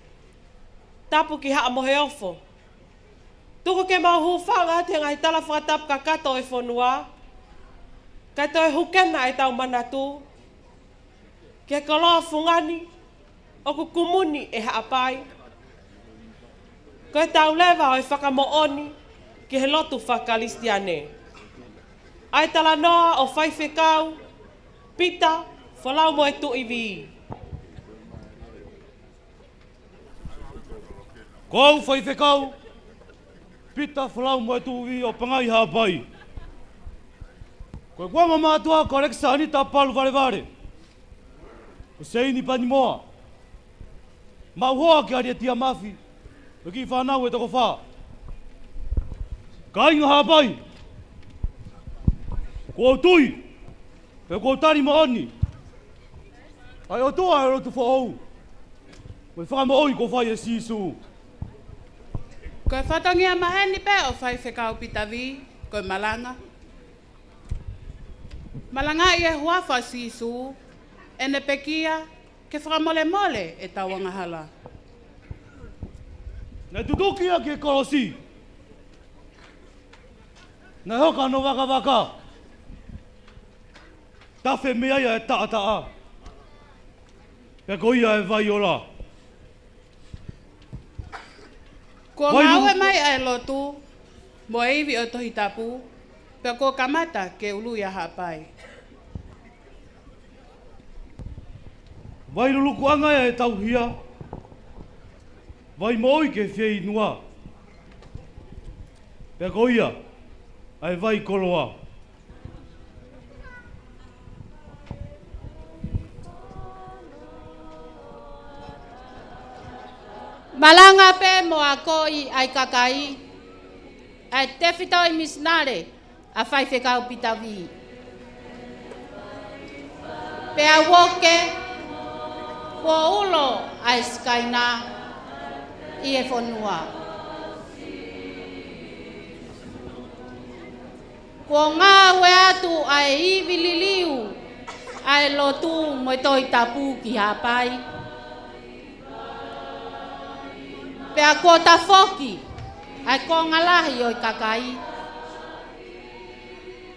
Tapu ki haa mohe ofo. Tuku ke mau whanga te ngai tala whakatapu ka kato e whanua. Kai to e hukena e tau manatu. Ke koloa fungani o kukumuni e haa pai. Ko e tau lewa o e whakamooni ki he lotu whakaristiane. Ai tala noa o whaiwhekau, pita, whalau mo e tu iwi. Kou whaiwhekau, pita whalau mo e tu iwi o pangai hāpai. Koe kua mamātua ko reksa anita palu vare. Ko seini pani moa. Mau hoa ki aria tia mafi. Ki whanau e toko wha. Ka inga hāpai. Ko tui. Pe ko tari maoni. Ai o tua e rotu whaou. Koe whamaoi ko whai e sisu. Koe whatongia maheni pe o whai whekau pitavi. Koe Malanga. Malanga I e huafa sisu. Ene pekia ke whakamole e tauanga hala. Nei tutukia ke korosi. Nei hoka no waka. Tawhe mea ia e taa. Pe ko ia e vai ora. Ko ngau e mai ai lotu, mo eivi o tohi tapu, pe ko kamata ke ulu ia hapai. Vai luluku anga e tau hia. Vai moi ke whiei nua. Pea ko ia, ai vai koloa. Malanga pe mo a koi ai kakai, ai tewhitau I misnare, a whai whekau pitavi. Pea woke, ko ulo ai skaina, I e whanua. Ko ngā we atu ai iwi liliu, ai lotu mo toi tapu ki hapai. Pea ko ta foki, ai ko ngalahi o I kakai.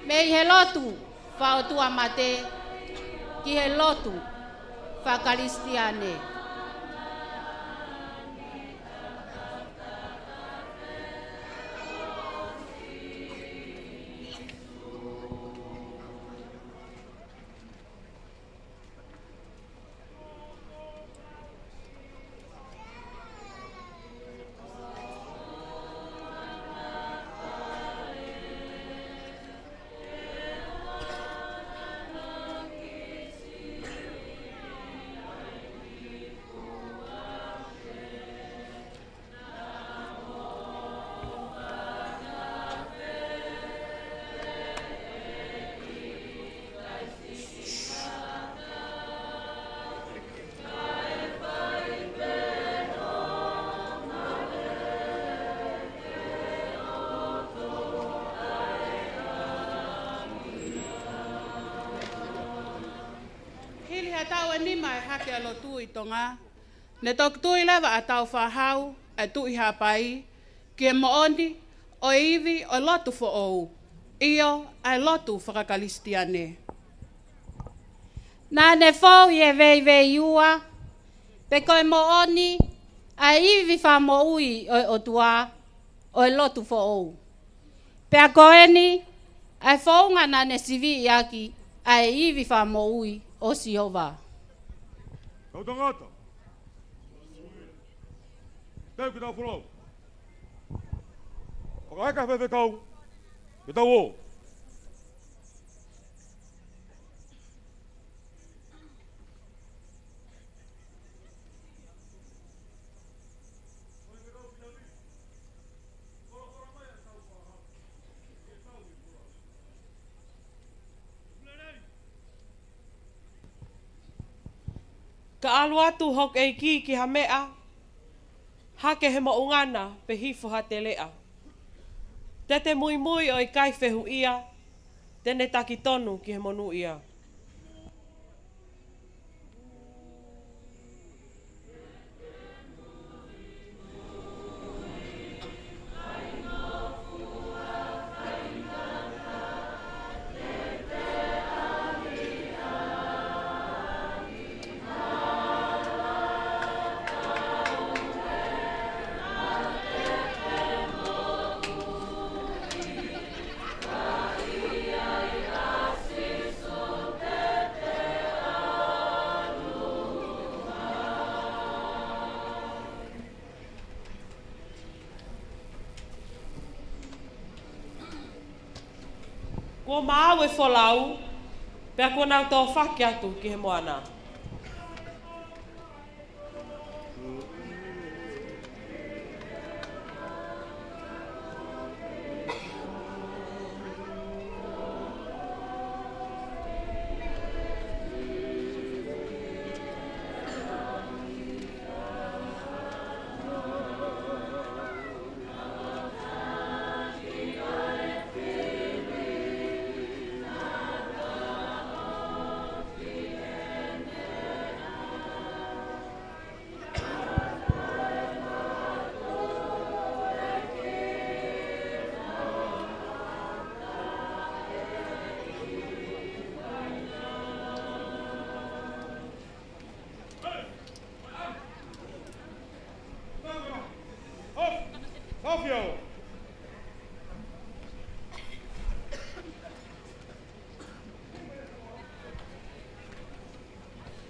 Me I he lotu, whaotua mate, ki he lotu, whakaristiane. e nima e hake alo tu I Tonga. Ne tok tu I lewa a tau whahau, a tu I hapai, ki e mooni, o iwi, o lotu fo ou. Io, ai lotu whakakalistiane. Nā ne fōu I e vei ua, pe koe mooni, a iwi wha mo ui o tua, o e lotu fo ou. Pe a koe ni, ai whaunga nā ne sivi I aki, a iwi wha mo ui o Sihova. Kau tangata. Tau ki tau whurau. Whakaeka whewhe kau, ki tau o. Ka alu atu hok e ki ha mea, hake he mo ungana pe hifo ha te lea. Te mui o I kai whehu ia, tene taki tonu ki he monu ia. Ko maa we wholau, pea ko nau tō whaki atu ki he moana.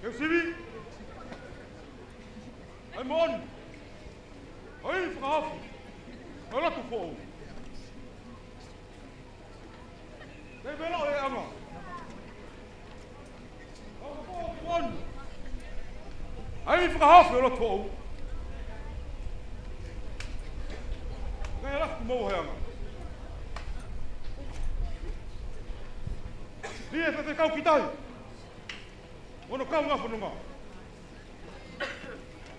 Eu sivi. Ai mon. Ai fraf. Ela tu fo. Nei vela e ama. Mon. Ai fraf ela tu fo. Nei ela tu mo he ama. Dia te kau kitai. Ono kau ngā whanunga.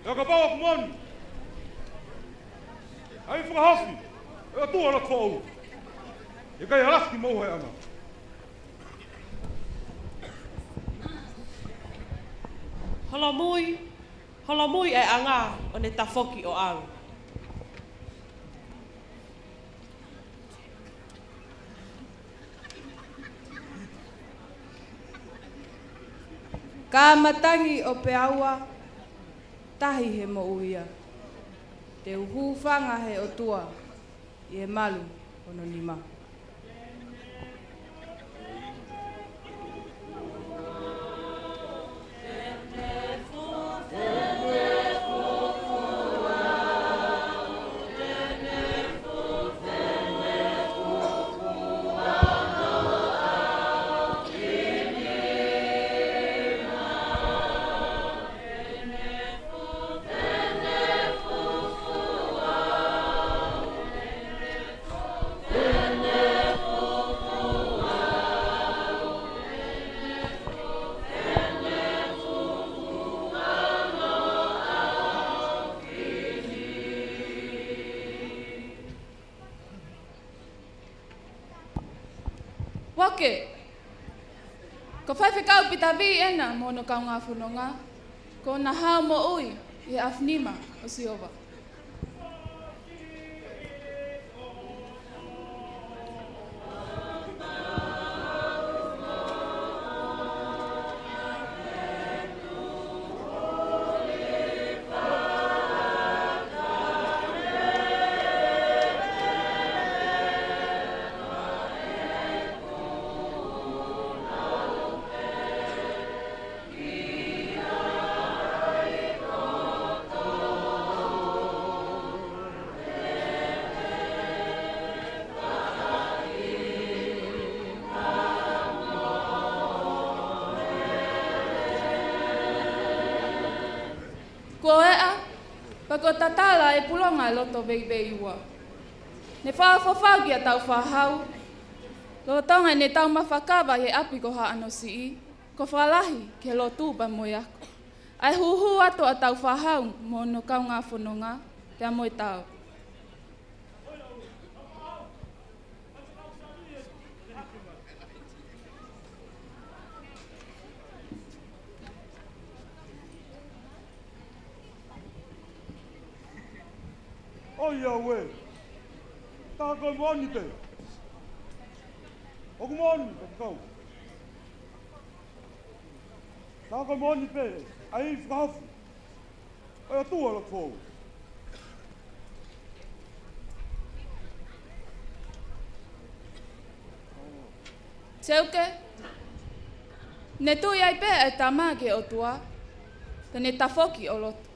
Ea ka pāwa kumoni. Ai whakahawhi. Ea tua la tōu. E kai haraski mauhai ana. Hola mui e anga o ne tafoki o au. Ka matangi o peaua, tahi he mo uia. Te uhu whanga he o tua, I e malu ono nima. Wake, Ko whai whikau pita vi ena mono kau ngā whanonga. Ko na hao mo ui i afnima o Siova. Ko ea, pako tatala e pulonga e loto vei ua. Ne whaafawhau ki a tau whahau. Lo tonga ne tau mawhakawa he api ko ha ano si. Ko whalahi ke lo tūpa moi ako. Ai huhu ato a tau whahau mo no kau ngā whanonga, te moi tau. Oia we. Tā koe moni te. Oku moni te kau. Tā koe moni te. Ai whahafu. Oia tua la kōu. Seuke, ne tui ai pē e tā māke o tua, te ne tafoki o lotu.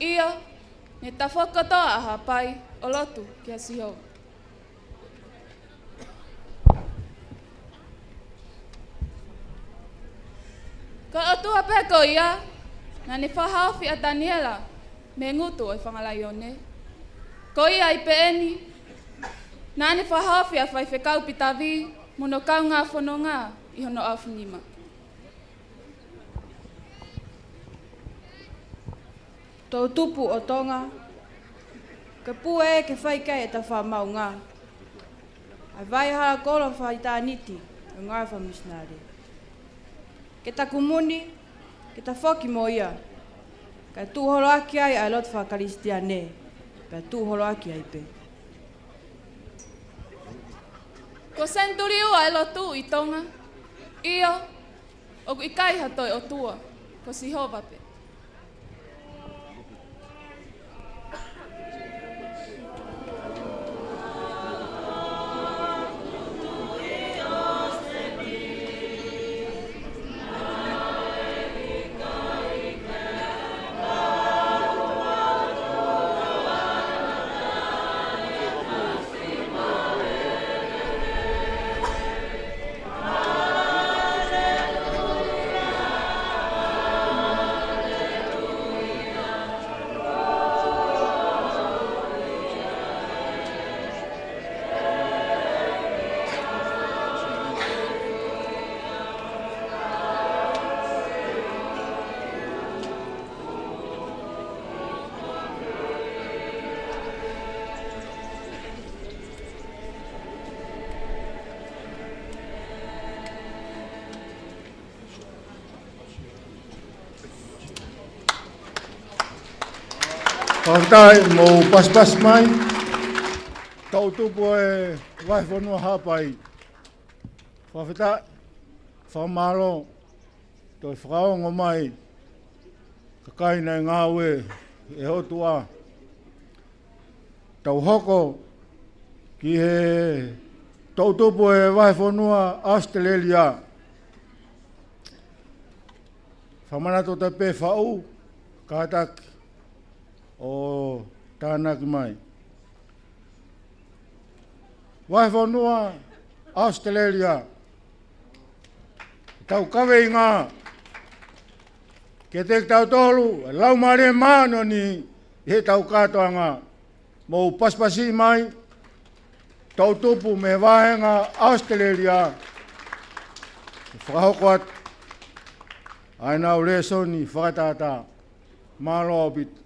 Ia, ne tafokotoa aha pai o lotu ki a Siho. Ko o tua pē ko ia, na ne whahawhi a Daniela me ngutu o whangalai o ne. Ko ia i peeni, na ne whahawhi a whaiwhekau pitavi, mono kau ngā whanonga i hono awhinima. Tau tupu o Tonga, ka pue ke whaikai e ta whamau ngā. Ai vai hara kolo whai tā niti o ngā whamisnare. Ke taku muni, ke ta whoki mo ia. Kai tūhoro aki ai ai lot whakaristia ne, pia tūhoro aki ai pe. Ko senturi ua e lotu i Tonga, io, o i kai hatoi o tua, ko Sihova pe. Whakatai mō paspas mai, tau tupu e vai whanua hapai. Whawhetai, whamaro, toi whakaongo mai, ka kaina ngā ue e hotua. Tau hoko ki he tau tupu e vai whanua Australia. Whamanato te pē whau, kātaki. O tānaki mai. Vai whanua Australia. Tau kawe i ngā. Ke te tau tolu, lau mare māno ni he tau katoa ngā. Mō paspasi mai, tau tupu me wahenga Australia. Whakahoko atu. Aina o le soni whakatata. Maamaloa bit.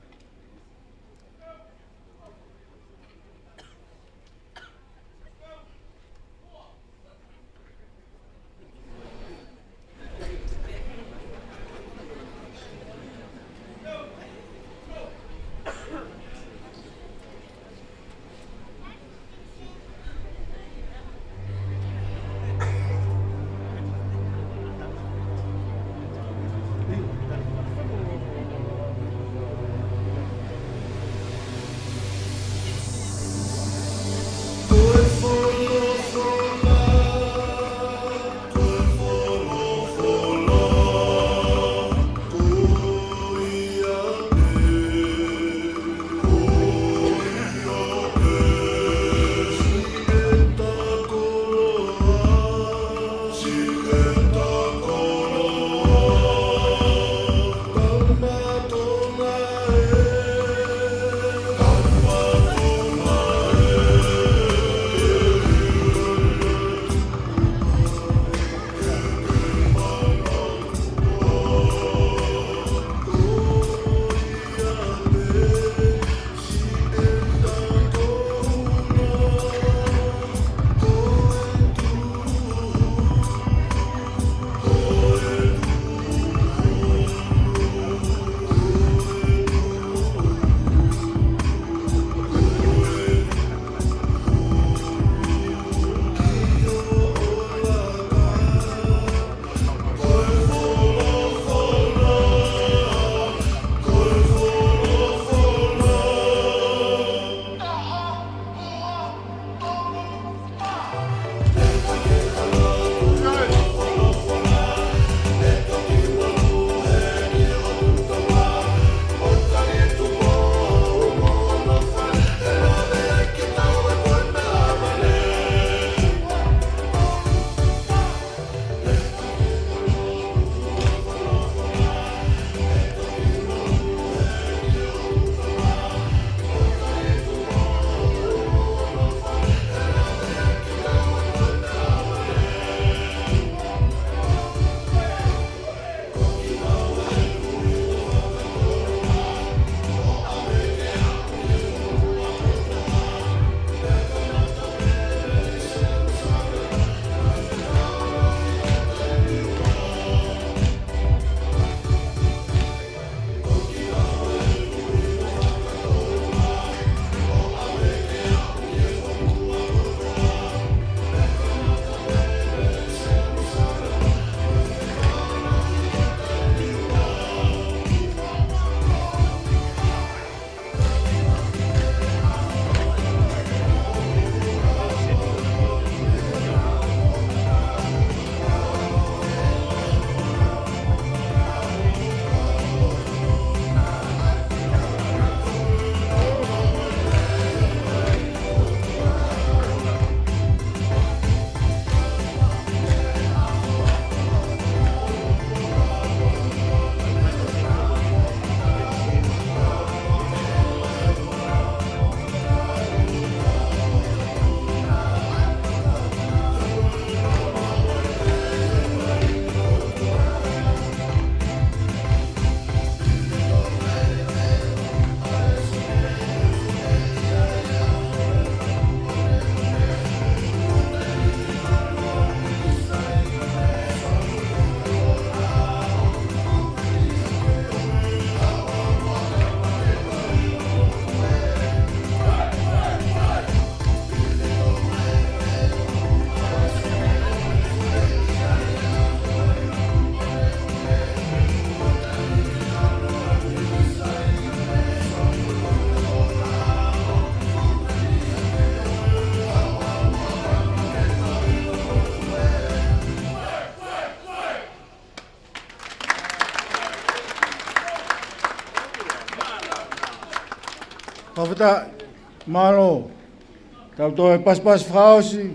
Whawhita malo. Tau toi pas whaosi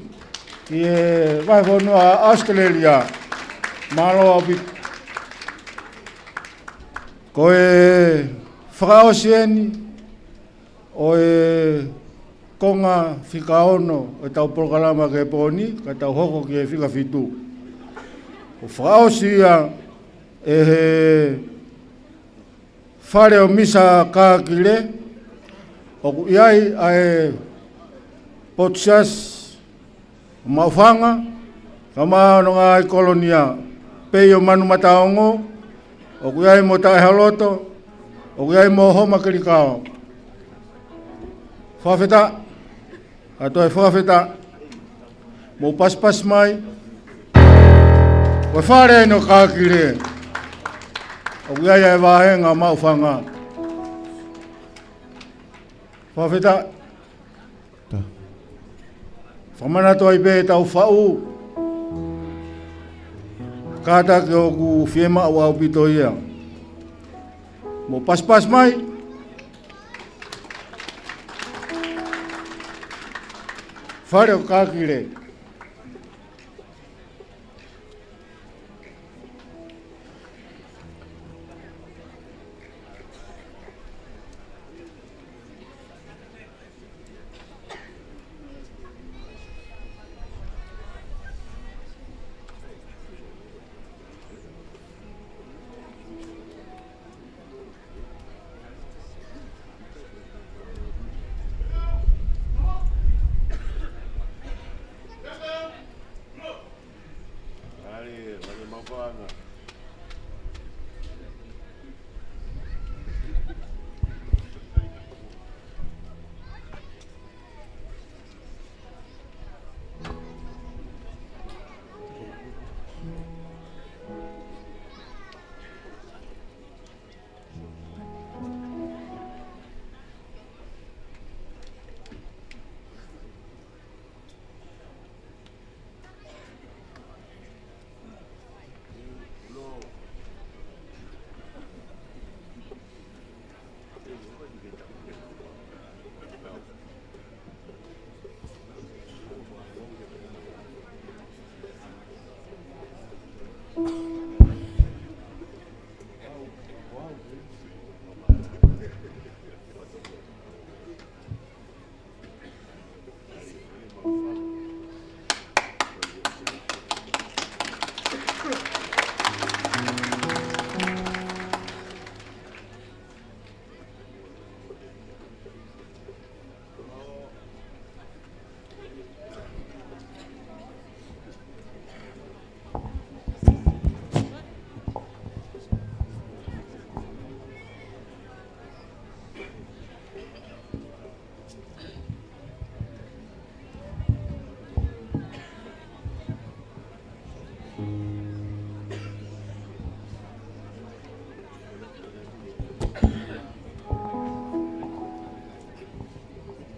ki e waiwhanua Australia. Malo api. Ko e whaosi eni o e konga whikaono e tau Polokalama ke poni, ka tau hoko ki e whikawhitu. O whaosi ia e he whare o misa kākile, o ku iai a e potsias o maufanga, ka maano ngā i kolonia, pei o manu mataongo, o ku iai mo tae haloto, o ku iai mo homa kirikao. Whawhita, a toi whawhita, mo paspas mai, koe whare no kākile, o ku iai e wāhenga maufanga. Whawhita, whamana toi pē tau whau, kāta ke o ku whiema au au pito ia. Mo paspas mai, whare o kākire.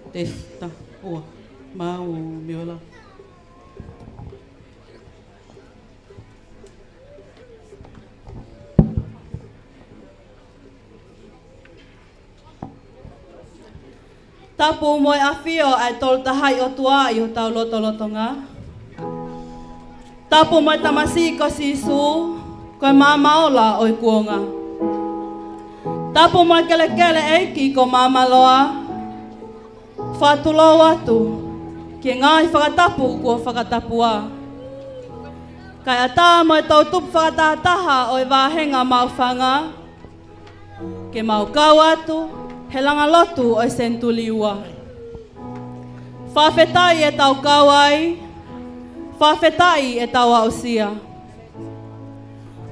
Testa, ua, mau miola. Tapu moi afio ai tol tahai o tua i o tau loto-lotonga. Tapu moi tamasi ko sisu, koe Maamaloa oi kuonga. Tapu moi kele-kele eiki ko Maamaloa. Whatulo atu, ki ngai whakatapu kua whakatapua. Kai ata moi tau tupu whakatataha oi wāhenga maufanga. Ke mau kau atu, he langa lotu oi sentuli ua. Whawhetai e tau kawai, whawhetai e tau ausia.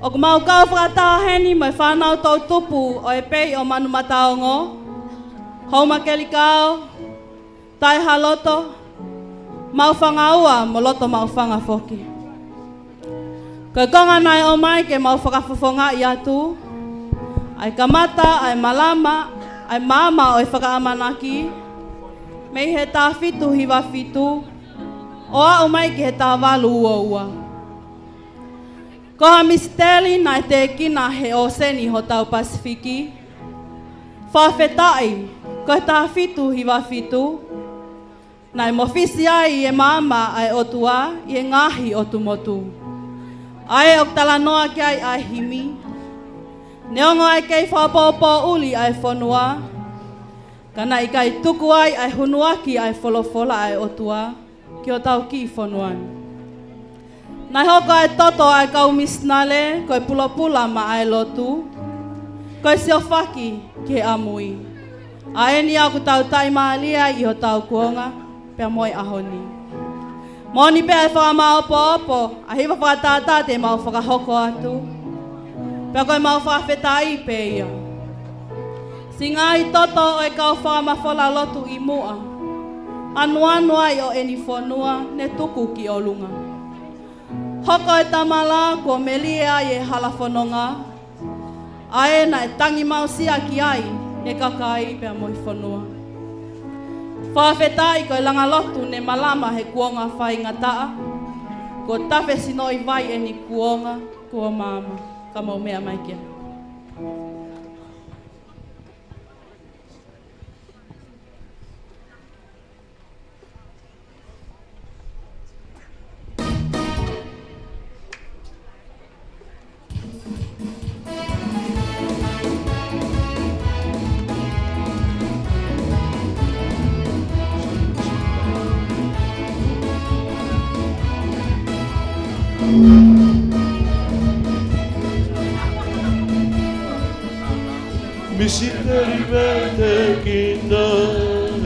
O ku mau kau whakataheni mai whanau tau tupu oi pei o manu mataongo. Hauma kelikau, tai haloto, maufanga ua mo loto maufanga foki. Koe konga nai o mai ke mau whakafofonga i atu, ai kamata, ai malama, ai mama oi whakaamanaki, mei he tā fitu hiwa fitu, o a o mai ki he tā walu ua ua. Koha misteli nai te kina he o seni ho tau Pasifiki, whawhetai Ko ta fitu hiwa fitu. Nai mo fisi ai e mama ai otua i e ngahi o tu motu. Ai ok tala noa ki ai himi. Neongo ai kei whapopo uli ai whanua. Kana i kai tuku ai hunuaki ai wholofola ai otua. Ki o tau ki whanuani. Nai hoko ai toto ai kau misnale koe pulapula ma ai lotu. Koe sio whaki ki amui. A eni aku tau tai maalia i ho tau kuonga. Pea moi ahoni. Moni pea e whakamau opo, a hiwa whakatata te mau whakahoko atu. Pea koe mau whakawhetai pe ia. Si ngāi toto o e kau whakamawhola lotu i mua. Anua i o eni whanua ne tuku ki o lunga. Hoko e tamala kua melia i e hala whanonga. A e na e tangi mau sia ki ai e kakai pea moi whanua. Whawhetai koe langa lotu ne malama he kuonga whai ngataa. Ko tawe sino i vai e ni kuonga kua mama. Ka mau mea mai kia. Misiteri verte kita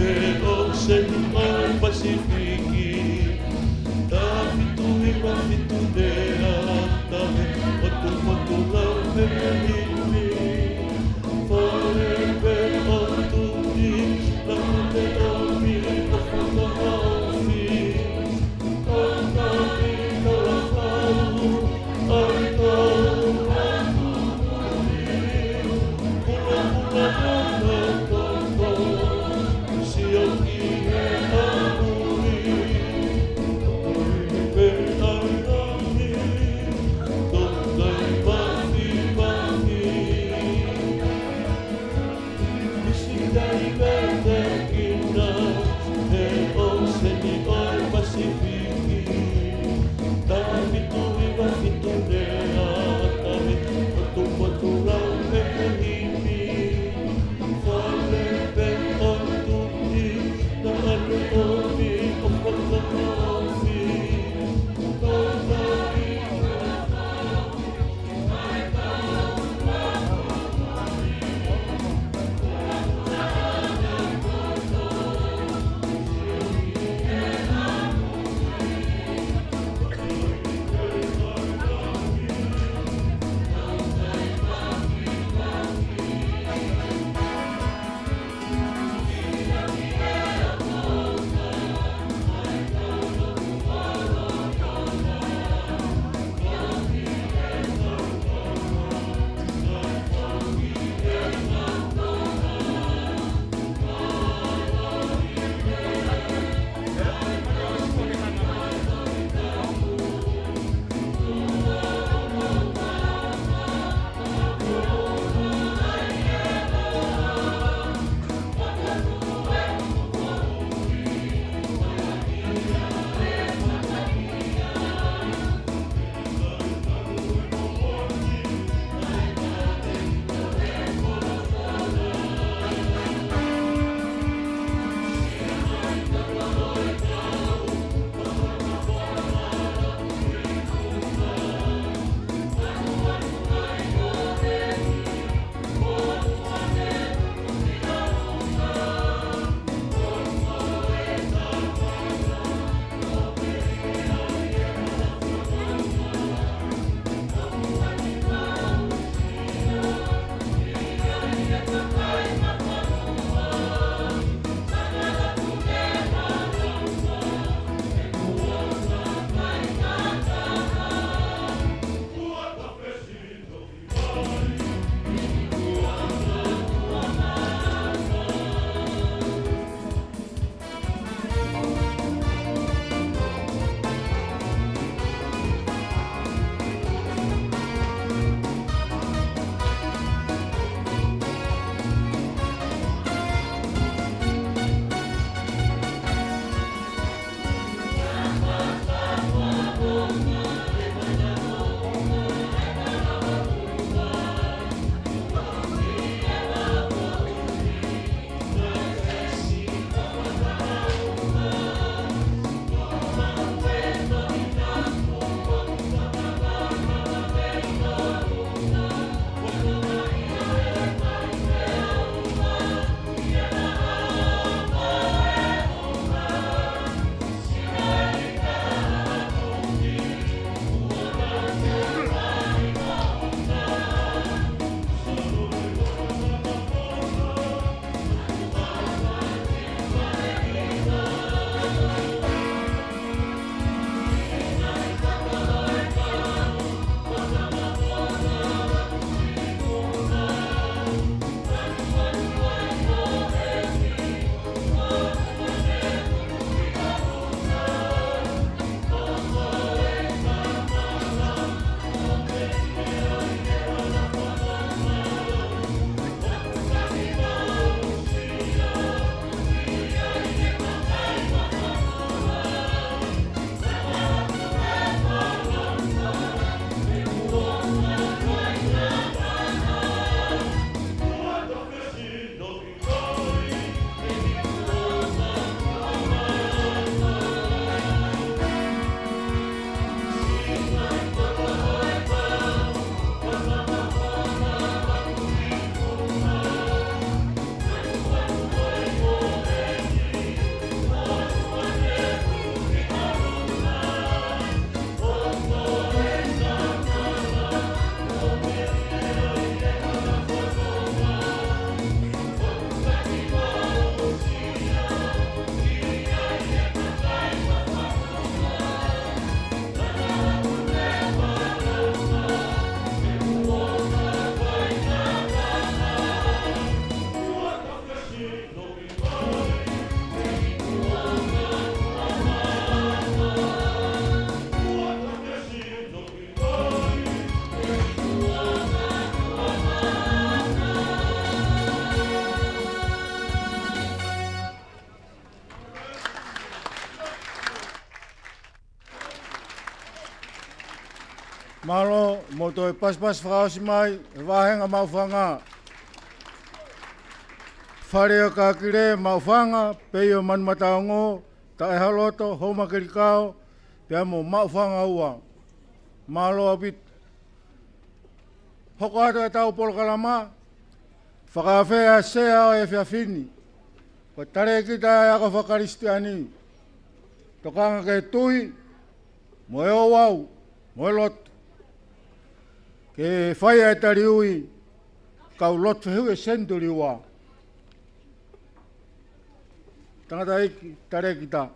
e ocean al Pasifiki. Tapi tu hiwa fitu dea tahe otu la ini. Forever otu di la te omi ofuka hafi. Otahi kalakaru aitau. Malo mo to pas frausi mai vahenga maufanga. Wharea ka kire maufanga peio man mataongo tae haloto homa kirikao pea mo maufanga ua. Maamaloa bit. Hoko ato e tau Polokalama whakawhea sea o e whiawhini. Ko tare kita e ako whakaristiani. Tokanga ke tui mo e o wau mo e lotu. Ke whaia e tari ui, kau lot whihu e senturi ua. Tangata iki, tare kita.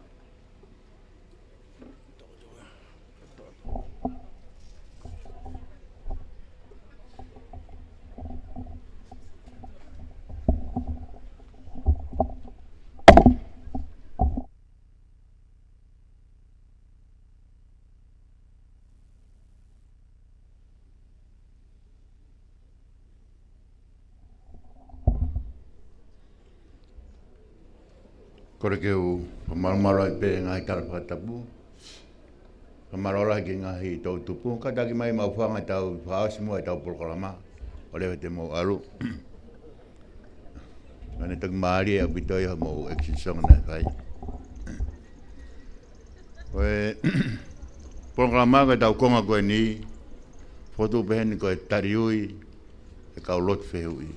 Kore ke u Maamaloa I pe ngai tala whakatapu. Maamaloa ki ngahi tau tupu. Ka taki mai mauwhanga tau whaasimu ai tau Polokalama. O lewe te mo alu. Ngane tak maari au bitoi ha mo exisong na whai. Oe Polokalama ka tau konga koe ni. Fotu peheni koe tariui. E kau lot whehui.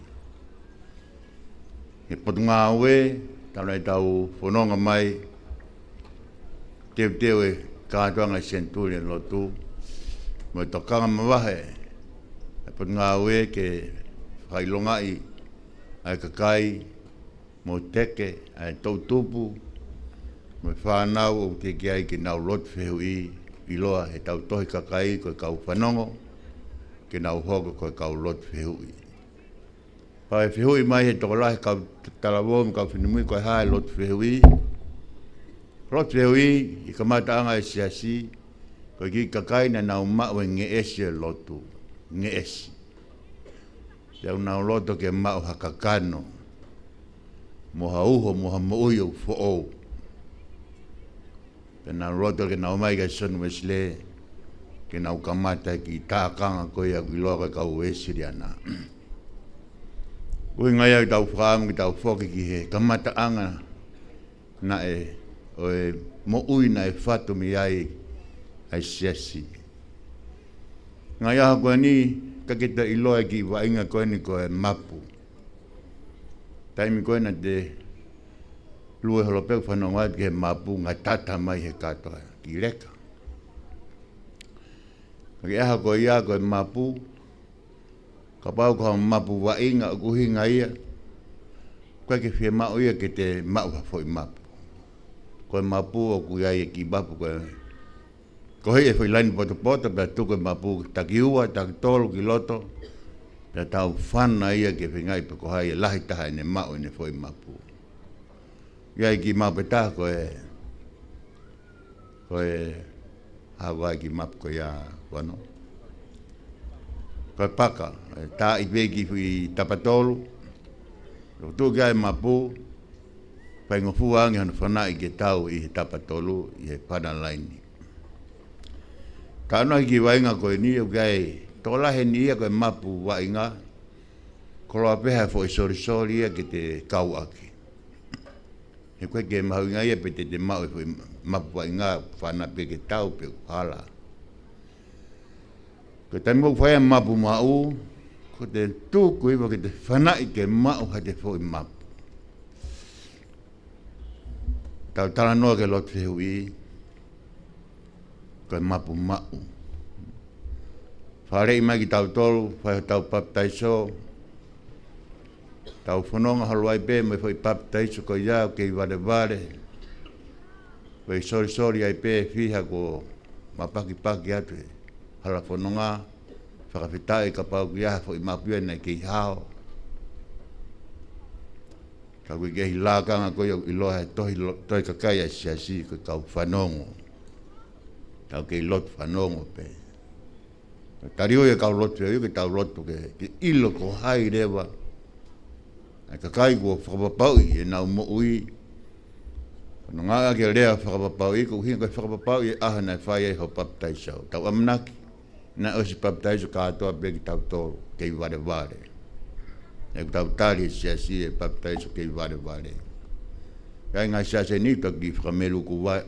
He potunga aue. Tau nei tau whanonga mai, teo e kātuanga senturi en lotu, mo e tokanga mawahe, e pot ngā ue ke whailongai, ai kakai, mo teke, ai tautupu, mo e whanau o te ki ai ke nau lot whehu I loa he tau tohi kakai koe kau whanongo, ke nau hoka koe kau lot whehu Pai whihui mai he tokolahi kau talawomu kau whinumui koe hae lot whihui. Lot whihui I kamataanga e siasi koe ki kakai na nau mau e nge esi e lotu. Nge esi. Tau nau loto ke mau hakakano. Moha uho, moha mouyo fo'ou. Pe nau loto ke nau mai ka Siasi Uesiliana ke nau kamata ki tākanga koe a kiloa koe kau Uesiliana. Ui ngai au tau whaamu ki tau whoki ki he kamata anga na e o e mo ui na e whatu mi ai siasi. Ngai aha koe ni kakita iloa ki wainga koe ni koe mapu. Taimi koe na te lue holopeu whanonga ki he mapu ngai tata mai he katoa ki reka. Kaki aha koe ia koe mapu ka pau ka mapu wa inga o kuhinga ia. Koe ke whia mau ia ke te mau hafoi mapu. Koe mapu o kuia ia ki mapu koe. Ko hei e whai laini poto pia tuko mapu taki ua, taki tolu ki loto. Pia tau whana ia ke whingai pa ko hai e lahi taha ene mau ene whoi mapu. Ia ki mapu taha koe hawa ki mapu koe ia wano. Koe paka, tā I peki hui tapatolu, lo tū kia e mapu, pai ngofu angi hana whanai ke tau I he tapatolu, I he pana laini. Ka anua ki wainga koe ni, au kia e tolahe ni ia koe mapu wainga, koloa peha fo I sori ia ke te kau aki. He koe ke mahuinga ia pe te mau e fo mapu wainga, whana pe ke tau pe hala. Ko te mo whaia mapu mau, ko te tūku iwa ke te whanai ke mau ha te whoi mapu. Tau tala noa ke lot whihui, ko e mapu mau. Wharei mai ki tau tolu, whai tau paptaiso, tau whanonga haluai pe, mai whai paptaiso ko iau ke I wale. Whai sori ai pe, whiha ko mapaki atu he. Hala whanonga, whakawhitai ka pau ki aha whai mapua nei ki hao. Ka kui kehi lākanga koe I loa he tohi kakai a siasi koe kau whanongo. Kau kei lot whanongo pe. Tariu e kau lotu e ke tau lotu ke ilo ko hai rewa. Ai kakai kua whakapapau e nau mo ui. Kano ngā ke rea whakapapau ko hinga koe whakapapau aha nei whai e ho paptai sau. Tau amanaki. na o si baptaiso katoa pe ki tau tolu kei vare vare. E tau tali siasi e baptaiso kei vare vare. Kai ngai siasi ni to ki whamelu ku vai,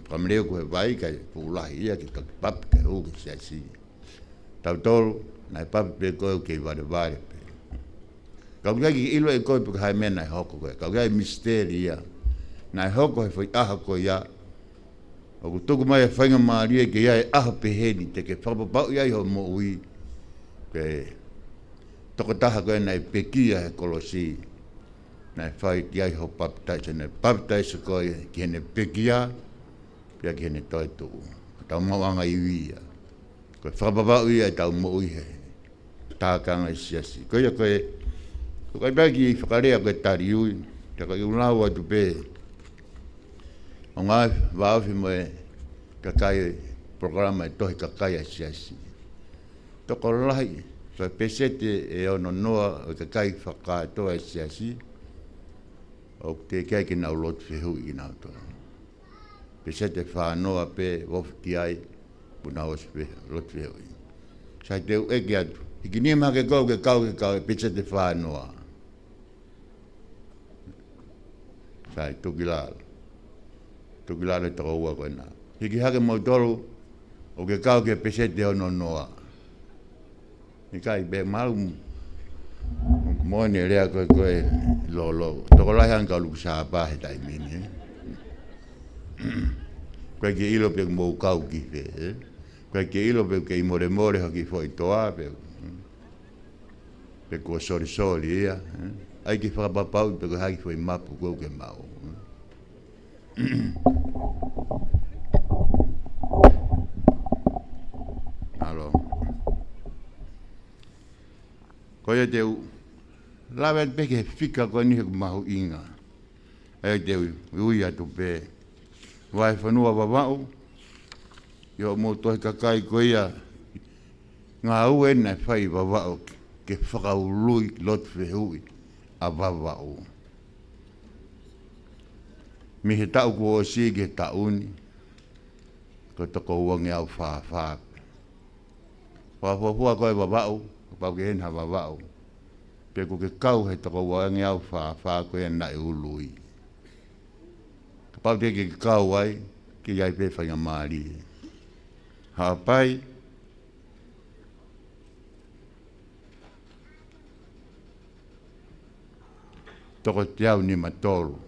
whameleu ku he vai kai pulahi ia ki to ki papi kai hu ki siasi. Tau tolu na e papi pe koe kei vare vare pe. Kau kai ki ilo e koe pe kai mena e hoko koe. Kau kai misteri ia. Na e hoko he whai aha koe ia. O ku tuku mai e whainga maaria ke ia e aha peheni te ke whapapau ia i ho mo ui. Ke toko taha koe na e pekia he kolosi. Na e whai ki ai ho papitaisa. Na e papitaisa koe ki hene pekia. Pia ki hene toi tuu. Tau mawanga i uia. Koe whapapau ia e tau mo ui he. Tākanga i siasi. Koe ia koe. Koe bagi i whakarea koe tari ui. Te koe ulau atu pe. O ngā wāwhi mo e kakai programa e tohi kakai a siasi. Toko lahi, so pesete e ono noa o kakai whakatoa e siasi. O te kai ki nau lotu whihui ki nau toa. Pesete whanoa pe wofi ki ai, puna os lotu whihui. Sai te u eke atu. Hiki ni ma ke kau e pesete whanoa. Sai tuki lalo. Tuki lalo e toko ua koe nā. Hiki hake mo tolu o ke kau ke pesete ono noa. Hikai be malu moene rea koe koe lolo. Toko lahi an kaulu kusaa pahe tai mini. Koe ke ilo pe mou kau ki fe. Koe ke ilo pe ke imore more hoki fo i toa pe. Pe kua sori sori ia. Ai ki whakapapau pe koe haki fo i mapu koe ke mau. Alo. Koe te u. Lawe peke he whika koe nihe ku mahu inga. E te ui atu pe. Wai whanua wawau. Yo mo tohi kakai koe ia. Ngā ue nai whai wawau. Ke whakaului lot whihui. A wawau. Mi he tau ko o si ke tauni. Ko toko uangi au whāwhā. Whāwhua koe wawau. Pau ke henha wawau. Pe ko ke kau he toko uangi au whāwhā koe na e ului. Pau te ke kau ai. Ke iai pe whainga maari. Hapai. Toko te au ni matolu.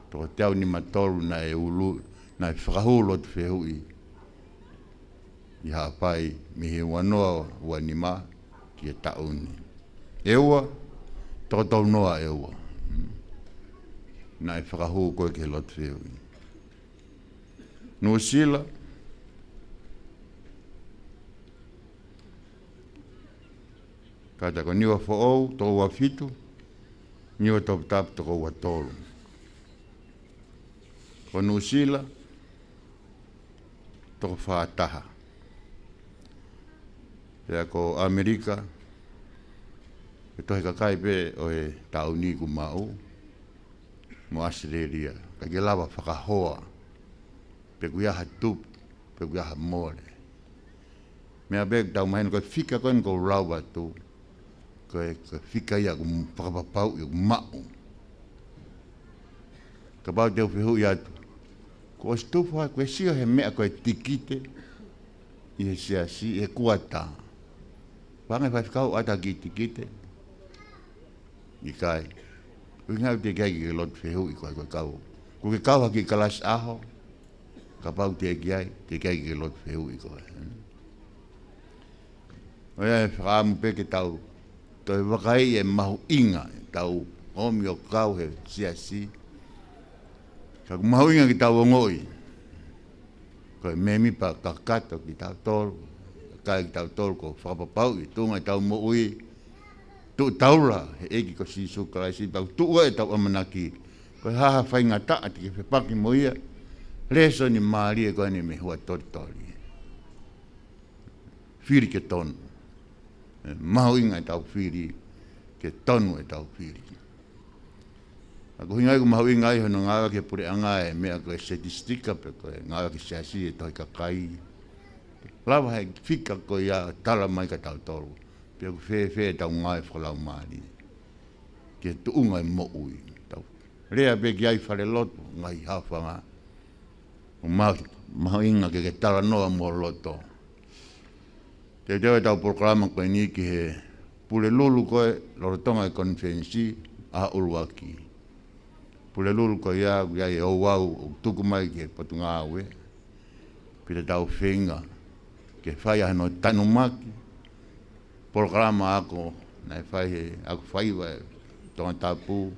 Toko te au ni matolu na e ulu, na e whakahulo te whihui. I hapai mihi wanoa ua ni ma ki e tauni. Eua, toko tau noa eua. Na e whakahu koe ke lot whihui. Nuusila, kata ko niwa fo'ou, toko wa fitu, niwa top tap toko wa tolu. Ko Nuusila, toko whaataha. Pea ko Amerika, e tohe kakai pe o e tauni ku mau, mo Australia, ka ke lawa whakahoa, pe kuiaha tup, pe kuiaha more. Mea beg tau mahenu koe whika koe ko rawa tu, koe whika ia ku whakapapau i ku mau. Ka pau teo whihu i atu. Ko stufa koe sio he mea koe tikite, i he siasi, i he kuata. Wangai whai whikau ata ki tikite, i kai. Ui ngau te kai ki lot whihu i koe koe kau. Ko ke kau haki kalas aho, ka pau te kai ki lot whihu i koe. Oia e whakaamu peke tau, toi wakai e mahu inga, tau omi o kau he siasi. Ka mahu inga ki tau ngoi. Koe memi pa kakato ki tau tolu, kai ki tau tolu ko whakapapau i tunga i tau mo ui. Tu taura he eki ko si sukaraisi, tau tua e tau amanaki. Koe haha whainga taa ti ke whepaki mo ia. Leso ni maari e koe ni me hua tori. Whiri ke tonu. Mahu inga e tau whiri, ke tonu e tau whiri. Ako hingai ko mahu inga i hono ngāwa ke pure anga e mea koe statistika pe koe ngāwa ke siasi e tohi kakai. Lava hai fika ko ia tala mai ka tau tolu. Pia ku fe tau ngai whalau maani. Ke tu unga mo ui. Rea be ki ai whare loto ngai hawhanga. O maho inga ke tala noa mo loto. Te tewe tau Polokalama koe ni ki he pule lulu koe loro tonga e konferensi a uluaki. Pule lulu koe ia e o wau tuku mai ki he patunga awe. Pita tau whenga ke whai hano tanu maki. Polokalama ako na whai he ako whai wa tonga tapu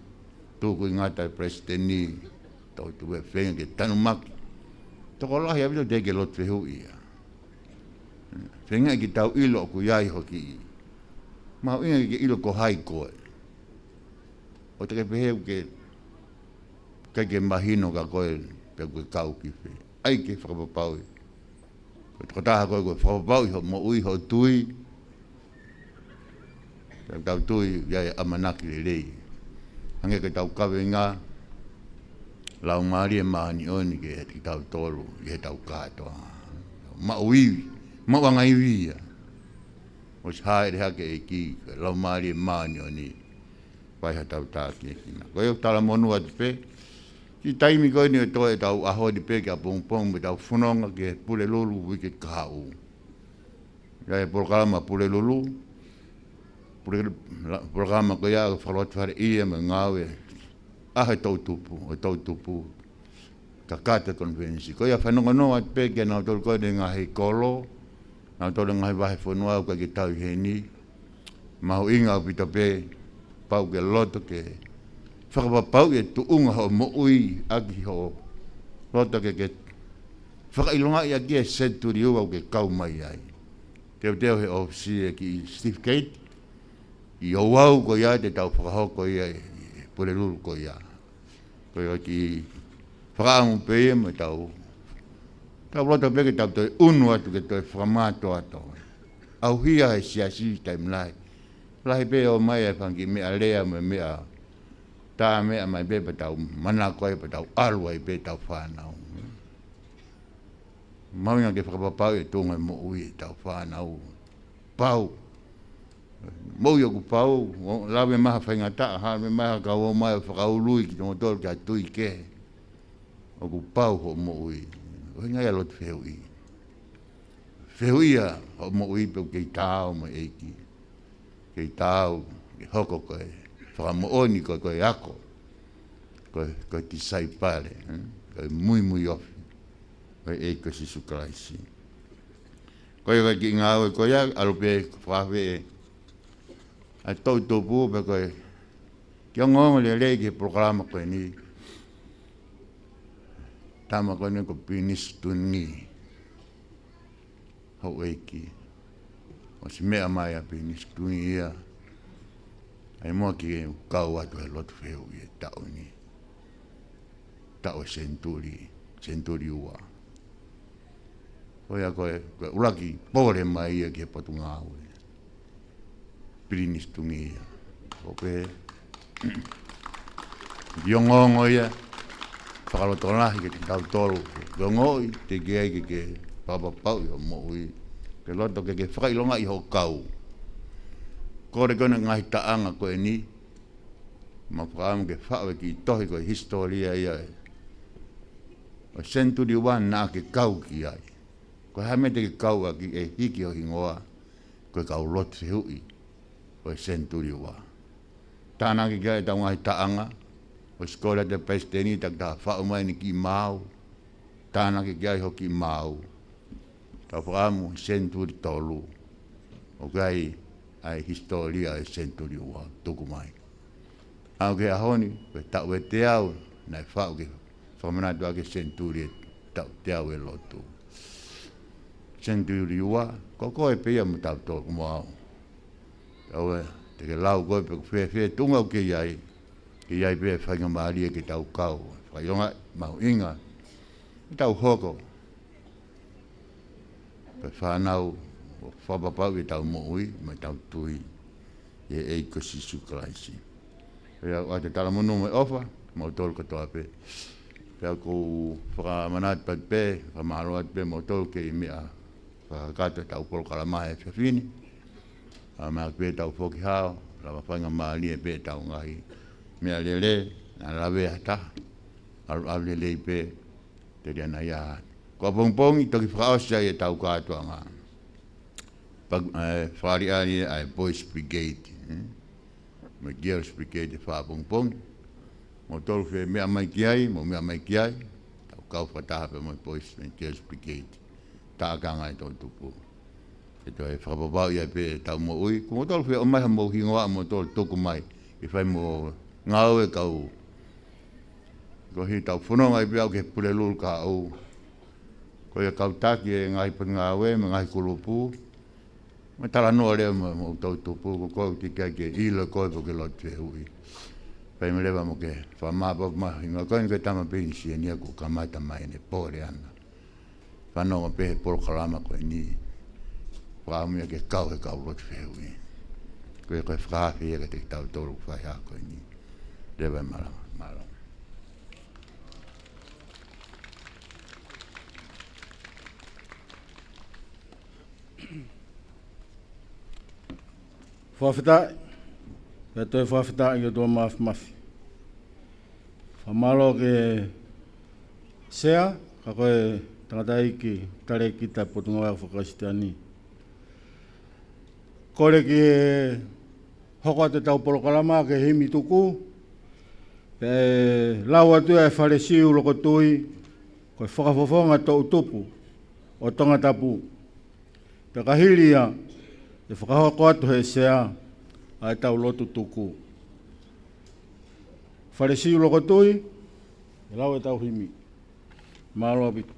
tuku ingata e presidenti tau tuwe whenga ke tanu maki. Toko lahi abito teke lot whehu ia. Whenga ki tau ilo ku iai hoki. Mau inga ki ilo ko hai koe. O te ke peheu ke mahino ka koe pe koe kau ki whe. Ai ke whakapapau. Ko te kotaha koe koe whakapapau ho mo ui ho tui. Tau tui iai amanaki le rei. Hange ke tau kawe ngā. Lau maari e mahani oni ke he tau tolu. Ke he tau katoa. Ma uiwi. Ma wanga iwia. O si haere hake e ki. Lau maari e mahani oni. Pai ha tau tāki e kina. Koe o tala monua te pe. Ki taimi koe ni o toe tau aho di pe ka pongpong. Me tau whanonga ke pule lulu wike kahau. Ia e Polokalama pule lulu. Polokalama koe ia whalot whare ia me ngawe. Ahe tau tupu. O tau tupu. Ka kata konferensi. Koe ia whanonga noa te pe ke nau tolu koe de ngahe kolo. Nau tolu ngahe wahe whanua ka ki tau he ni. Mahu inga o pita pe. Pau ke loto ke. Whakapapau e tu unga ho mo ui aki ho. Loto ke whakailonga i aki e seturi ua ke kau mai ai. Teo he ofisi e ki Steve Kate. I o wau ko ia te tau whakahoko ia e pule lulu ko ia. Ko ia ki whakaangu pe ia me tau. Tau loto peke tau toi unu atu ke toi whakamato ato. Au hia he siasi time lai. Lahi pe o mai e whangi mea lea me mea. Tā mea mai pe pa tau mana koe pa tau alua i pe tau whanau. Mawinga ke whakapapau e tōngai mo ui e tau whanau. Pau. Mau i oku pau. Lawe maha whainga taa. Hawe maha ka o mai whakaului ki tonga tolu kia tui ke. Oku pau ho mo ui. O hinga ia lotu whehui. Whehui a ho mo ui pe kei tāo mo eiki. Kei tāo. Ke hoko koe. Whakamooni koe koe ako. Koe tisai pare. Koe mui ofi. Koe eiko si sukalaisi. Koe ki ngāwe koe a alupe whawhe e. A tau tōpū pe koe. Kia ngongo le rei ki Polokalama koe ni. Tama koe ni ko pinis tuni. Hau eiki. O si mea mai a pinis tuni ia. Ai mua ki e kau atu he lotu wheu i e tau ni. Tau e senturi ua. Koe a koe uraki pōre mai ia ki he patu ngāwe. Pirinis tungi ia. Kope Diongongo ia. Whakalotonahi ke te tau tolu. Dongoi te geai ke papapau i o mo ui. Ke loto ke whakailonga i ho kau. Kore kone ngahi taanga koe ni. Ma whakaamu ke whawe ki tohi koe historia ia. O senturi wan nā ke kau ki ai. Koe hamete ke kau a ki e hiki o hingoa. Koe kau lot se hui. Koe senturi wan. Tāna ki kia e tau ngahi taanga. O skola te pesteni tak ta whao mai ni ki mau. Tāna ki kia i hoki mau. Ta whaamu senturi tolu. O kai ai historia e senturi ua tuku mai. Au ke ahoni, ke tau e te au, nai whao ke whamanatu ake senturi e tau te au e lotu. Senturi ua, koko e pia mo tau tōku mau. Tau e, te ke lau koe pe whewhe tunga o ke iai, ke iai pe whainga maari e ke tau kau. Whaionga, mau inga, ke tau hoko. Pe whanau, o whapapau e tau moui, mai tau tui, e eiko si sukalaisi. Pea o te talamunu mai ofa, mau tolu katoa pe. Pea kou whakamanat pat pe, whamaloa pe, mau tolu ke i mea whakakato tau Polokalama e whiawhini. Mea pe tau whoki hao, rawa whainga maali e pe tau ngahi. Mea lele, na lawe hata, alu lele i pe, te rea na ia. Kua pongpongi toki whakaosia e tau katoa ngā. Whari ari ai Boys Brigade. Me Girls Brigade e whapongpongi. Mo tolu whe mea mai ki ai, mo mea mai ki ai. Tau kau whataha pe mo Boys and Girls Brigade. Tā kanga e tau tupu. E toi whakapapau ia pe tau mo ui. Ko mo tolu whe o mai ha mo hingoa mo tolu tuku mai. I whai mo ngau e kau. Ko hi tau whunonga i pe au ke pule lulu ka au. Ko ia kau taki e ngahi pa ngāwe, me ngahi kulupu. Me tala noa leo mo tau tupu, ko kou tika ke ila koe po ke lotu e hui. Pai me lewa mo ke whamapa mahi, ngā koe ni tama pini si e nia ko kamata mai ne pōre ana. Whanonga pehe Polokalama koe ni. Whaamia ke kau he kau lotu e hui. Koe koe whaafi e ka te tau tolu whai ha koe ni. Lewa e malama. Whawhitai, e toi whawhitai i o tō mafi. Whamalo ke sea, ka koe tangata iki tare kita potunga wai whakaisitiani. Kore ki hoko te tau Polokalama ke himi tuku, pe lau atu e whare siu loko tui, koe whakafofonga tō utupu o Tonga tapu. Te kahiria, e whakahoko atu he sea, ai tau lotu tuku. Wharesiu loko tui, e lau e tau himi. Maamaloa bitu.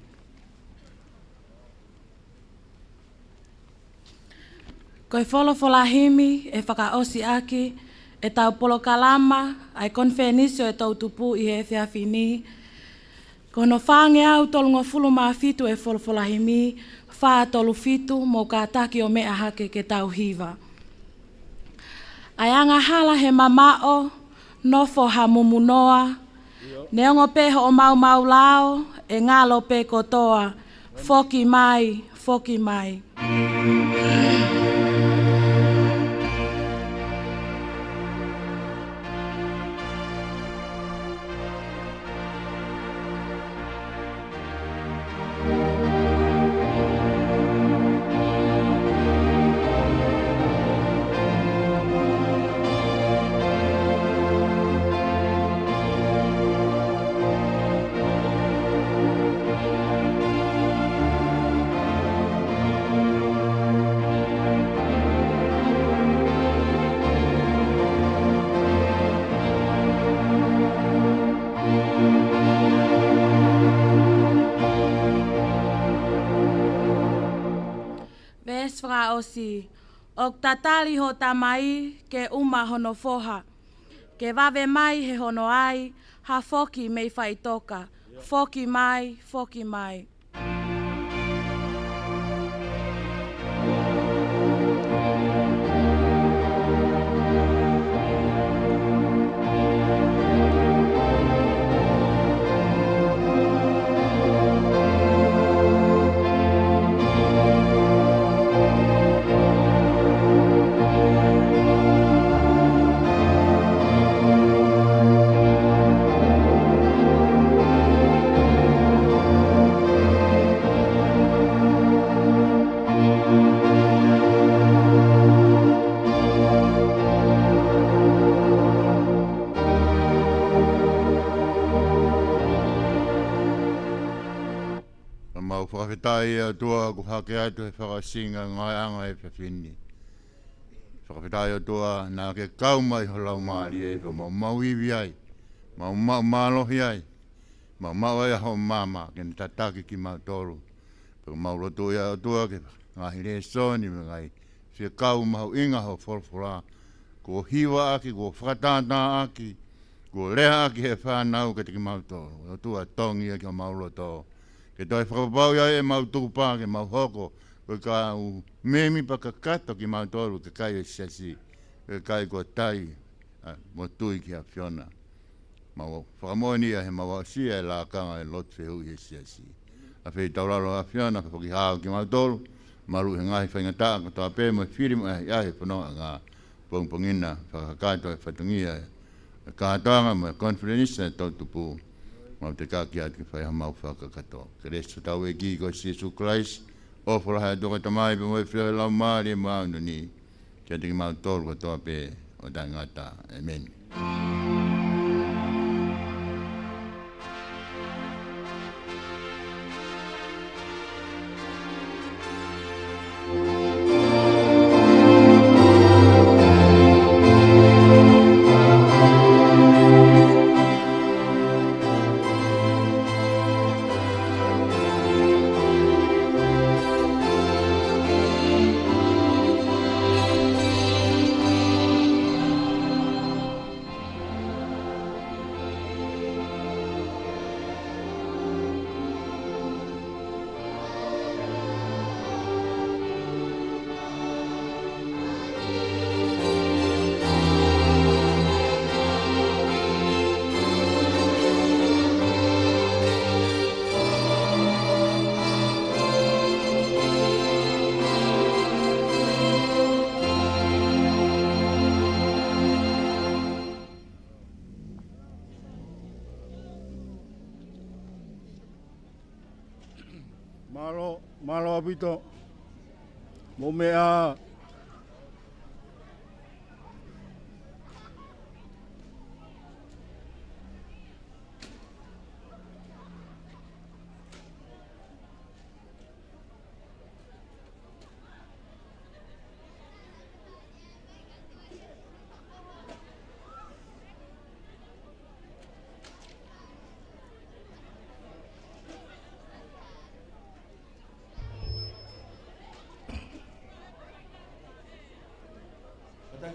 Koe wholofola himi e whakaosi aki, e tau Polokalama, ai konfenisio e tau tupu i he whiawhini. Kono whange au tolunga fulu maa fitu e wholofola himi, wha tolu fitu mō ka taki o mea hake ke tau hiva. Ai anga hala he mamao, nofo ha mumunoa, neongo peho o mau lao, e ngalo pe kotoa, foki mai, foki mai. Osi, ok tatali ho tamai ke uma hono foha. Ke vave mai he hono ai, ha foki mei whai toka. Foki mai, foki mai. Whakawhitai a tua ku hake atu he whakasinga ngai anga e whiawhini. Whakawhitai a tua nā ke kau mai holau maari e ko mau iwi ai, mau mālohi ai, mau ai a hau māma ke ni tataki ki mau toru. Peko mau roto ia a tua ke ngahi re soni me ngai whia kau mau inga ho wholwhora. Ko hiwa aki, ko whakatata aki, ko rea aki he whanau ke te ki mau toru. A tua tongi a ki o mau roto. Ke toi whakapau ia e mau tupā ke mau hoko, koe ka u memi pa ka kato ki mau toru ke kai e siasi, ke kai ko tai mo tui ki a whiona. Mau whakamoeni ia he mau asia e la kanga e lotu e hui e siasi. A whei tauraro a whiona, ka whaki hao ki mau toru, maru ngai fa ngata ko to pe mo film ai pono nga pongina whakakato e whatungia ka tanga mo conference to tupu mo te ka ki atu whai hamau whakakato Kristo tau e ki ko Jesus Christ o whraha toko tamai pe mo e whio lau maari mo au ni kia te ki mau tolu ko toa pe o ta ngata. Amen. Maamaloa pito. Mo mea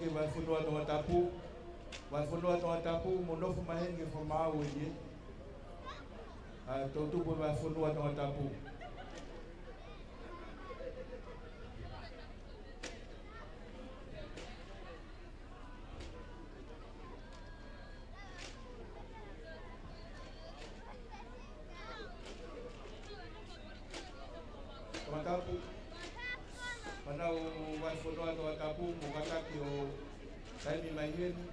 Ke vai funua tonga tapu mo nofu mahenge fo mau ye to tupu vai funua tonga tapu tonga tapu Panau vai funua tonga tapu mo kataki o Taimi mai heni,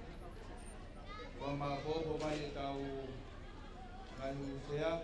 wa ma bobo mai tau nganu sea,